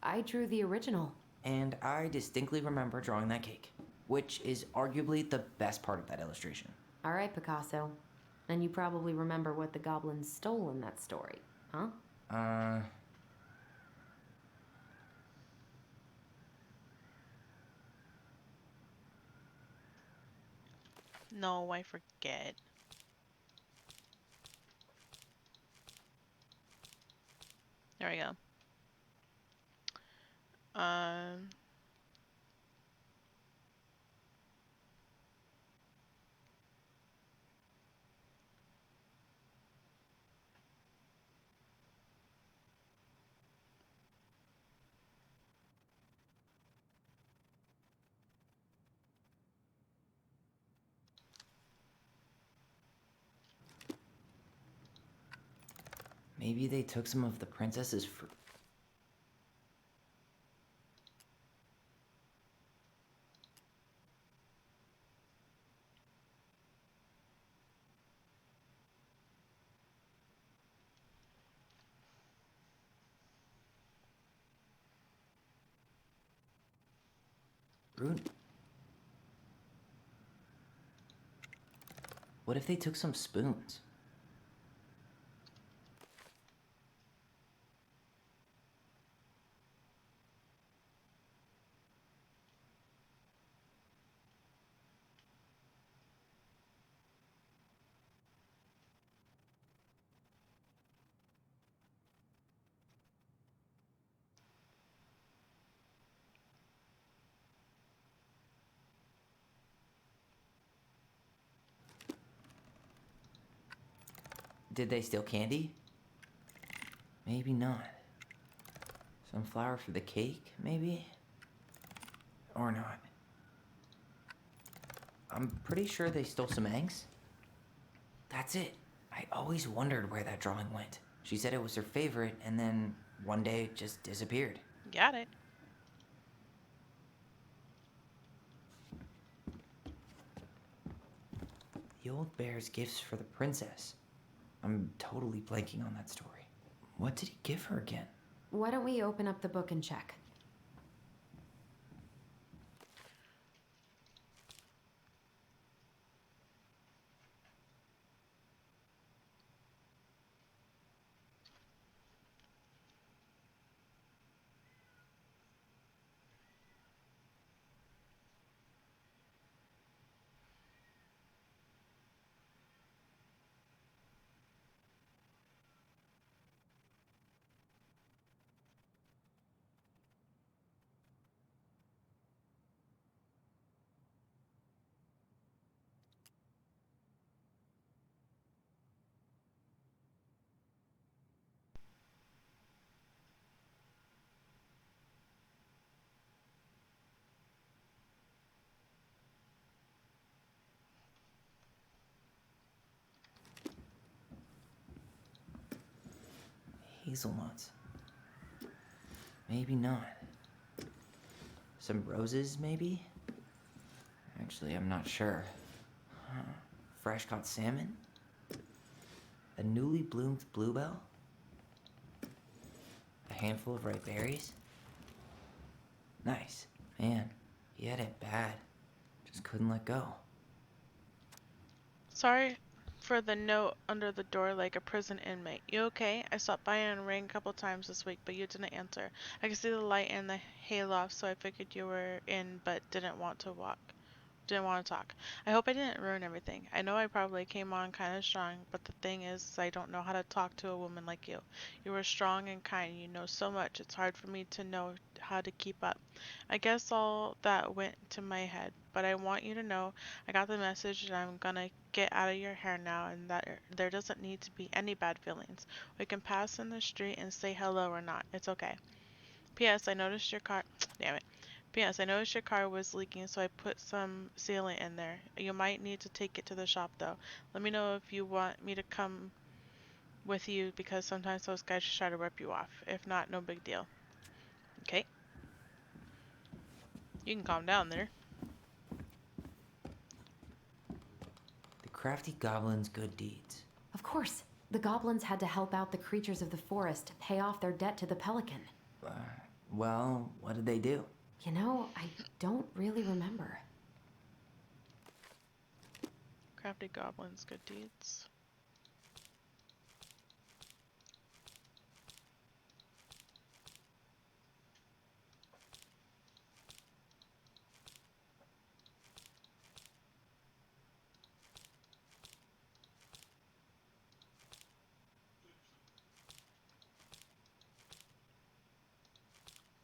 Speaker 3: I drew the original.
Speaker 2: And I distinctly remember drawing that cake, which is arguably the best part of that illustration.
Speaker 3: All right, Picasso. And you probably remember what the goblins stole in that story, huh?
Speaker 1: No, I forget. There we go.
Speaker 2: Maybe they took some of the princess's fruit. Fruit? What if they took some spoons? Did they steal candy? Maybe not. Some flour for the cake, maybe? Or not. I'm pretty sure they stole some eggs. That's it. I always wondered where that drawing went. She said it was her favorite, and then one day it just disappeared.
Speaker 1: Got it.
Speaker 2: The old bear's gifts for the princess. I'm totally blanking on that story. What did he give her again?
Speaker 3: Why don't we open up the book and check?
Speaker 2: Hazelnuts. Maybe not. Some roses, maybe? Actually, I'm not sure. Huh. Fresh caught salmon? A newly bloomed bluebell? A handful of ripe berries? Nice. Man, he had it bad. Just couldn't let go.
Speaker 1: Sorry for the note under the door like a prison inmate. You okay? I stopped by and rang a couple times this week, but you didn't answer. I could see the light in the hayloft, so I figured you were in, but didn't want to talk. I hope I didn't ruin everything. I know I probably came on kind of strong, but the thing is, I don't know how to talk to a woman like you. You were strong and kind. You know so much. It's hard for me to know how to keep up. I guess all that went to my head, but I want you to know I got the message and I'm gonna get out of your hair now, and that there doesn't need to be any bad feelings. We can pass in the street and say hello or not. It's okay. P.S. I noticed your car. Damn it. P.S. I noticed your car was leaking, so I put some sealant in there. You might need to take it to the shop, though. Let me know if you want me to come with you, because sometimes those guys just try to rip you off. If not, no big deal. Okay. You can calm down there.
Speaker 2: The crafty goblin's good deeds.
Speaker 3: Of course. The goblins had to help out the creatures of the forest to pay off their debt to the pelican.
Speaker 2: Well, what did they do?
Speaker 3: You know, I don't really remember.
Speaker 1: Crafty goblins, good deeds.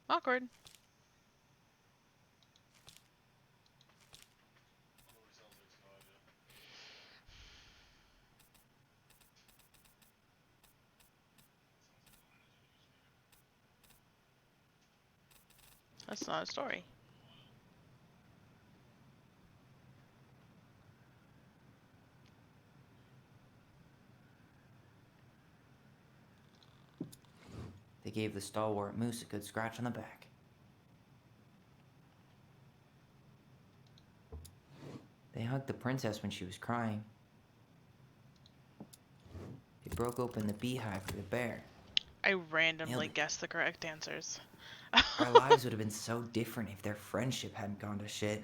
Speaker 1: Awkward. That's not a story.
Speaker 2: They gave the stalwart moose a good scratch on the back. They hugged the princess when she was crying. They broke open the beehive for the bear.
Speaker 1: I randomly guessed the correct answers.
Speaker 2: Our lives would have been so different if their friendship hadn't gone to shit.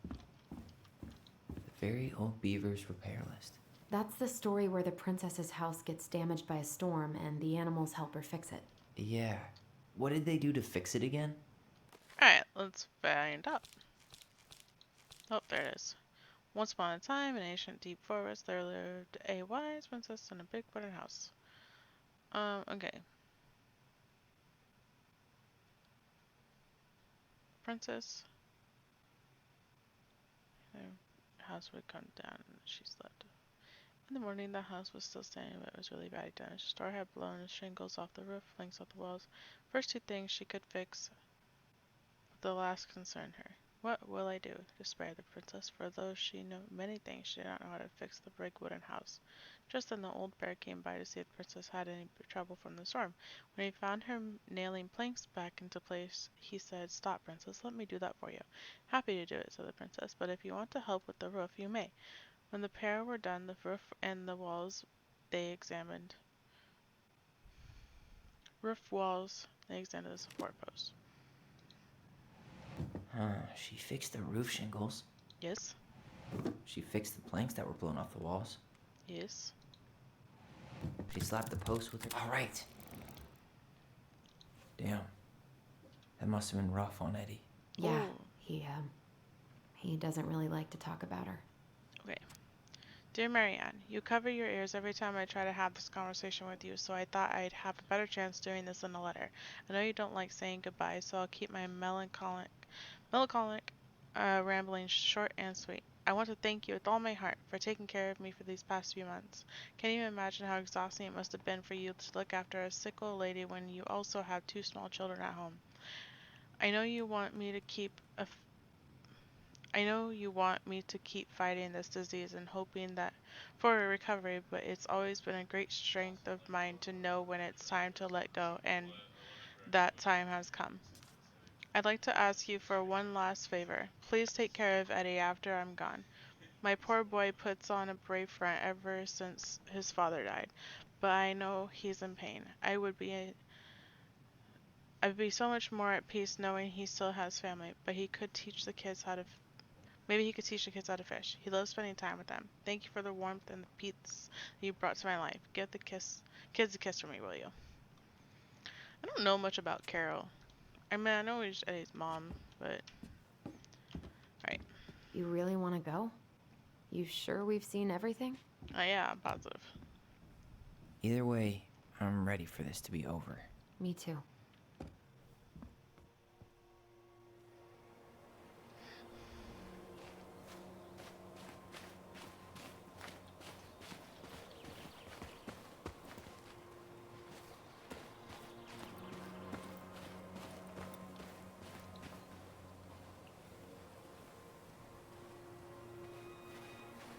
Speaker 2: The very old beaver's repair list.
Speaker 3: That's the story where the princess's house gets damaged by a storm and the animals help her fix it.
Speaker 2: Yeah. What did they do to fix it again?
Speaker 1: Alright, let's find out. Oh, there it is. Once upon a time, in ancient deep forest, there lived a wise princess in a big wooden house. Okay. Princess. Her house would come down and she slept. In the morning, the house was still standing, but it was really badly damaged. The storm had blown the shingles off the roof, planks off the walls. First two things she could fix, but the last concerned her. What will I do? Despaired the princess, for though she knew many things, she did not know how to fix the big wooden house. Just then the old bear came by to see if the princess had any trouble from the storm. When he found her nailing planks back into place, he said, "Stop, princess, let me do that for you." "Happy to do it," said the princess, "but if you want to help with the roof, you may." When the pair were done, the roof and the walls they examined. They examined the support posts.
Speaker 2: She fixed the roof shingles.
Speaker 1: Yes.
Speaker 2: She fixed the planks that were blown off the walls.
Speaker 1: Yes.
Speaker 2: She slapped the posts with her. All right. Damn. That must have been rough on Eddie.
Speaker 3: Yeah, he doesn't really like to talk about her.
Speaker 1: Okay. Dear Marianne, you cover your ears every time I try to have this conversation with you, so I thought I'd have a better chance doing this in a letter. I know you don't like saying goodbye, so I'll keep my melancholic rambling short and sweet. I want to thank you with all my heart for taking care of me for these past few months. Can you imagine how exhausting it must have been for you to look after a sick old lady when you also have two small children at home? I know you want me to keep I know you want me to keep fighting this disease and hoping that for a recovery, but it's always been a great strength of mine to know when it's time to let go, and that time has come. I'd like to ask you for one last favor. Please take care of Eddie after I'm gone. My poor boy puts on a brave front ever since his father died, but I know he's in pain. I'd be so much more at peace knowing he still has family, but he could teach the kids how to maybe he could teach the kids how to fish. He loves spending time with them. Thank you for the warmth and the peace you brought to my life. Give the kids a kiss for me, will you? I don't know much about Carol. I mean, I know he's Eddie's mom, but right.
Speaker 3: You really want to go? You sure we've seen everything?
Speaker 1: Yeah, I'm positive.
Speaker 2: Either way, I'm ready for this to be over.
Speaker 3: Me too.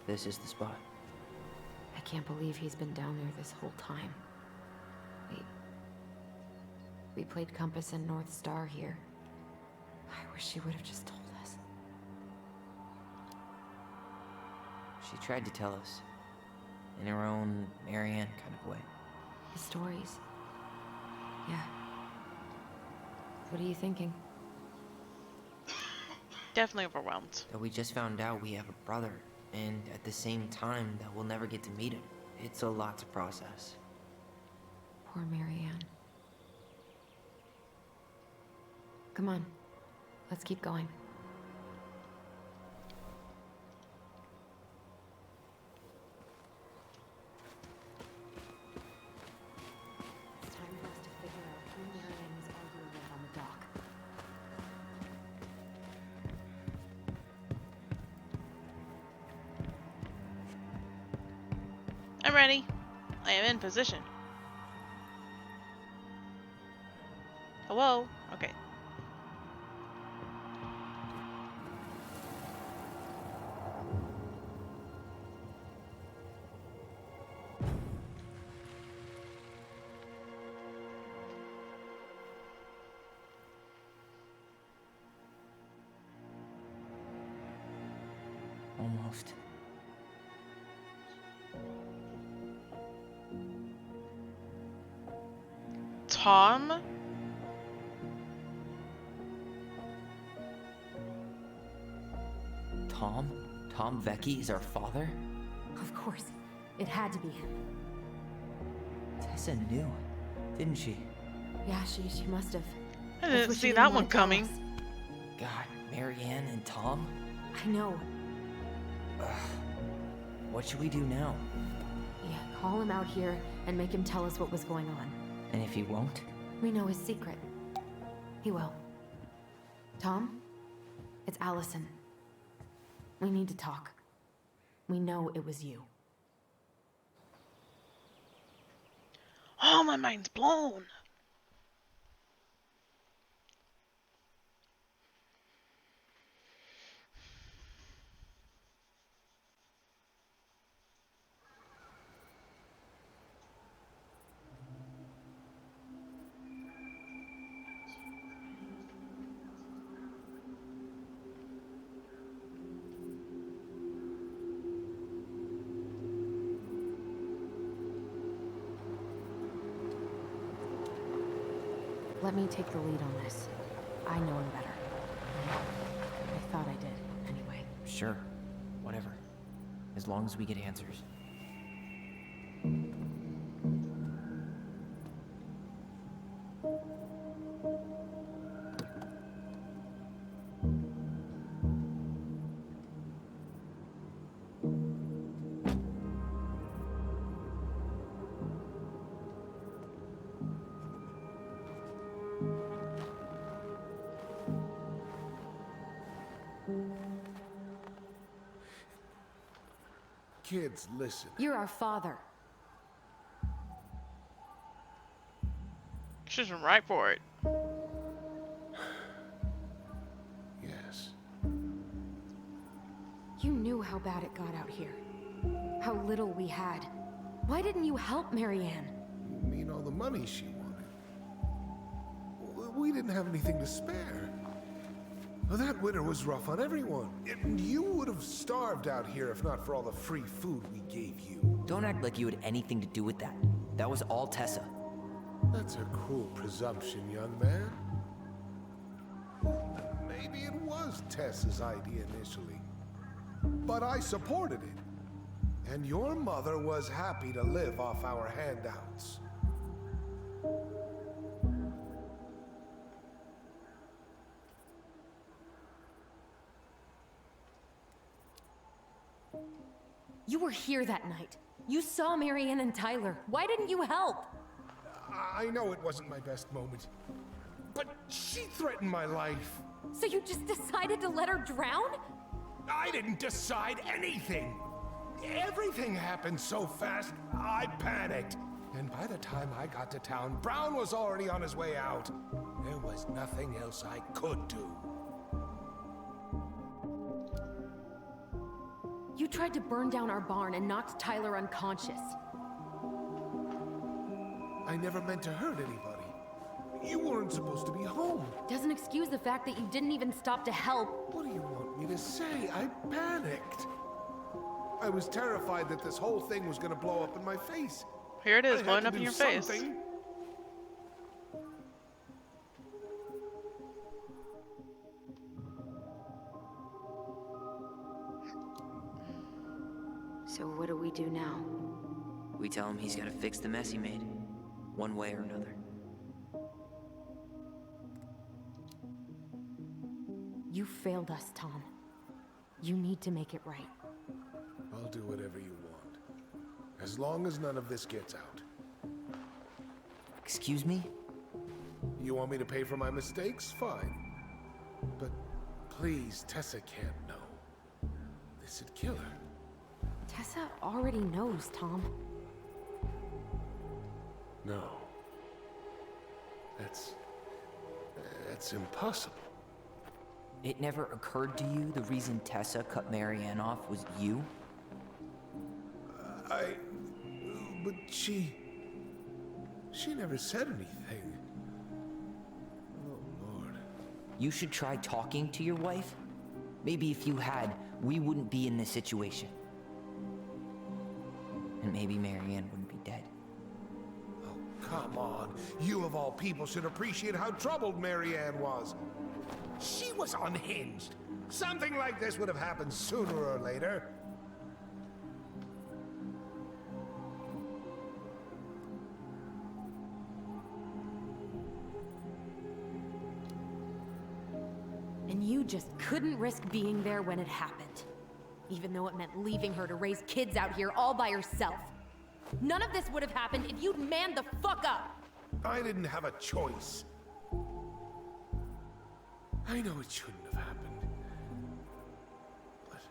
Speaker 2: This is the spot.
Speaker 3: I can't believe he's been down there this whole time. We played Compass and North Star here. I wish she would have just told us.
Speaker 2: She tried to tell us. In her own Marianne kind of way.
Speaker 3: The stories. Yeah. What are you thinking?
Speaker 1: Definitely overwhelmed.
Speaker 2: That we just found out we have a brother, and at the same time that we'll never get to meet him. It's a lot to process.
Speaker 3: Poor Marianne. Come on. Let's keep going. It's time for us to figure out who Marianne was arguing with on the dock.
Speaker 1: I'm ready. I am in position. Hello? Okay.
Speaker 2: Almost.
Speaker 1: Tom?
Speaker 2: Tom? Tom Vecchi is our father?
Speaker 3: Of course. It had to be him.
Speaker 2: Tessa knew, didn't she?
Speaker 3: Yeah, she must have.
Speaker 1: I
Speaker 3: That's
Speaker 1: didn't
Speaker 3: what she
Speaker 1: see
Speaker 3: didn't
Speaker 1: that
Speaker 3: wanna
Speaker 1: one
Speaker 3: tell
Speaker 1: coming.
Speaker 3: us.
Speaker 2: God, Marianne and Tom?
Speaker 3: I know.
Speaker 2: What should we do now?
Speaker 3: Yeah, call him out here and make him tell us what was going on.
Speaker 2: And if he won't?
Speaker 3: We know his secret. He will. Tom? It's Allison. We need to talk. We know it was you.
Speaker 1: Oh, my mind's blown.
Speaker 3: Let me take the lead on this. I know him better. I thought I did, anyway.
Speaker 2: Sure. Whatever. As long as we get answers.
Speaker 5: Kids, listen.
Speaker 3: You're our father.
Speaker 1: She's right for it.
Speaker 5: Yes.
Speaker 3: knew how bad it got out here. How little we had. Why didn't you help Marianne?
Speaker 5: You mean all the money she wanted? We didn't have anything to spare. Well, that winter was rough on everyone. And you would have starved out here if not for all the free food we gave you.
Speaker 2: Don't act like you had anything to do with that. That was all Tessa.
Speaker 5: That's a cruel presumption, young man. Maybe it was Tessa's idea initially. But I supported it. And your mother was happy to live off our handouts.
Speaker 3: You were here that night. You saw Marianne and Tyler. Why didn't you help?
Speaker 5: I know it wasn't my best moment. But she threatened my life.
Speaker 3: So you just decided to let her drown?
Speaker 5: I didn't decide anything. Everything happened so fast, I panicked. And by the time I got to town, Brown was already on his way out. There was nothing else I could do.
Speaker 3: You tried to burn down our barn and knocked Tyler unconscious.
Speaker 5: I never meant to hurt anybody. You weren't supposed to be home.
Speaker 3: Doesn't excuse the fact that you didn't even stop to help.
Speaker 5: What do you want me to say? I panicked. I was terrified that this whole thing was gonna blow up in my face.
Speaker 1: Here it is,
Speaker 5: I
Speaker 1: blowing
Speaker 5: had
Speaker 1: up
Speaker 5: to
Speaker 1: in
Speaker 5: do
Speaker 1: your face.
Speaker 5: something.
Speaker 3: So what do we do now?
Speaker 2: We tell him he's gotta fix the mess he made, one way or another.
Speaker 3: You failed us, Tom. You need to make it right.
Speaker 5: I'll do whatever you want. As long as none of this gets out.
Speaker 2: Excuse me?
Speaker 5: You want me to pay for my mistakes? Fine. But please, Tessa can't know. This'd kill her.
Speaker 3: Tessa already knows, Tom.
Speaker 5: No. That's impossible.
Speaker 2: It never occurred to you the reason Tessa cut Marianne off was you?
Speaker 5: But she never said anything. Oh, Lord.
Speaker 2: You should try talking to your wife. Maybe if you had, we wouldn't be in this situation. And maybe Marianne wouldn't be dead.
Speaker 5: Oh, come on. You of all people should appreciate how troubled Marianne was. She was unhinged. Something like this would have happened sooner or later.
Speaker 3: And you just couldn't risk being there when it happened. Even though it meant leaving her to raise kids out here all by herself. None of this would have happened if you'd manned the fuck up!
Speaker 5: I didn't have a choice. I know it shouldn't have happened. But,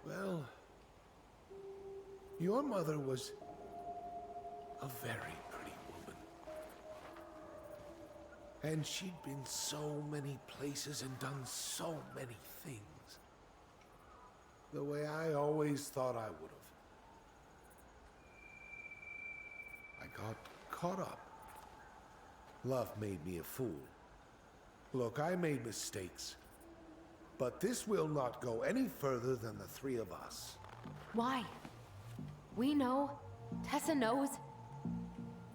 Speaker 5: well, your mother was a very pretty woman. And she'd been so many places and done so many things. The way I always thought I would have. I got caught up. Love made me a fool. Look, I made mistakes. But this will not go any further than the three of us.
Speaker 3: Why? We know. Tessa knows.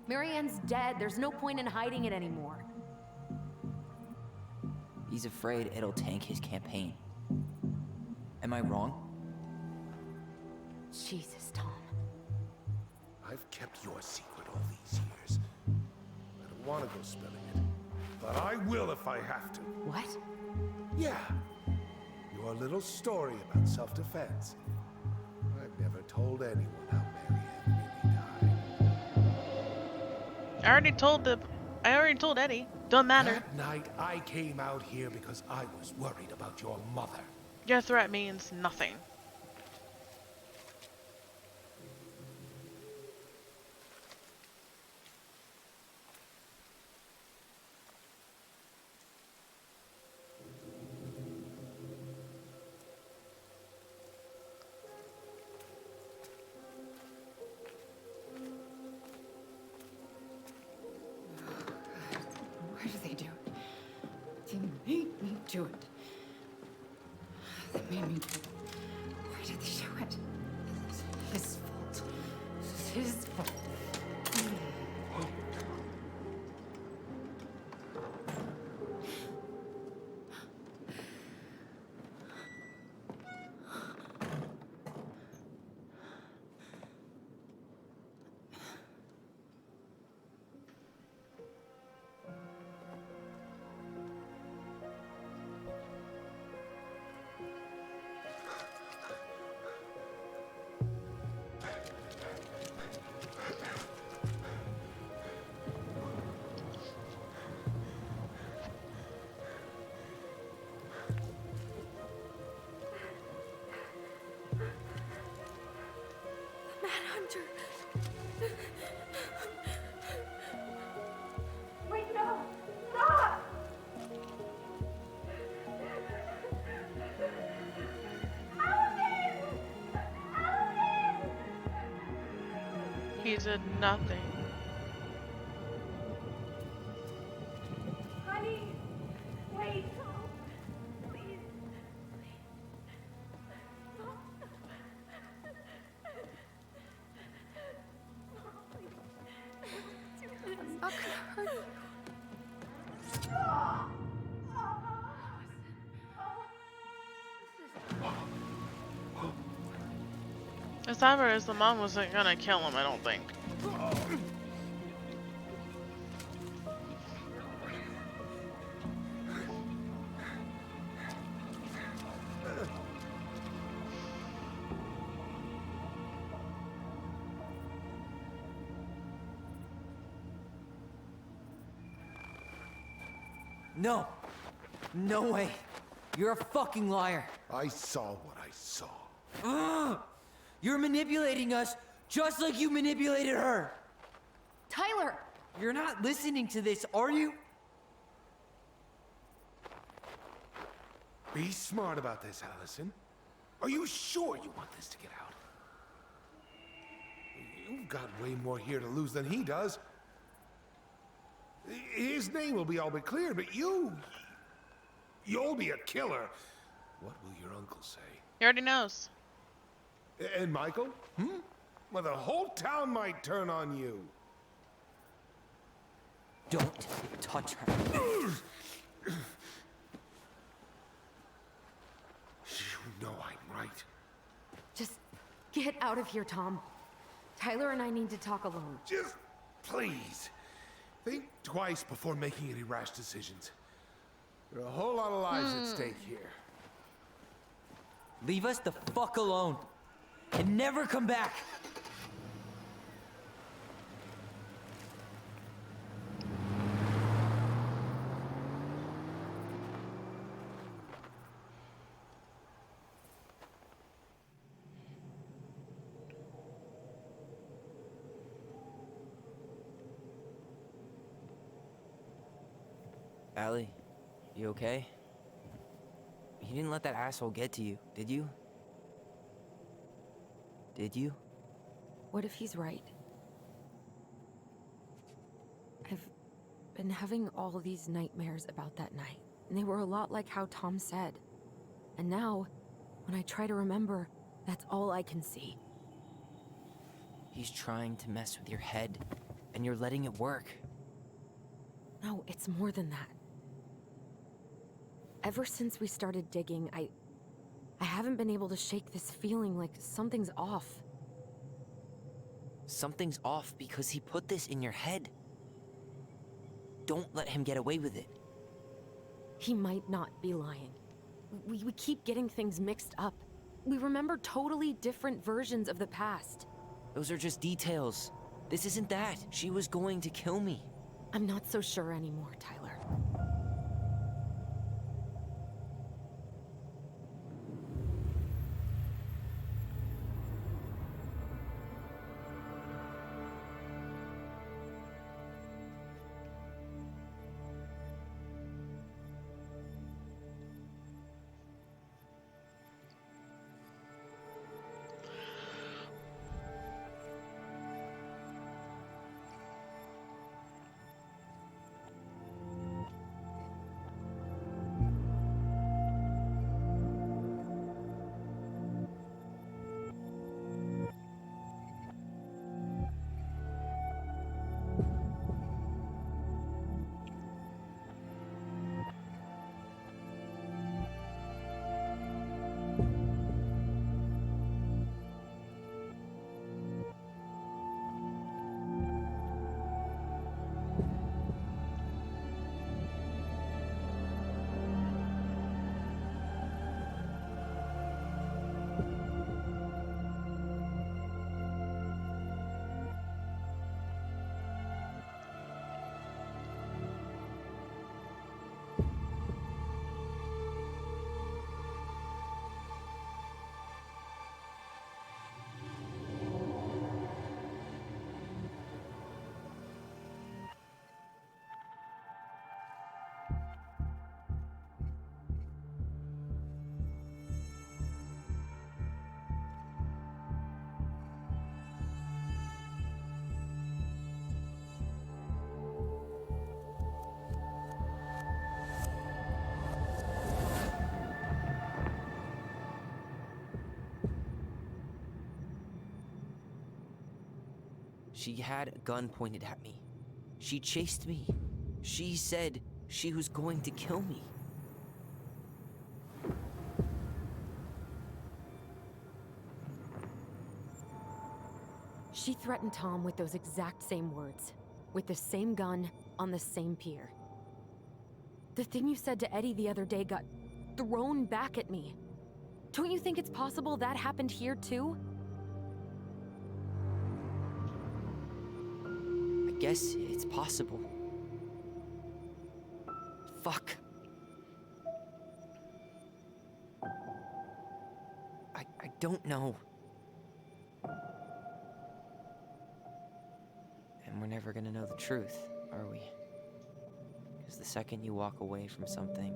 Speaker 3: Marianne's dead. There's no point in hiding it anymore.
Speaker 2: He's afraid it'll tank his campaign. Am I wrong?
Speaker 3: Jesus, Tom.
Speaker 5: I've kept your secret all these years. I don't want to go spilling it. But I will if I have to.
Speaker 3: What?
Speaker 5: Yeah. Your little story about self-defense. I've never told anyone how Marianne really died.
Speaker 1: I already told Eddie. Don't matter.
Speaker 5: That night, I came out here because I was worried about your mother.
Speaker 1: Your threat means nothing.
Speaker 15: do it. They made me do it. Why did they do it? It's his fault. It's his fault.
Speaker 7: Manhunter. Wait, no! Stop!
Speaker 1: He did nothing.
Speaker 7: Honey! Wait! Please. I'm not gonna hurt you.
Speaker 1: As ever as the mom wasn't gonna kill him, I don't think.
Speaker 2: No! No way! You're a fucking liar!
Speaker 5: I saw what I saw.
Speaker 2: Ugh! You're manipulating us just like you manipulated her!
Speaker 3: Tyler!
Speaker 2: You're not listening to this, are you?
Speaker 5: Be smart about this, Allison. Are you sure you want this to get out? You've got way more here to lose than he does. His name will be all but clear, but you'll be a killer. What will your uncle say?
Speaker 1: He already knows.
Speaker 5: And Michael? Well, the whole town might turn on you.
Speaker 2: Don't touch her.
Speaker 5: You know I'm right.
Speaker 3: Just get out of here, Tom. Tyler and I need to talk alone.
Speaker 5: Just please. Think twice before making any rash decisions. There are a whole lot of lives at stake here.
Speaker 2: Leave us the fuck alone. And never come back. Allie, you okay? You didn't let that asshole get to you, did you? Did you?
Speaker 3: What if he's right? I've been having all these nightmares about that night, and they were a lot like how Tom said. And now, when I try to remember, that's all I can see.
Speaker 2: He's trying to mess with your head, and you're letting it work.
Speaker 3: No, it's more than that. Ever since we started digging, I haven't been able to shake this feeling like something's off.
Speaker 2: Something's off because he put this in your head. Don't let him get away with it.
Speaker 3: He might not be lying. We keep getting things mixed up. We remember totally different versions of the past.
Speaker 2: Those are just details. This isn't that. She was going to kill me.
Speaker 3: I'm not so sure anymore, Tyler.
Speaker 2: She had a gun pointed at me. She chased me. She said she was going to kill me.
Speaker 3: She threatened Tom with those exact same words, with the same gun on the same pier. The thing you said to Eddie the other day got thrown back at me. Don't you think it's possible that happened here too?
Speaker 2: I guess it's possible. Fuck. I don't know. And we're never gonna know the truth, are we? Because the second you walk away from something,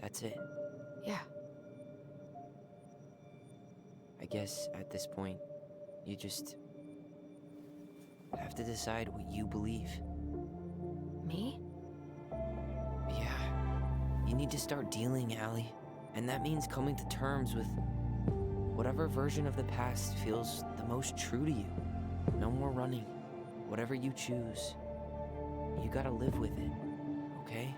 Speaker 2: that's it.
Speaker 3: Yeah.
Speaker 2: I guess at this point, you just have to decide what you believe.
Speaker 3: Me?
Speaker 2: Yeah. You need to start dealing, Allie. And that means coming to terms with whatever version of the past feels the most true to you. No more running. Whatever you choose, you gotta live with it, okay?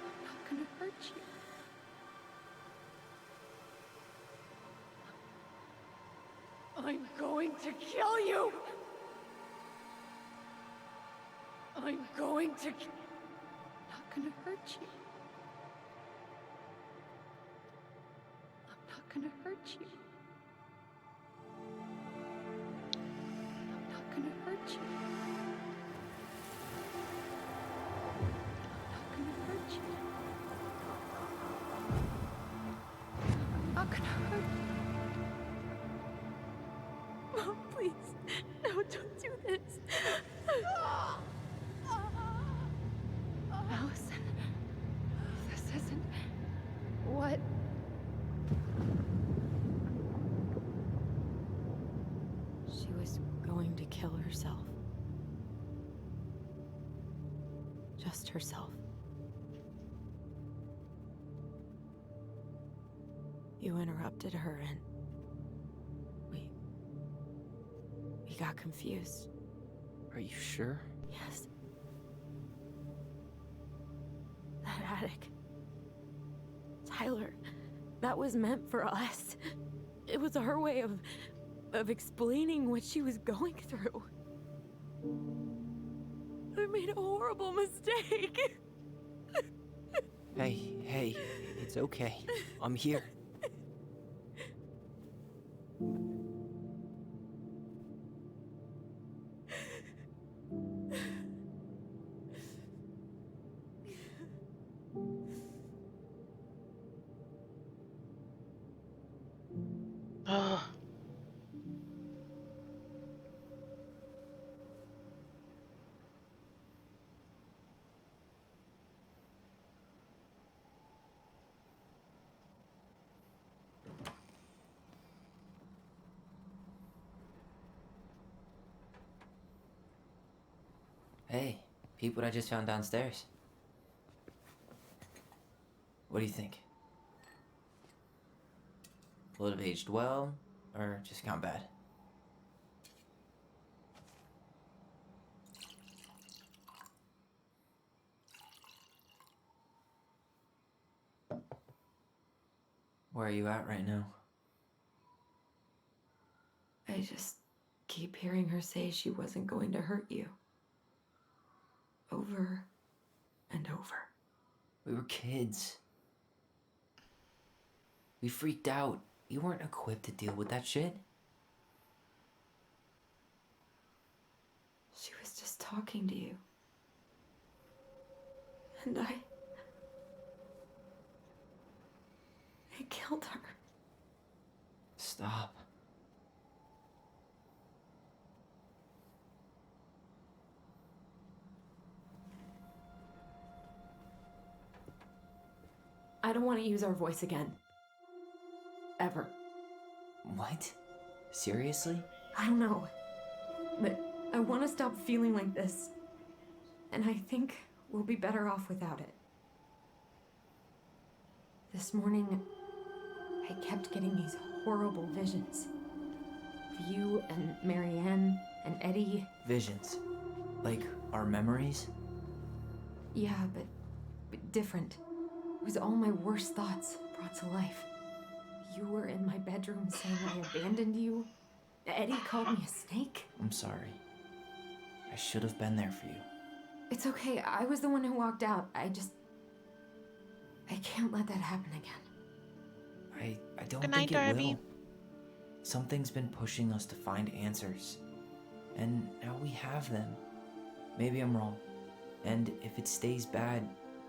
Speaker 7: I'm not gonna hurt you. I'm going to kill you! I'm going to... not gonna hurt you. I'm not gonna hurt you. I'm not gonna hurt you. I'm not gonna hurt you. I'm not gonna hurt you. Mom, please. No, don't do this. Allison, this isn't... What?
Speaker 3: She was going to kill herself. Just herself. You interrupted her and... We got confused.
Speaker 2: Are you sure?
Speaker 3: Yes. That attic. Tyler, that was meant for us. It was her way of explaining what she was going through. I made a horrible mistake.
Speaker 2: Hey, it's okay. I'm here.
Speaker 1: Ugh.
Speaker 2: Hey, peep what I just found downstairs. What do you think? Will it have aged well, or just gone bad? Where are you at right now?
Speaker 3: I just keep hearing her say she wasn't going to hurt you. Over and over.
Speaker 2: We were kids. We freaked out. You weren't equipped to deal with that shit.
Speaker 3: She was just talking to you. And I killed her.
Speaker 2: Stop.
Speaker 3: I don't want to use our voice again. Ever.
Speaker 2: What? Seriously?
Speaker 3: I don't know. But I want to stop feeling like this. And I think we'll be better off without it. This morning, I kept getting these horrible visions. Of you and Marianne and Eddie.
Speaker 2: Visions. Like our memories?
Speaker 3: Yeah, but different. It was all my worst thoughts brought to life. You were in my bedroom saying I abandoned you. Eddie called me a snake.
Speaker 2: I'm sorry. I should have been there for you.
Speaker 3: It's okay. I was the one who walked out. I can't let that happen again.
Speaker 2: I don't
Speaker 1: Good
Speaker 2: think
Speaker 1: night,
Speaker 2: it
Speaker 1: Darby.
Speaker 2: will. Something's been pushing us to find answers. And now we have them. Maybe I'm wrong. And if it stays bad,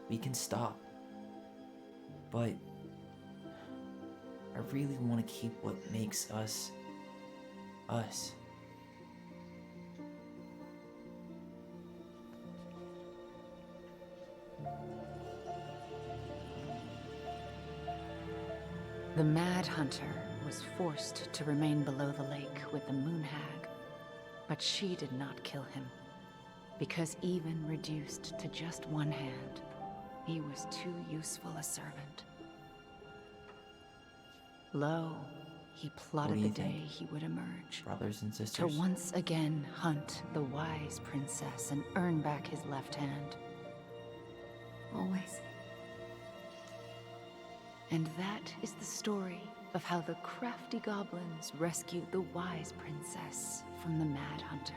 Speaker 2: we can stop. But I really want to keep what makes us, us.
Speaker 4: The Mad Hunter was forced to remain below the lake with the Moon Hag, but she did not kill him, because even reduced to just one hand, he was too useful a servant. Lo, he plotted
Speaker 2: do
Speaker 4: the
Speaker 2: you think?
Speaker 4: day he would emerge,
Speaker 2: Brothers and
Speaker 4: to
Speaker 2: sisters?
Speaker 4: once again hunt the wise princess and earn back his left hand.
Speaker 3: Always.
Speaker 4: And that is the story of how the crafty goblins rescued the wise princess from the Mad Hunter.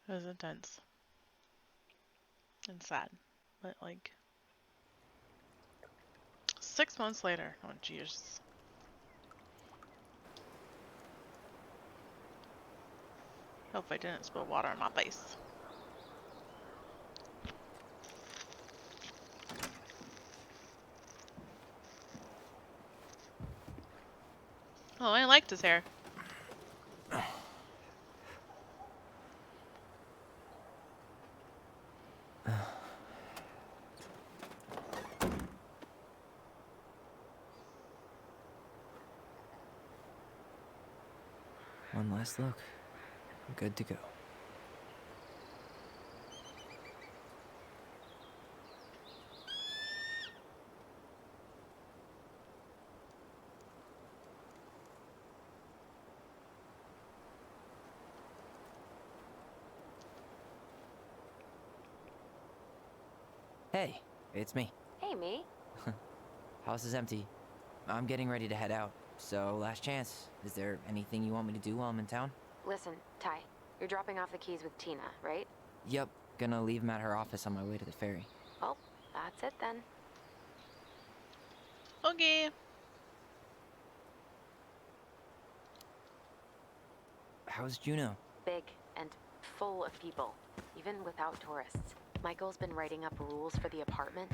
Speaker 1: It was intense. And sad. But like 6 months later. Oh jeez. Hope I didn't spill water on my face. Oh, I liked his hair.
Speaker 2: One last look. I'm good to go. Hey, it's me.
Speaker 8: Hey, me.
Speaker 2: House is empty. I'm getting ready to head out. So, last chance. Is there anything you want me to do while I'm in town?
Speaker 8: Listen, Ty, you're dropping off the keys with Tina, right?
Speaker 2: Yep, gonna leave them at her office on my way to the ferry.
Speaker 8: Well, that's it then.
Speaker 1: Okay.
Speaker 2: How's Juno?
Speaker 8: Big and full of people, even without tourists. Michael's been writing up rules for the apartment.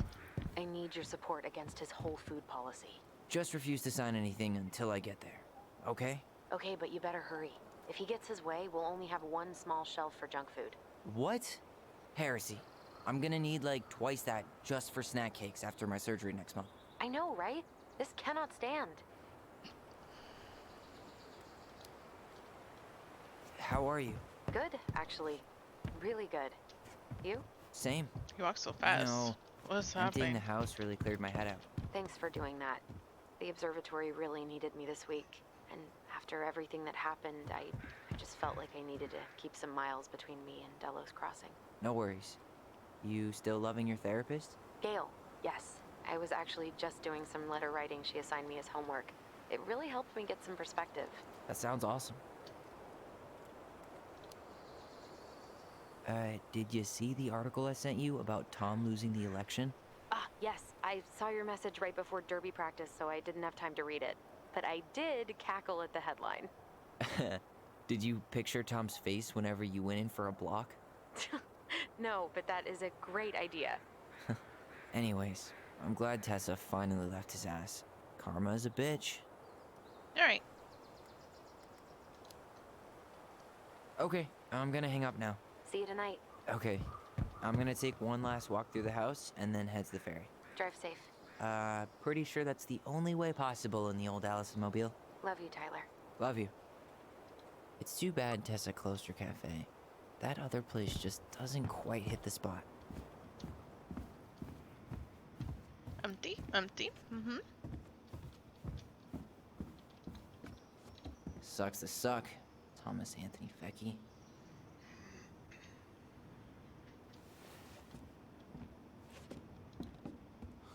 Speaker 8: I need your support against his whole food policy.
Speaker 2: Just refuse to sign anything until I get there. Okay?
Speaker 8: Okay, but you better hurry. If he gets his way, we'll only have one small shelf for junk food.
Speaker 2: What? Heresy. I'm gonna need like twice that just for snack cakes after my surgery next month.
Speaker 8: I know, right? This cannot stand.
Speaker 2: How are you?
Speaker 8: Good, actually. Really good. You?
Speaker 2: Same.
Speaker 1: You walk so fast.
Speaker 2: You know,
Speaker 1: What's
Speaker 2: emptying
Speaker 1: happening?
Speaker 2: the house really cleared my head out.
Speaker 8: Thanks for doing that. The observatory really needed me this week. And after everything that happened, I just felt like I needed to keep some miles between me and Delos Crossing.
Speaker 2: No worries. You still loving your therapist?
Speaker 8: Gail, yes. I was actually just doing some letter writing she assigned me as homework. It really helped me get some perspective.
Speaker 2: That sounds awesome. Did you see the article I sent you about Tom losing the election?
Speaker 8: Ah, yes. I saw your message right before derby practice, so I didn't have time to read it. But I did cackle at the headline.
Speaker 2: Did you picture Tom's face whenever you went in for a block?
Speaker 8: No, but that is a great idea.
Speaker 2: Anyways, I'm glad Tessa finally left his ass. Karma is a bitch.
Speaker 1: Alright.
Speaker 2: Okay, I'm gonna hang up now.
Speaker 8: See you tonight.
Speaker 2: Okay, I'm gonna take one last walk through the house and then head to the ferry.
Speaker 8: Drive safe.
Speaker 2: Pretty sure that's the only way possible in the old Allison Mobile.
Speaker 8: Love you, Tyler.
Speaker 2: Love you. It's too bad Tessa closed her cafe. That other place just doesn't quite hit the spot.
Speaker 1: Empty, empty. Mm-hmm.
Speaker 2: Sucks to suck, Thomas Anthony Fecky.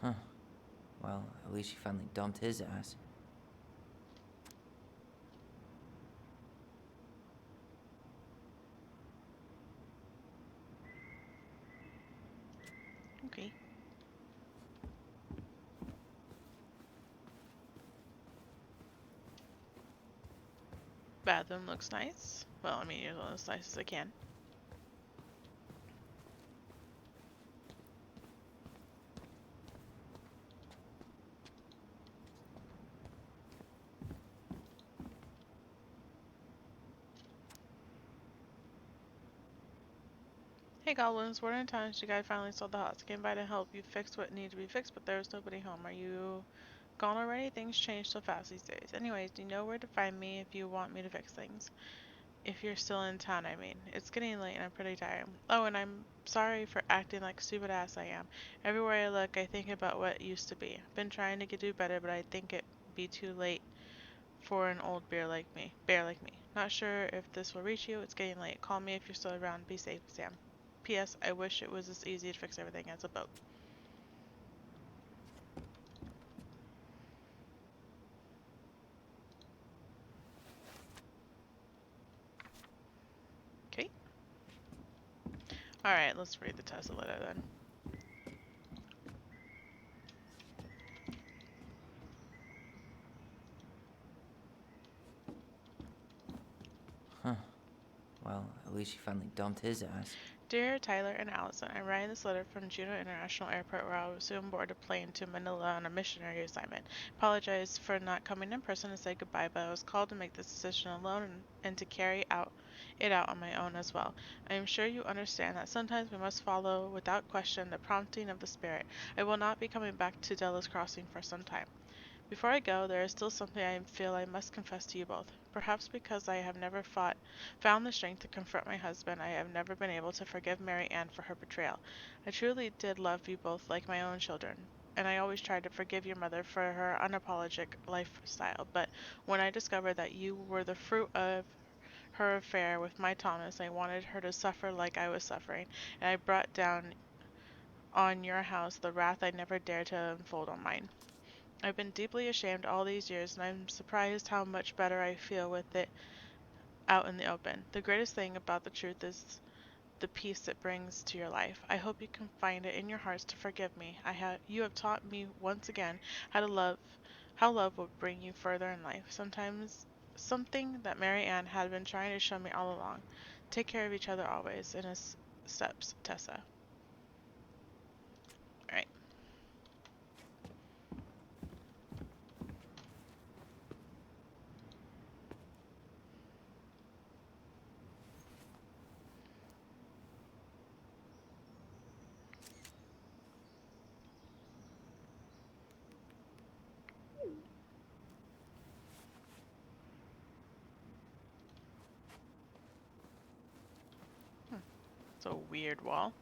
Speaker 2: Huh. Well, at least she finally dumped his ass.
Speaker 1: Okay. Bathroom looks nice. Well, I mean, it's as nice as I can. Hey goblins, word in town you guys finally sold the house. Came by to help you fix what needed to be fixed, but there was nobody home. Are you gone already? Things change so fast these days. Anyways, do you know where to find me if you want me to fix things? If you're still in town, I mean. It's getting late and I'm pretty tired. Oh, and I'm sorry for acting like stupid ass I am. Everywhere I look, I think about what used to be. Been trying to do better, but I think it'd be too late for an old bear like me. Not sure if this will reach you. It's getting late. Call me if you're still around. Be safe, Sam. P.S. I wish it was as easy to fix everything as a boat. Okay. Alright, let's read the Tessa letter then.
Speaker 2: Huh. Well, at least she finally dumped his ass.
Speaker 1: Dear Tyler and Allison, I'm writing this letter from Juneau International Airport where I will soon board a plane to Manila on a missionary assignment. Apologize for not coming in person to say goodbye, but I was called to make this decision alone and to carry it out on my own as well. I am sure you understand that sometimes we must follow without question the prompting of the Spirit. I will not be coming back to Delos Crossing for some time. Before I go, there is still something I feel I must confess to you both. Perhaps because I have never found the strength to confront my husband, I have never been able to forgive Mary Ann for her betrayal. I truly did love you both like my own children, and I always tried to forgive your mother for her unapologetic lifestyle, but when I discovered that you were the fruit of her affair with my Thomas, I wanted her to suffer like I was suffering, and I brought down on your house the wrath I never dared to unfold on mine. I've been deeply ashamed all these years, and I'm surprised how much better I feel with it out in the open. The greatest thing about the truth is the peace it brings to your life. I hope you can find it in your hearts to forgive me. You have taught me once again how love will bring you further in life. Sometimes something that Mary Ann had been trying to show me all along. Take care of each other always. In his steps, Tessa. Alright. It's a weird wall.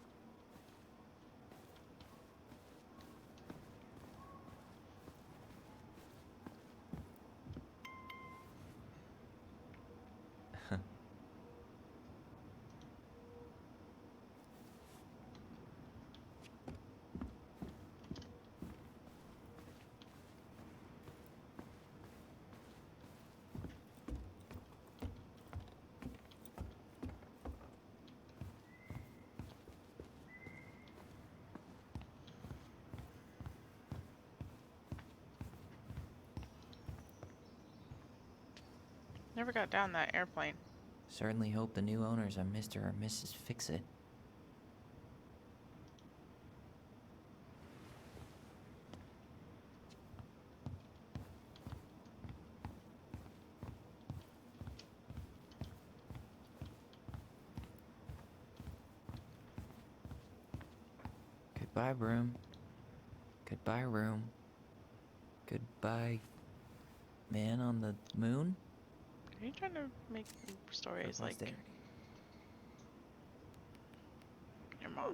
Speaker 1: Never got down that airplane.
Speaker 2: Certainly hope the new owners are Mr. or Mrs. Fix-It. Goodbye, broom. Goodbye, room. Goodbye, man on the moon?
Speaker 1: Are you trying to make stories like your mom?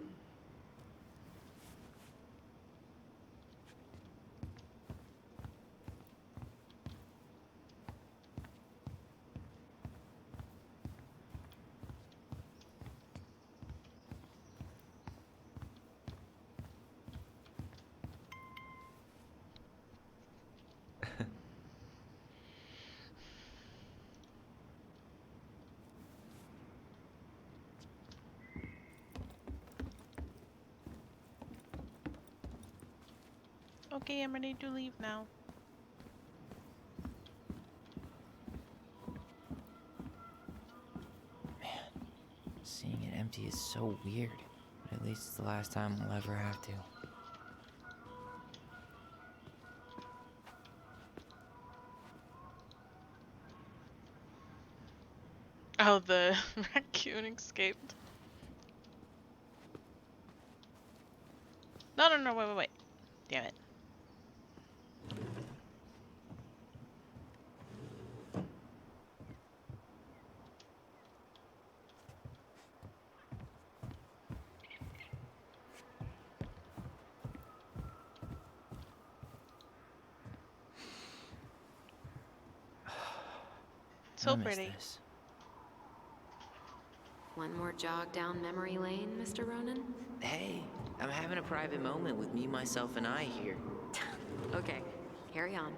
Speaker 1: Okay, I'm ready to leave now.
Speaker 2: Seeing it empty is so weird. But at least it's the last time I'll ever have to.
Speaker 1: Oh, the raccoon escaped. No, wait. Damn it. So pretty.
Speaker 8: One more jog down memory lane, Mr. Ronan?
Speaker 2: Hey, I'm having a private moment with me, myself, and I here.
Speaker 8: Okay, carry on.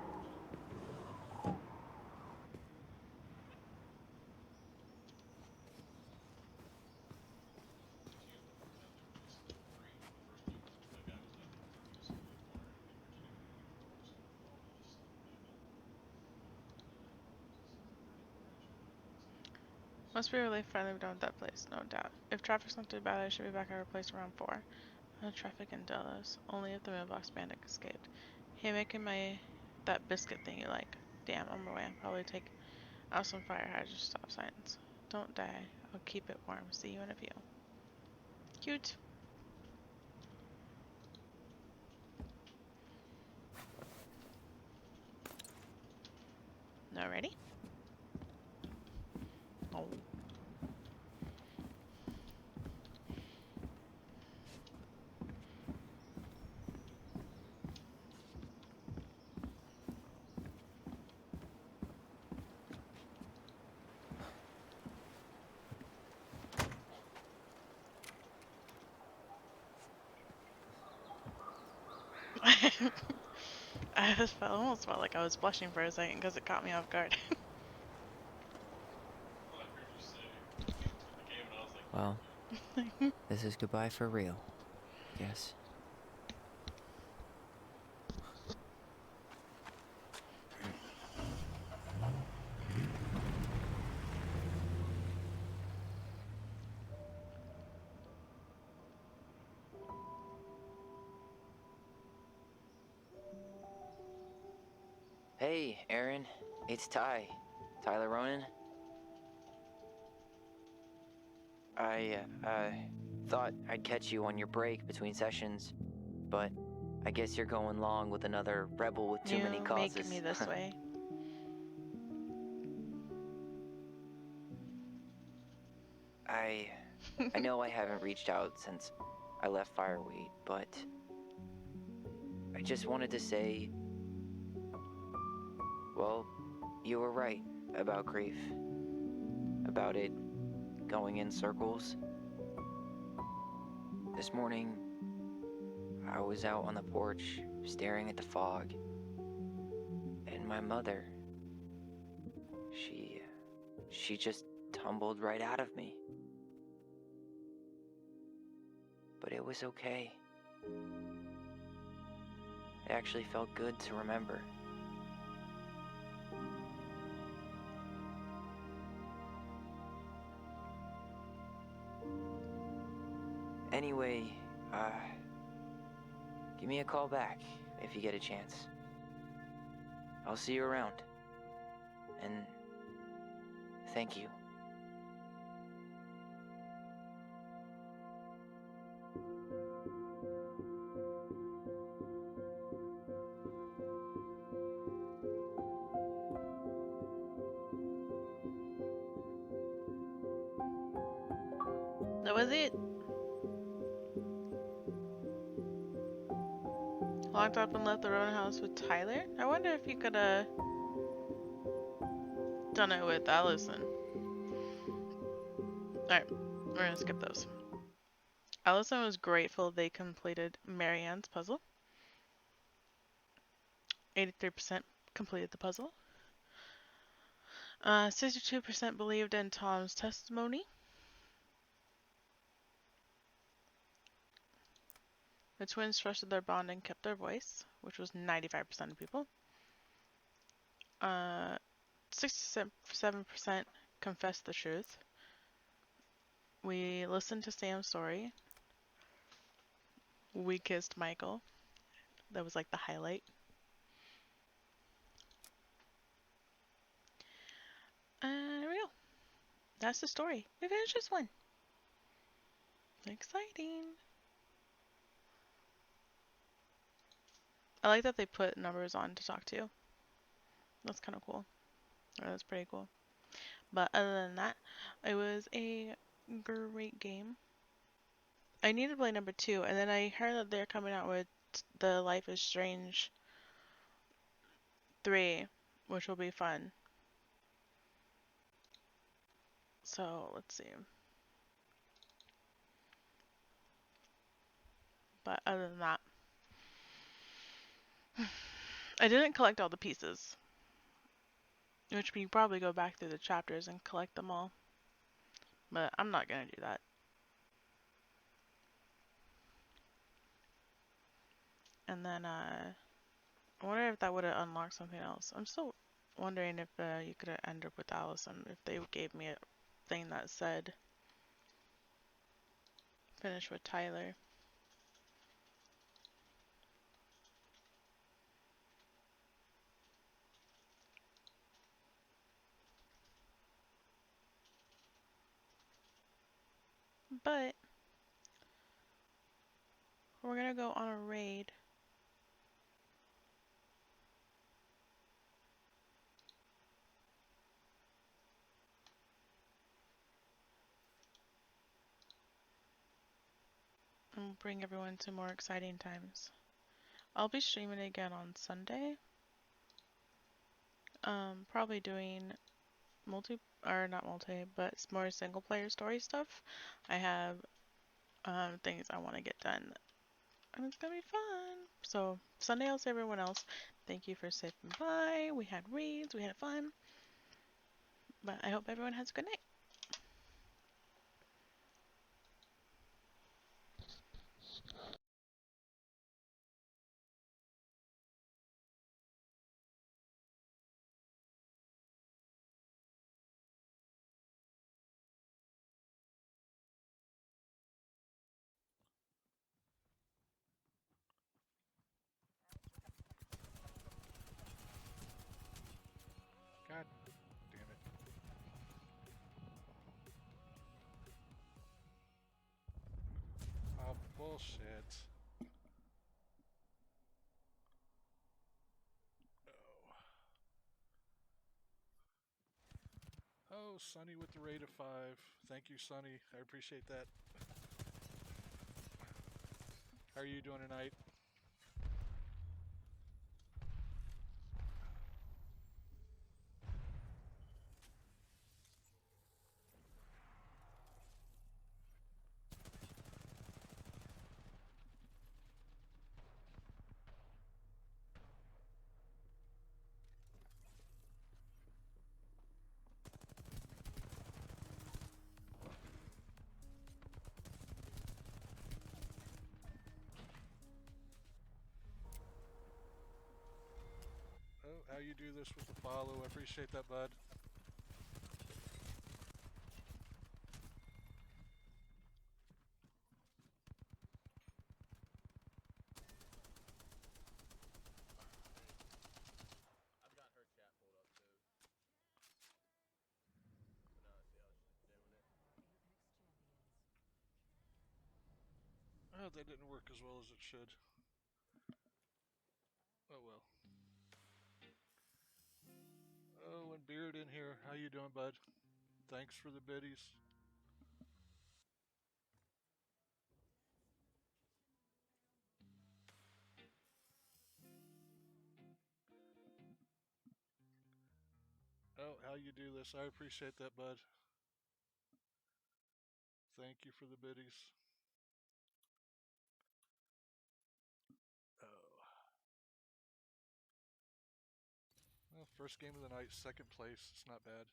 Speaker 1: Must be really finally done with that place, no doubt. If traffic's not too bad, I should be back at our place around 4. No traffic in Delos. Only if the mailbox bandit escaped. Hey, making that biscuit thing you like. Damn, on my way. I'll probably take out some fire hydrant stop signs. Don't die. I'll keep it warm. See you in a few. Cute. Now ready? Oh. I almost felt like I was blushing for a second because it caught me off guard.
Speaker 2: Well, this is goodbye for real, I guess. Hey, Aaron. It's Ty. Tyler Ronan. I thought I'd catch you on your break between sessions, but I guess you're going long with another rebel with too many causes.
Speaker 1: You make me this way.
Speaker 2: I know I haven't reached out since I left Fireweed, but I just wanted to say, well, you were right about grief. About it going in circles. This morning, I was out on the porch staring at the fog, and my mother, she just tumbled right out of me. But it was okay. It actually felt good to remember. Anyway, give me a call back if you get a chance. I'll see you around. And thank you.
Speaker 1: That was it. Locked up and left the Roadhouse with Tyler? I wonder if you could done it with Allison. Alright, we're gonna skip those. Allison was grateful they completed Marianne's puzzle. 83% completed the puzzle. 62% believed in Tom's testimony. The twins trusted their bond and kept their voice, which was 95% of people. 67% confessed the truth. We listened to Sam's story. We kissed Michael. That was like the highlight. There we go. That's the story. We finished this one. Exciting. I like that they put numbers on to talk to you. That's kind of cool. Or that's pretty cool. But other than that, it was a great game. I need to play number 2, and then I heard that they're coming out with the Life is Strange 3, which will be fun. So, let's see. But other than that, I didn't collect all the pieces. Which we can probably go back through the chapters and collect them all. But I'm not gonna do that. And then, I wonder if that would have unlocked something else. I'm still wondering if you could have ended up with Allison, if they gave me a thing that said finish with Tyler. But we're gonna go on a raid. And bring everyone to more exciting times. I'll be streaming again on Sunday. Probably doing not multi, but more single player story stuff. I have things I want to get done, and it's gonna be fun. So Sunday I'll see everyone else. Thank you for stopping by. We had reads, we had fun. But I hope everyone has a good night.
Speaker 17: God damn it. Oh, bullshit. Oh. Oh, Sonny with the rate of 5. Thank you, Sonny. I appreciate that. How are you doing tonight? Oh, how you do this with the follow. I appreciate that, bud.
Speaker 18: I've got her chat pulled up too. So now I see how she's doing it.
Speaker 17: Oh, that didn't work as well as it should. Oh well. Oh, and Beard in here. How you doing, bud? Thanks for the biddies. Oh, how you do this. I appreciate that, bud. Thank you for the biddies. Oh. Well, first game of the night, second place. It's not bad.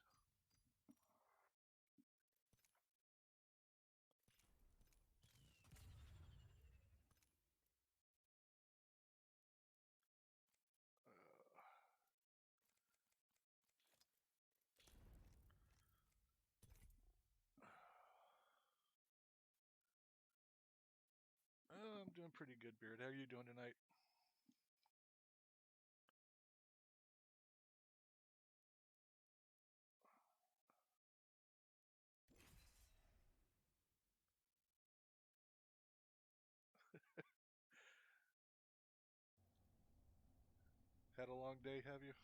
Speaker 17: Oh, I'm doing pretty good, Beard. How are you doing tonight? Had a long day, have you?